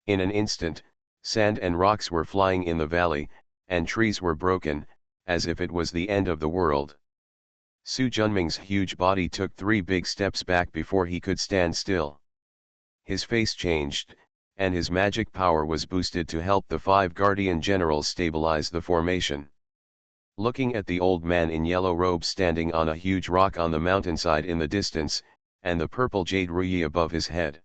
In an instant, Sand and rocks were flying in the valley, and trees were broken, as if it was the end of the world. Su Junming's huge body took 3 big steps back before he could stand still. His face changed, and his magic power was boosted to help the 5 guardian generals stabilize the formation. Looking at the old man in yellow robes standing on a huge rock on the mountainside in the distance, and the purple jade ruyi above his head.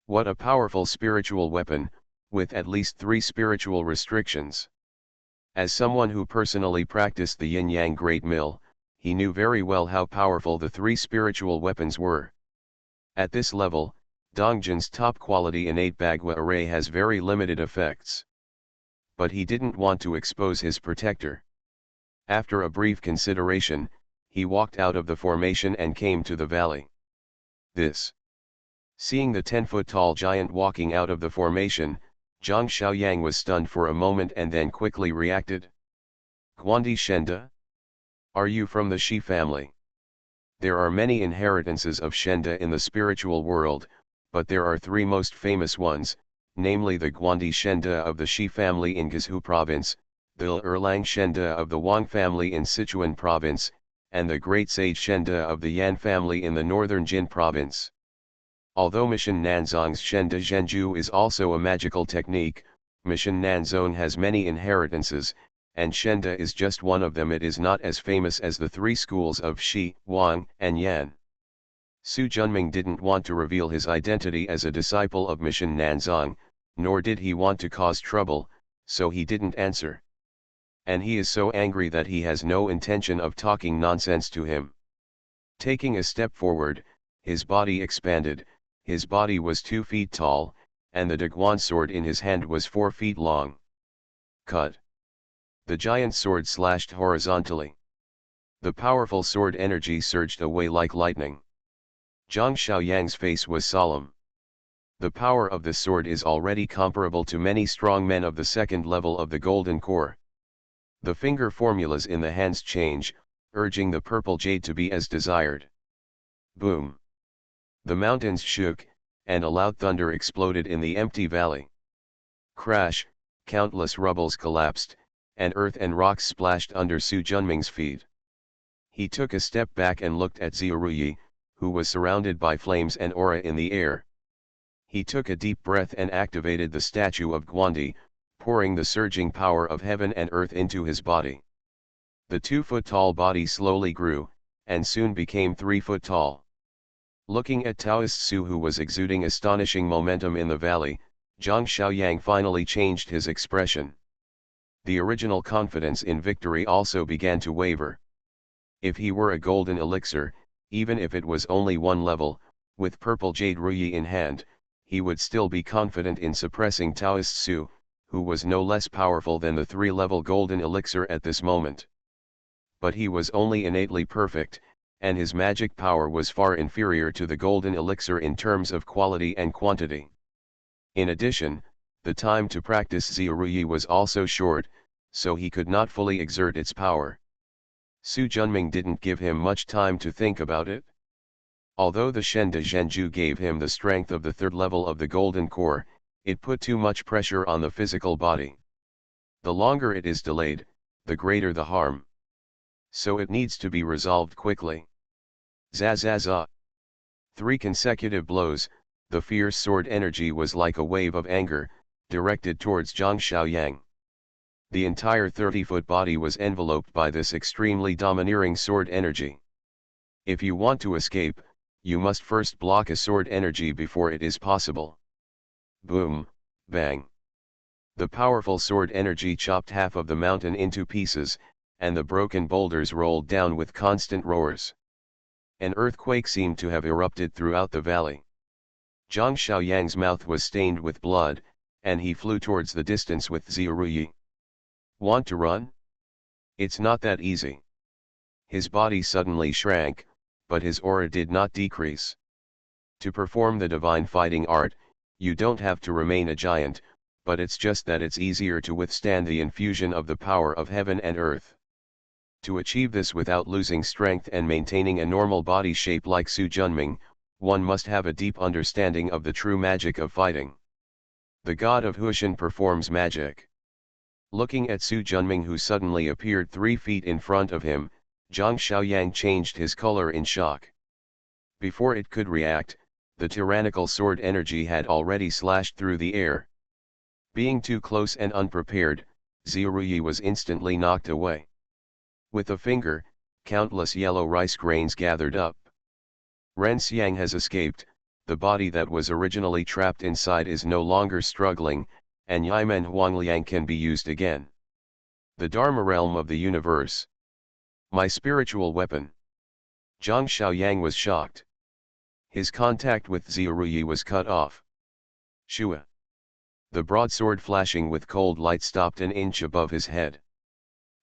What a powerful spiritual weapon, with at least 3 spiritual restrictions. As someone who personally practiced the yin-yang great mill, he knew very well how powerful the 3 spiritual weapons were. At this level, Dongjin's top quality innate Bagua array has very limited effects. But he didn't want to expose his protector. After a brief consideration, he walked out of the formation and came to the valley. Seeing the 10-foot-tall giant walking out of the formation, Zhang Xiaoyang was stunned for a moment and then quickly reacted. Guandi Shenda? Are you from the Shi family? There are many inheritances of Shenda in the spiritual world, but there are 3 most famous ones, namely the Guandi Shenda of the Shi family in Guizhou province, the Erlang Shenda of the Wang family in Sichuan province, and the Great Sage Shenda of the Yan family in the northern Jin province. Although Mishan Nanzong's Shenda Zhenju is also a magical technique, Mishan Nanzong has many inheritances, and Shenda is just one of them. It is not as famous as the 3 schools of Shi, Wang, and Yan. Su Junming didn't want to reveal his identity as a disciple of Mishan Nanzong, nor did he want to cause trouble, so he didn't answer. And he is so angry that he has no intention of talking nonsense to him. Taking a step forward, his body expanded. His body was 2 feet tall, and the Daguan sword in his hand was 4 feet long. Cut. The giant sword slashed horizontally. The powerful sword energy surged away like lightning. Zhang Xiaoyang's face was solemn. The power of the sword is already comparable to many strong men of the 2nd level of the Golden Core. The finger formulas in the hands change, urging the purple jade to be as desired. Boom! The mountains shook, and a loud thunder exploded in the empty valley. Crash, countless rubbles collapsed, and earth and rocks splashed under Su Junming's feet. He took a step back and looked at Ziuruyi, who was surrounded by flames and aura in the air. He took a deep breath and activated the statue of Guandi, pouring the surging power of heaven and earth into his body. The 2-foot-tall body slowly grew, and soon became 3 foot tall. Looking at Taoist Su, who was exuding astonishing momentum in the valley, Zhang Xiaoyang finally changed his expression. The original confidence in victory also began to waver. If he were a golden elixir, even if it was only 1 level, with purple jade ruyi in hand, he would still be confident in suppressing Taoist Su, who was no less powerful than the 3-level golden elixir at this moment. But he was only innately perfect, and his magic power was far inferior to the golden elixir in terms of quality and quantity. In addition, the time to practice Ziuruyi was also short, so he could not fully exert its power. Su Junming didn't give him much time to think about it. Although the Shenda Zhenju gave him the strength of the 3rd level of the Golden Core, it put too much pressure on the physical body. The longer it is delayed, the greater the harm. So it needs to be resolved quickly. Za. 3 consecutive blows, the fierce sword energy was like a wave of anger, directed towards Zhang Xiaoyang. The entire 30-foot body was enveloped by this extremely domineering sword energy. If you want to escape, you must first block a sword energy before it is possible. Boom, bang. The powerful sword energy chopped half of the mountain into pieces, and the broken boulders rolled down with constant roars. An earthquake seemed to have erupted throughout the valley. Zhang Xiaoyang's mouth was stained with blood, and he flew towards the distance with Ziuruyi. Want to run? It's not that easy. His body suddenly shrank, but his aura did not decrease. To perform the divine fighting art, you don't have to remain a giant, but it's just that it's easier to withstand the infusion of the power of heaven and earth. To achieve this without losing strength and maintaining a normal body shape like Su Junming, one must have a deep understanding of the true magic of fighting. The god of Hushan performs magic. Looking at Su Junming, who suddenly appeared 3 feet in front of him, Zhang Xiaoyang changed his color in shock. Before it could react, the tyrannical sword energy had already slashed through the air. Being too close and unprepared, Ziruyi was instantly knocked away. With a finger, countless yellow rice grains gathered up. Ren Xiang has escaped, the body that was originally trapped inside is no longer struggling, and Yimen Huangliang can be used again. The Dharma realm of the universe. My spiritual weapon. Zhang Xiaoyang was shocked. His contact with Ziruyi was cut off. Shua. The broadsword flashing with cold light stopped an inch above his head.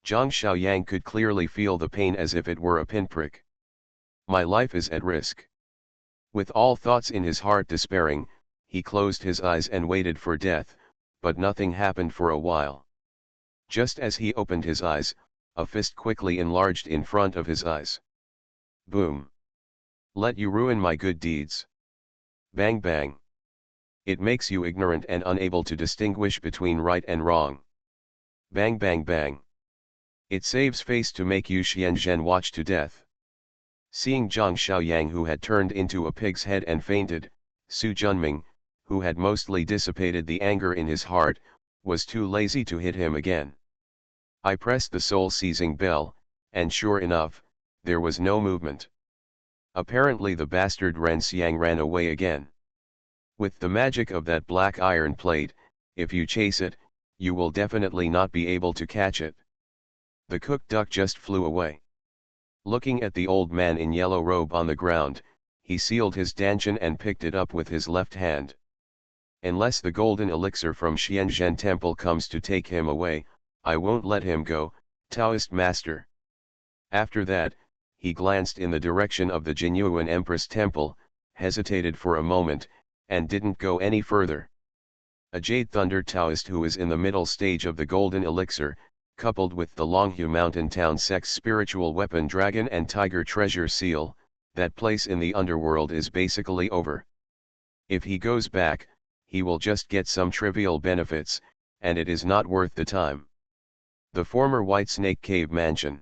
Zhang Xiaoyang could clearly feel the pain as if it were a pinprick. My life is at risk. With all thoughts in his heart despairing, he closed his eyes and waited for death, but nothing happened for a while. Just as he opened his eyes, a fist quickly enlarged in front of his eyes. Boom! Let you ruin my good deeds. Bang bang! It makes you ignorant and unable to distinguish between right and wrong. Bang bang bang! It saves face to make you Xianzhen watch to death. Seeing Zhang Xiaoyang, who had turned into a pig's head and fainted, Su Junming, who had mostly dissipated the anger in his heart, was too lazy to hit him again. I pressed the soul-seizing bell, and sure enough, there was no movement. Apparently the bastard Ren Xiang ran away again. With the magic of that black iron plate, if you chase it, you will definitely not be able to catch it. The cooked duck just flew away. Looking at the old man in yellow robe on the ground, he sealed his dantian and picked it up with his left hand. Unless the golden elixir from Xianzhen Temple comes to take him away, I won't let him go, Taoist master. After that, he glanced in the direction of the Jinyuan Empress Temple, hesitated for a moment, and didn't go any further. A Jade Thunder Taoist who is in the middle stage of the golden elixir, coupled with the Longhu Mountain Town sect's spiritual weapon Dragon and Tiger Treasure Seal, that place in the underworld is basically over. If he goes back, he will just get some trivial benefits, and it is not worth the time. The former White Snake Cave Mansion.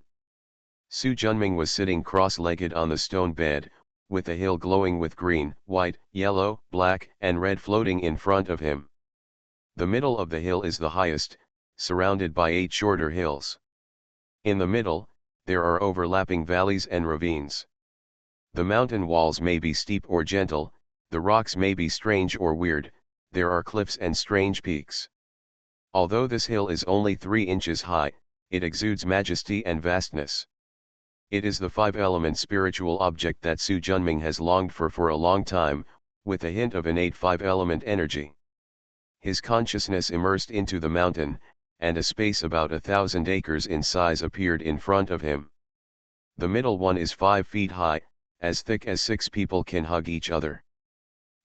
Su Junming was sitting cross-legged on the stone bed, with a hill glowing with green, white, yellow, black, and red floating in front of him. The middle of the hill is the highest, surrounded by 8 shorter hills. In the middle, there are overlapping valleys and ravines. The mountain walls may be steep or gentle, the rocks may be strange or weird, there are cliffs and strange peaks. Although this hill is only 3 inches high, it exudes majesty and vastness. It is the 5-element spiritual object that Su Junming has longed for a long time, with a hint of innate 5-element energy. His consciousness immersed into the mountain, and a space about 1,000 acres in size appeared in front of him. The middle one is 5 feet high, as thick as 6 people can hug each other.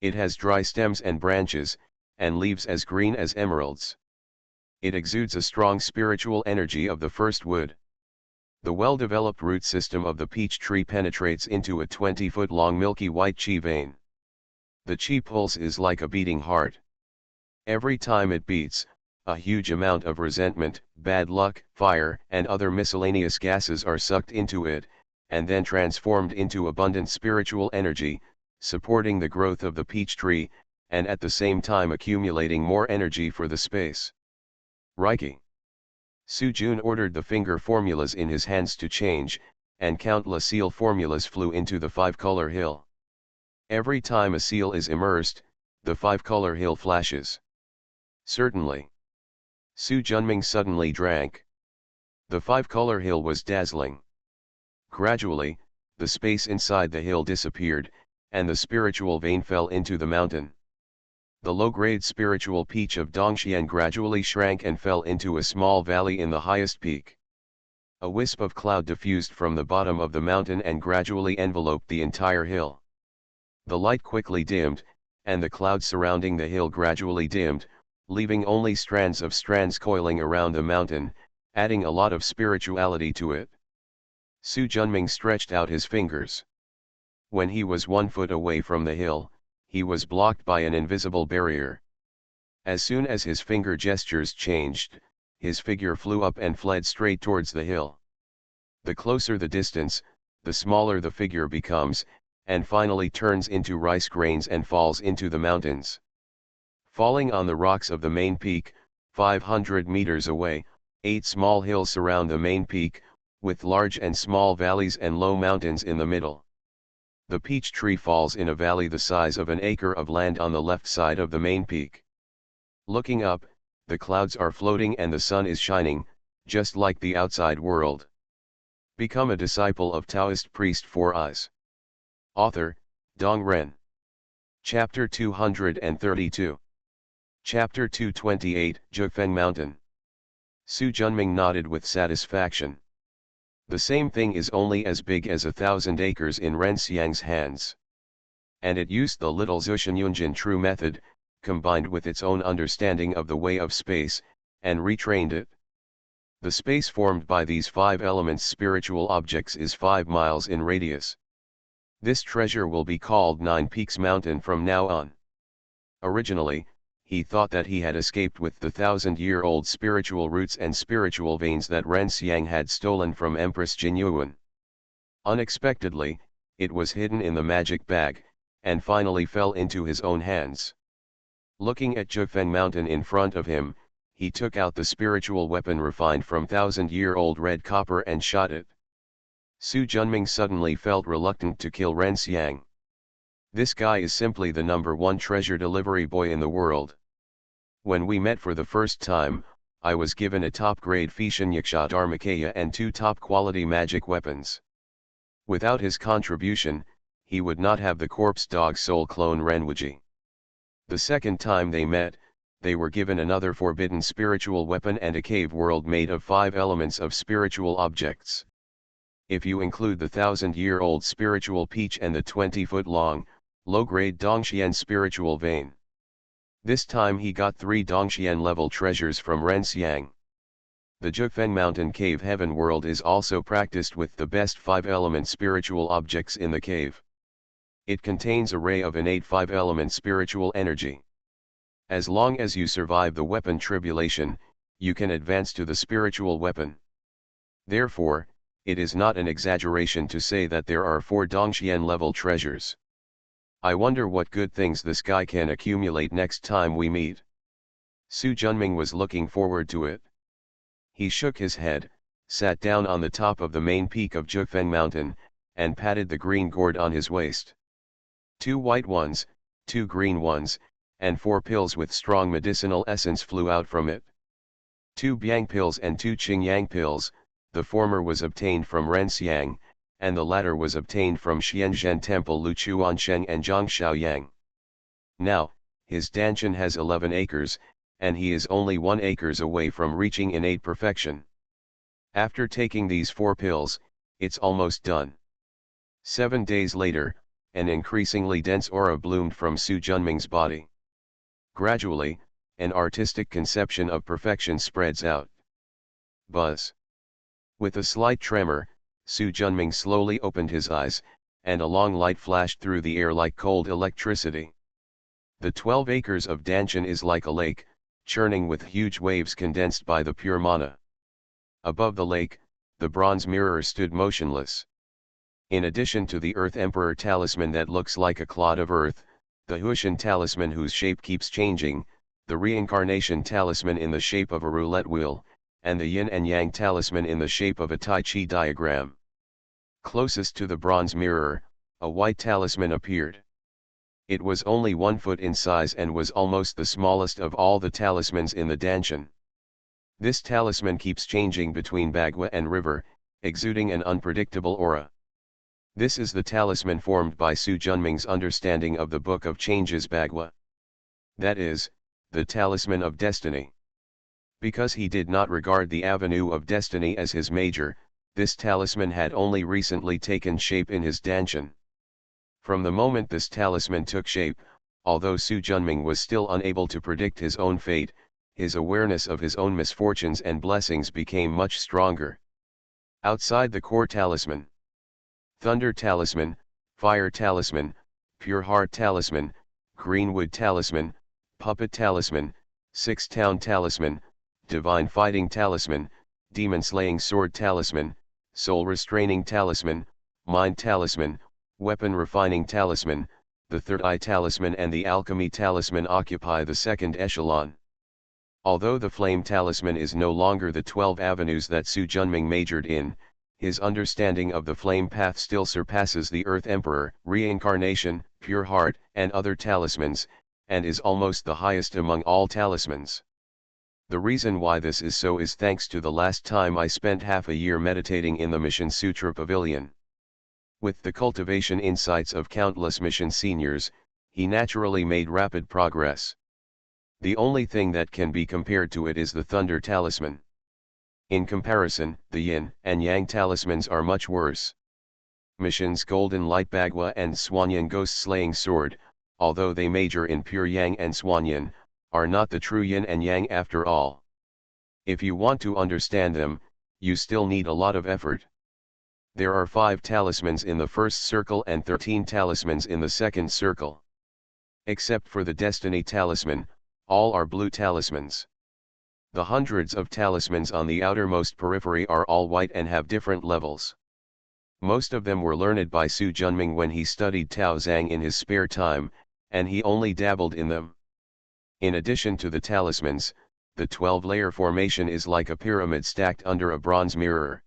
It has dry stems and branches, and leaves as green as emeralds. It exudes a strong spiritual energy of the first wood. The well-developed root system of the peach tree penetrates into a 20-foot-long milky white chi vein. The chi pulse is like a beating heart. Every time it beats, a huge amount of resentment, bad luck, fire, and other miscellaneous gases are sucked into it, and then transformed into abundant spiritual energy, supporting the growth of the peach tree, and at the same time accumulating more energy for the space. Reiki. Su Jun ordered the finger formulas in his hands to change, and countless seal formulas flew into the 5-color hill. Every time a seal is immersed, the 5-color hill flashes. Certainly. Su Junming suddenly drank. The 5-color hill was dazzling. Gradually, the space inside the hill disappeared, and the spiritual vein fell into the mountain. The low-grade spiritual peach of Dongxian gradually shrank and fell into a small valley in the highest peak. A wisp of cloud diffused from the bottom of the mountain and gradually enveloped the entire hill. The light quickly dimmed, and the clouds surrounding the hill gradually dimmed, leaving only strands coiling around the mountain, adding a lot of spirituality to it. Su Junming stretched out his fingers. When he was 1 foot away from the hill, he was blocked by an invisible barrier. As soon as his finger gestures changed, his figure flew up and fled straight towards the hill. The closer the distance, the smaller the figure becomes, and finally turns into rice grains and falls into the mountains. Falling on the rocks of the main peak, 500 meters away, 8 small hills surround the main peak, with large and small valleys and low mountains in the middle. The peach tree falls in a valley the size of an acre of land on the left side of the main peak. Looking up, the clouds are floating and the sun is shining, just like the outside world. Become a disciple of Taoist priest 4 eyes. Author, Dong Ren. Chapter 232. Chapter 228, Zhufeng Mountain. Su Junming nodded with satisfaction. The same thing is only as big as 1,000 acres in Ren Xiang's hands. And it used the little Zhuxianyunjin true method, combined with its own understanding of the way of space, and retrained it. The space formed by these 5 elements spiritual objects is 5 miles in radius. This treasure will be called 9 Peaks Mountain from now on. Originally, he thought that he had escaped with the 1,000-year-old spiritual roots and spiritual veins that Ren Xiang had stolen from Empress Jinyuan. Unexpectedly, it was hidden in the magic bag, and finally fell into his own hands. Looking at Zhufeng Mountain in front of him, he took out the spiritual weapon refined from 1,000-year-old red copper and shot it. Su Junming suddenly felt reluctant to kill Ren Xiang. This guy is simply the #1 treasure delivery boy in the world. When we met for the first time, I was given a top-grade Feishan Yaksha Dharmakaya and 2 top-quality magic weapons. Without his contribution, he would not have the corpse dog soul clone Renwuji. The second time they met, they were given another forbidden spiritual weapon and a cave world made of 5 elements of spiritual objects. If you include the 1,000-year-old spiritual peach and the 20-foot-long, low-grade Dongxian spiritual vein. This time he got 3 Dongxian level treasures from Ren Xiang. The Zhufeng Mountain Cave Heaven World is also practiced with the best 5-element spiritual objects in the cave. It contains a ray of innate 5-element spiritual energy. As long as you survive the weapon tribulation, you can advance to the spiritual weapon. Therefore, it is not an exaggeration to say that there are 4 Dongxian level treasures. I wonder what good things this guy can accumulate next time we meet. Su Junming was looking forward to it. He shook his head, sat down on the top of the main peak of Zhufeng Mountain, and patted the green gourd on his waist. 2 white ones, 2 green ones, and 4 pills with strong medicinal essence flew out from it. 2 Biang pills and 2 Qingyang pills, the former was obtained from Ren Xiang, and the latter was obtained from Xianzhen Temple Lu Chuansheng and Zhang Xiaoyang. Now, his Danshan has 11 acres, and he is only 1 acre away from reaching innate perfection. After taking these 4 pills, it's almost done. 7 days later, an increasingly dense aura bloomed from Su Junming's body. Gradually, an artistic conception of perfection spreads out. Buzz. With a slight tremor, Su Junming slowly opened his eyes, and a long light flashed through the air like cold electricity. The 12 acres of Danshan is like a lake, churning with huge waves condensed by the pure mana. Above the lake, the bronze mirror stood motionless. In addition to the Earth Emperor talisman that looks like a clod of earth, the Huishan talisman whose shape keeps changing, the reincarnation talisman in the shape of a roulette wheel, and the Yin and Yang talisman in the shape of a Tai Chi diagram. Closest to the bronze mirror, a white talisman appeared. It was only 1 foot in size and was almost the smallest of all the talismans in the Danshan. This talisman keeps changing between Bagua and river, exuding an unpredictable aura. This is the talisman formed by Su Junming's understanding of the Book of Changes Bagua. That is, the talisman of destiny. Because he did not regard the avenue of destiny as his major, this talisman had only recently taken shape in his Danshan. From the moment this talisman took shape, although Su Junming was still unable to predict his own fate, his awareness of his own misfortunes and blessings became much stronger. Outside the core talisman, Thunder Talisman, Fire Talisman, Pure Heart Talisman, Greenwood Talisman, Puppet Talisman, 6 Town Talisman, Divine Fighting Talisman, Demon Slaying Sword Talisman, Soul Restraining Talisman, Mind Talisman, Weapon Refining Talisman, the Third Eye Talisman and the Alchemy Talisman occupy the second echelon. Although the Flame Talisman is no longer the 12 avenues that Su Junming majored in, his understanding of the flame path still surpasses the Earth Emperor, Reincarnation, Pure Heart, and other talismans, and is almost the highest among all talismans. The reason why this is so is thanks to the last time I spent half a year meditating in the Mission Sutra Pavilion. With the cultivation insights of countless mission seniors, he naturally made rapid progress. The only thing that can be compared to it is the Thunder Talisman. In comparison, the Yin and Yang talismans are much worse. Mission's Golden Light Bagua and Swanyan Ghost Slaying Sword, although they major in pure Yang and Swanyan, are not the true Yin and Yang after all. If you want to understand them, you still need a lot of effort. There are 5 talismans in the first circle and 13 talismans in the second circle. Except for the Destiny Talisman, all are blue talismans. The hundreds of talismans on the outermost periphery are all white and have different levels. Most of them were learned by Su Junming when he studied Tao Zhang in his spare time, and he only dabbled in them. In addition to the talismans, the 12-layer formation is like a pyramid stacked under a bronze mirror.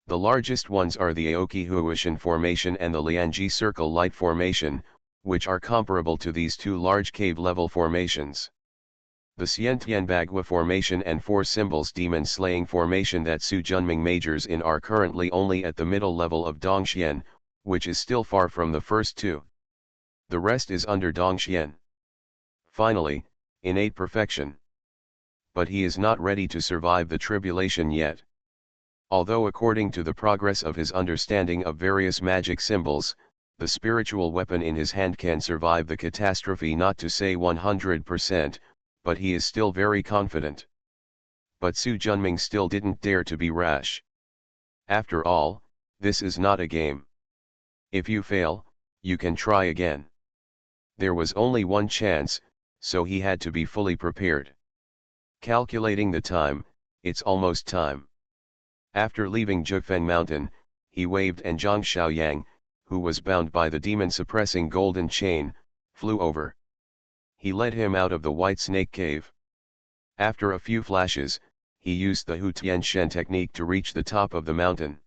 The largest ones are the Aoki Huishan formation and the Lianji Circle Light formation, which are comparable to these 2 large cave-level formations. The Xiantian Bagua formation and 4 symbols Demon Slaying formation that Su Junming majors in are currently only at the middle level of Dongxian, which is still far from the first 2. The rest is under Dongxian. Finally, innate perfection. But he is not ready to survive the tribulation yet. Although according to the progress of his understanding of various magic symbols, the spiritual weapon in his hand can survive the catastrophe, not to say 100%, but he is still very confident. But Su Junming still didn't dare to be rash. After all, this is not a game. If you fail, you can try again. There was only one chance, so he had to be fully prepared. Calculating the time, it's almost time. After leaving Zhifeng Mountain, he waved and Zhang Xiaoyang, who was bound by the demon-suppressing golden chain, flew over. He led him out of the White Snake Cave. After a few flashes, he used the Hu Tianshen technique to reach the top of the mountain.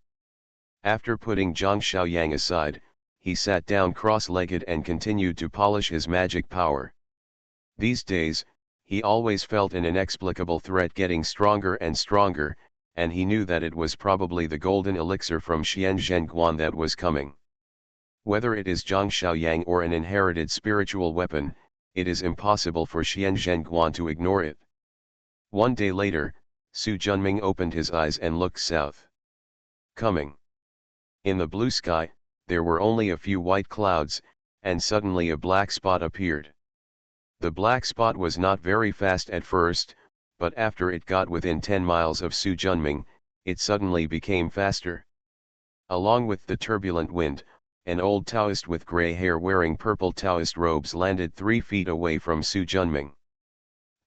After putting Zhang Xiaoyang aside, he sat down cross-legged and continued to polish his magic power. These days, he always felt an inexplicable threat getting stronger and stronger, and he knew that it was probably the golden elixir from Xian Zhenguan that was coming. Whether it is Zhang Xiaoyang or an inherited spiritual weapon, it is impossible for Xian Zhenguan to ignore it. One day later, Su Junming opened his eyes and looked south. Coming. In the blue sky, there were only a few white clouds, and suddenly a black spot appeared. The black spot was not very fast at first, but after it got within 10 miles of Su Junming, it suddenly became faster. Along with the turbulent wind, an old Taoist with gray hair wearing purple Taoist robes landed 3 feet away from Su Junming.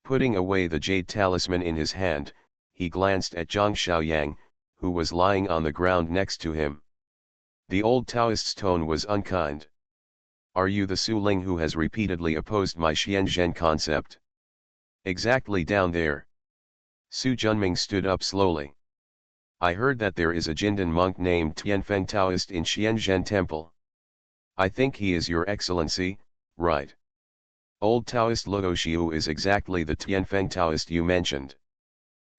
Putting away the jade talisman in his hand, he glanced at Zhang Xiaoyang, who was lying on the ground next to him. The old Taoist's tone was unkind. Are you the Su Ling who has repeatedly opposed my Xianzhen concept? Exactly down there. Su Junming stood up slowly. I heard that there is a Jindan monk named Tianfeng Taoist in Xianzhen Temple. I think he is your excellency, right? Old Taoist Luo Xiu is exactly the Tianfeng Taoist you mentioned.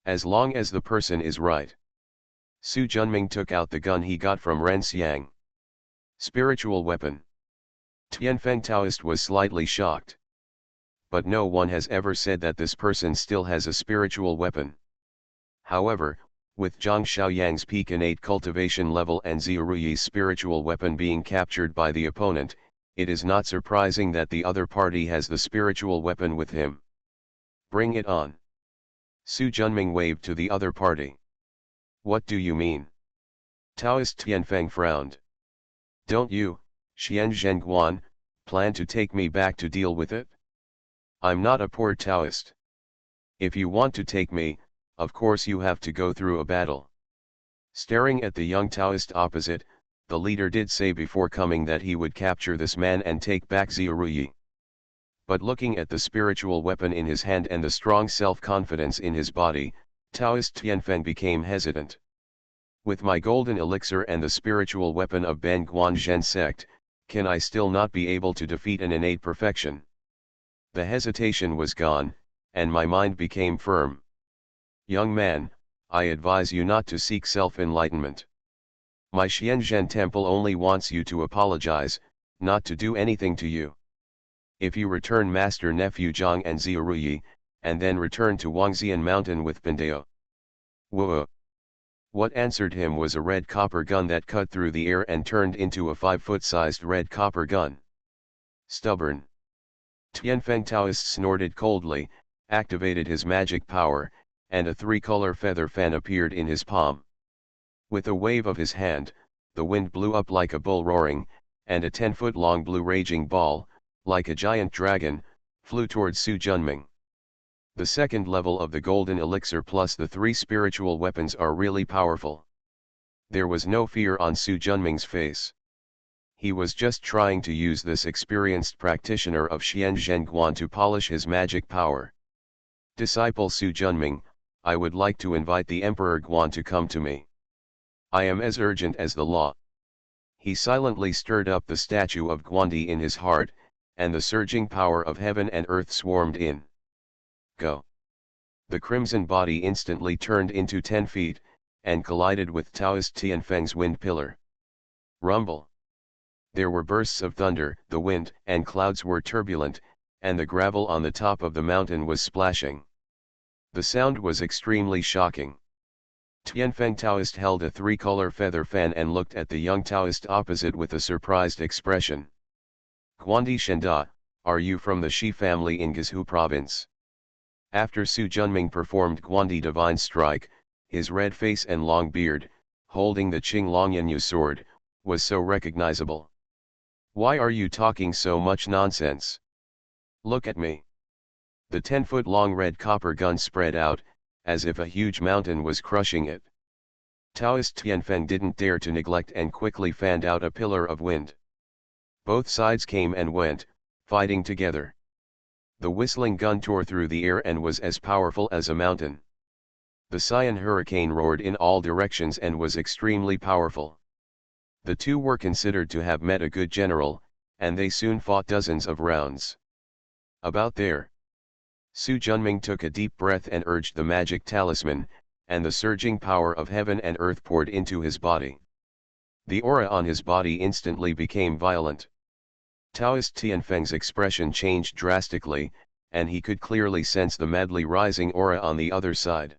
As long as the person is right. Su Junming took out the gun he got from Ren Xiang. Spiritual weapon. Tianfeng Taoist was slightly shocked. But no one has ever said that this person still has a spiritual weapon. However, with Zhang Xiaoyang's peak innate cultivation level and Ziruyi's spiritual weapon being captured by the opponent, it is not surprising that the other party has the spiritual weapon with him. Bring it on. Su Junming waved to the other party. What do you mean? Taoist Tianfeng frowned. Don't you, Xian Zhenguan, plan to take me back to deal with it? I'm not a poor Taoist. If you want to take me, of course you have to go through a battle. Staring at the young Taoist opposite, the leader did say before coming that he would capture this man and take back Ziaruyi. But looking at the spiritual weapon in his hand and the strong self-confidence in his body, Taoist Tianfeng became hesitant. With my golden elixir and the spiritual weapon of Ben Guanzhen sect, can I still not be able to defeat an innate perfection? The hesitation was gone, and my mind became firm. Young man, I advise you not to seek self-enlightenment. My Xianzhen temple only wants you to apologize, not to do anything to you. If you return master nephew Zhang and Ziaruyi, and then return to Wangxian mountain with Pandeo. Whoa! What answered him was a red copper gun that cut through the air and turned into a 5-foot-sized red copper gun. Stubborn. Tianfeng Taoist snorted coldly, activated his magic power, and a 3-color feather fan appeared in his palm. With a wave of his hand, the wind blew up like a bull roaring, and a 10-foot-long blue raging ball, like a giant dragon, flew towards Su Junming. The second level of the golden elixir plus the 3 spiritual weapons are really powerful. There was no fear on Su Junming's face. He was just trying to use this experienced practitioner of Xianzhen Guan to polish his magic power. Disciple Su Junming, I would like to invite the Emperor Guan to come to me. I am as urgent as the law. He silently stirred up the statue of Guandi in his heart, and the surging power of heaven and earth swarmed in. Go. The crimson body instantly turned into 10 feet, and collided with Taoist Tianfeng's wind pillar. Rumble. There were bursts of thunder, the wind and clouds were turbulent, and the gravel on the top of the mountain was splashing. The sound was extremely shocking. Tianfeng Taoist held a 3-color feather fan and looked at the young Taoist opposite with a surprised expression. Guandi Shenda, are you from the Shi family in Guizhou province? After Su Junming performed Guandi divine strike, his red face and long beard, holding the Qing Longyanyu sword, was so recognizable. Why are you talking so much nonsense? Look at me. The 10-foot-long red copper gun spread out, as if a huge mountain was crushing it. Taoist Tianfeng didn't dare to neglect and quickly fanned out a pillar of wind. Both sides came and went, fighting together. The whistling gun tore through the air and was as powerful as a mountain. The Cyan hurricane roared in all directions and was extremely powerful. The two were considered to have met a good general, and they soon fought dozens of rounds. About there. Su Junming took a deep breath and urged the magic talisman, and the surging power of heaven and earth poured into his body. The aura on his body instantly became violent. Taoist Tianfeng's expression changed drastically, and he could clearly sense the madly rising aura on the other side.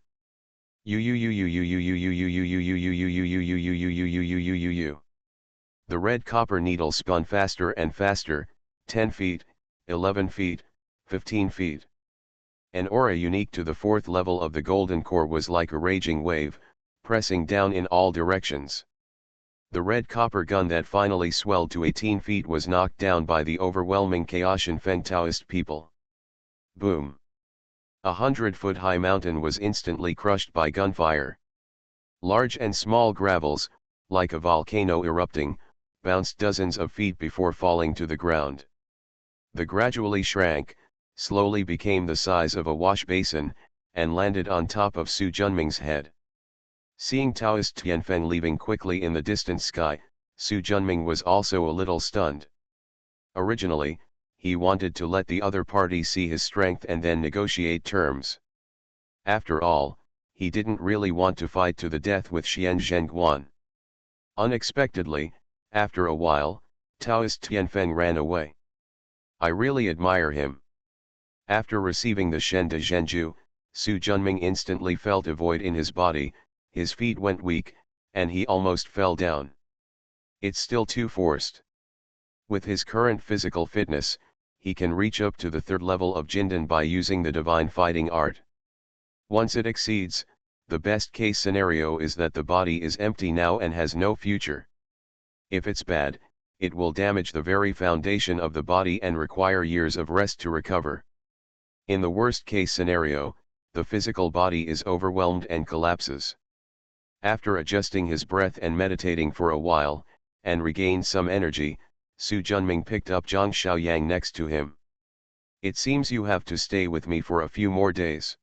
The red copper needle spun faster and faster, 10 feet, 11 feet, 15 feet. An aura unique to the 4th level of the golden core was like a raging wave, pressing down in all directions. The red copper gun that finally swelled to 18 feet was knocked down by the overwhelming Chaosian Feng Taoist people. Boom! A 100-foot-high mountain was instantly crushed by gunfire. Large and small gravels, like a volcano erupting, bounced dozens of feet before falling to the ground. They gradually shrank, slowly became the size of a wash basin, and landed on top of Su Junming's head. Seeing Taoist Tianfeng leaving quickly in the distant sky, Su Junming was also a little stunned. Originally, he wanted to let the other party see his strength and then negotiate terms. After all, he didn't really want to fight to the death with Xianzhen Guan. Unexpectedly, after a while, Taoist Tianfeng ran away. I really admire him. After receiving the Shen de Zhenju, Su Junming instantly felt a void in his body, his feet went weak, and he almost fell down. It's still too forced. With his current physical fitness, he can reach up to the 3rd level of Jindan by using the divine fighting art. Once it exceeds, the best case scenario is that the body is empty now and has no future. If it's bad, it will damage the very foundation of the body and require years of rest to recover. In the worst case scenario, the physical body is overwhelmed and collapses. After adjusting his breath and meditating for a while, and regained some energy, Su Junming picked up Zhang Xiaoyang next to him. "It seems you have to stay with me for a few more days.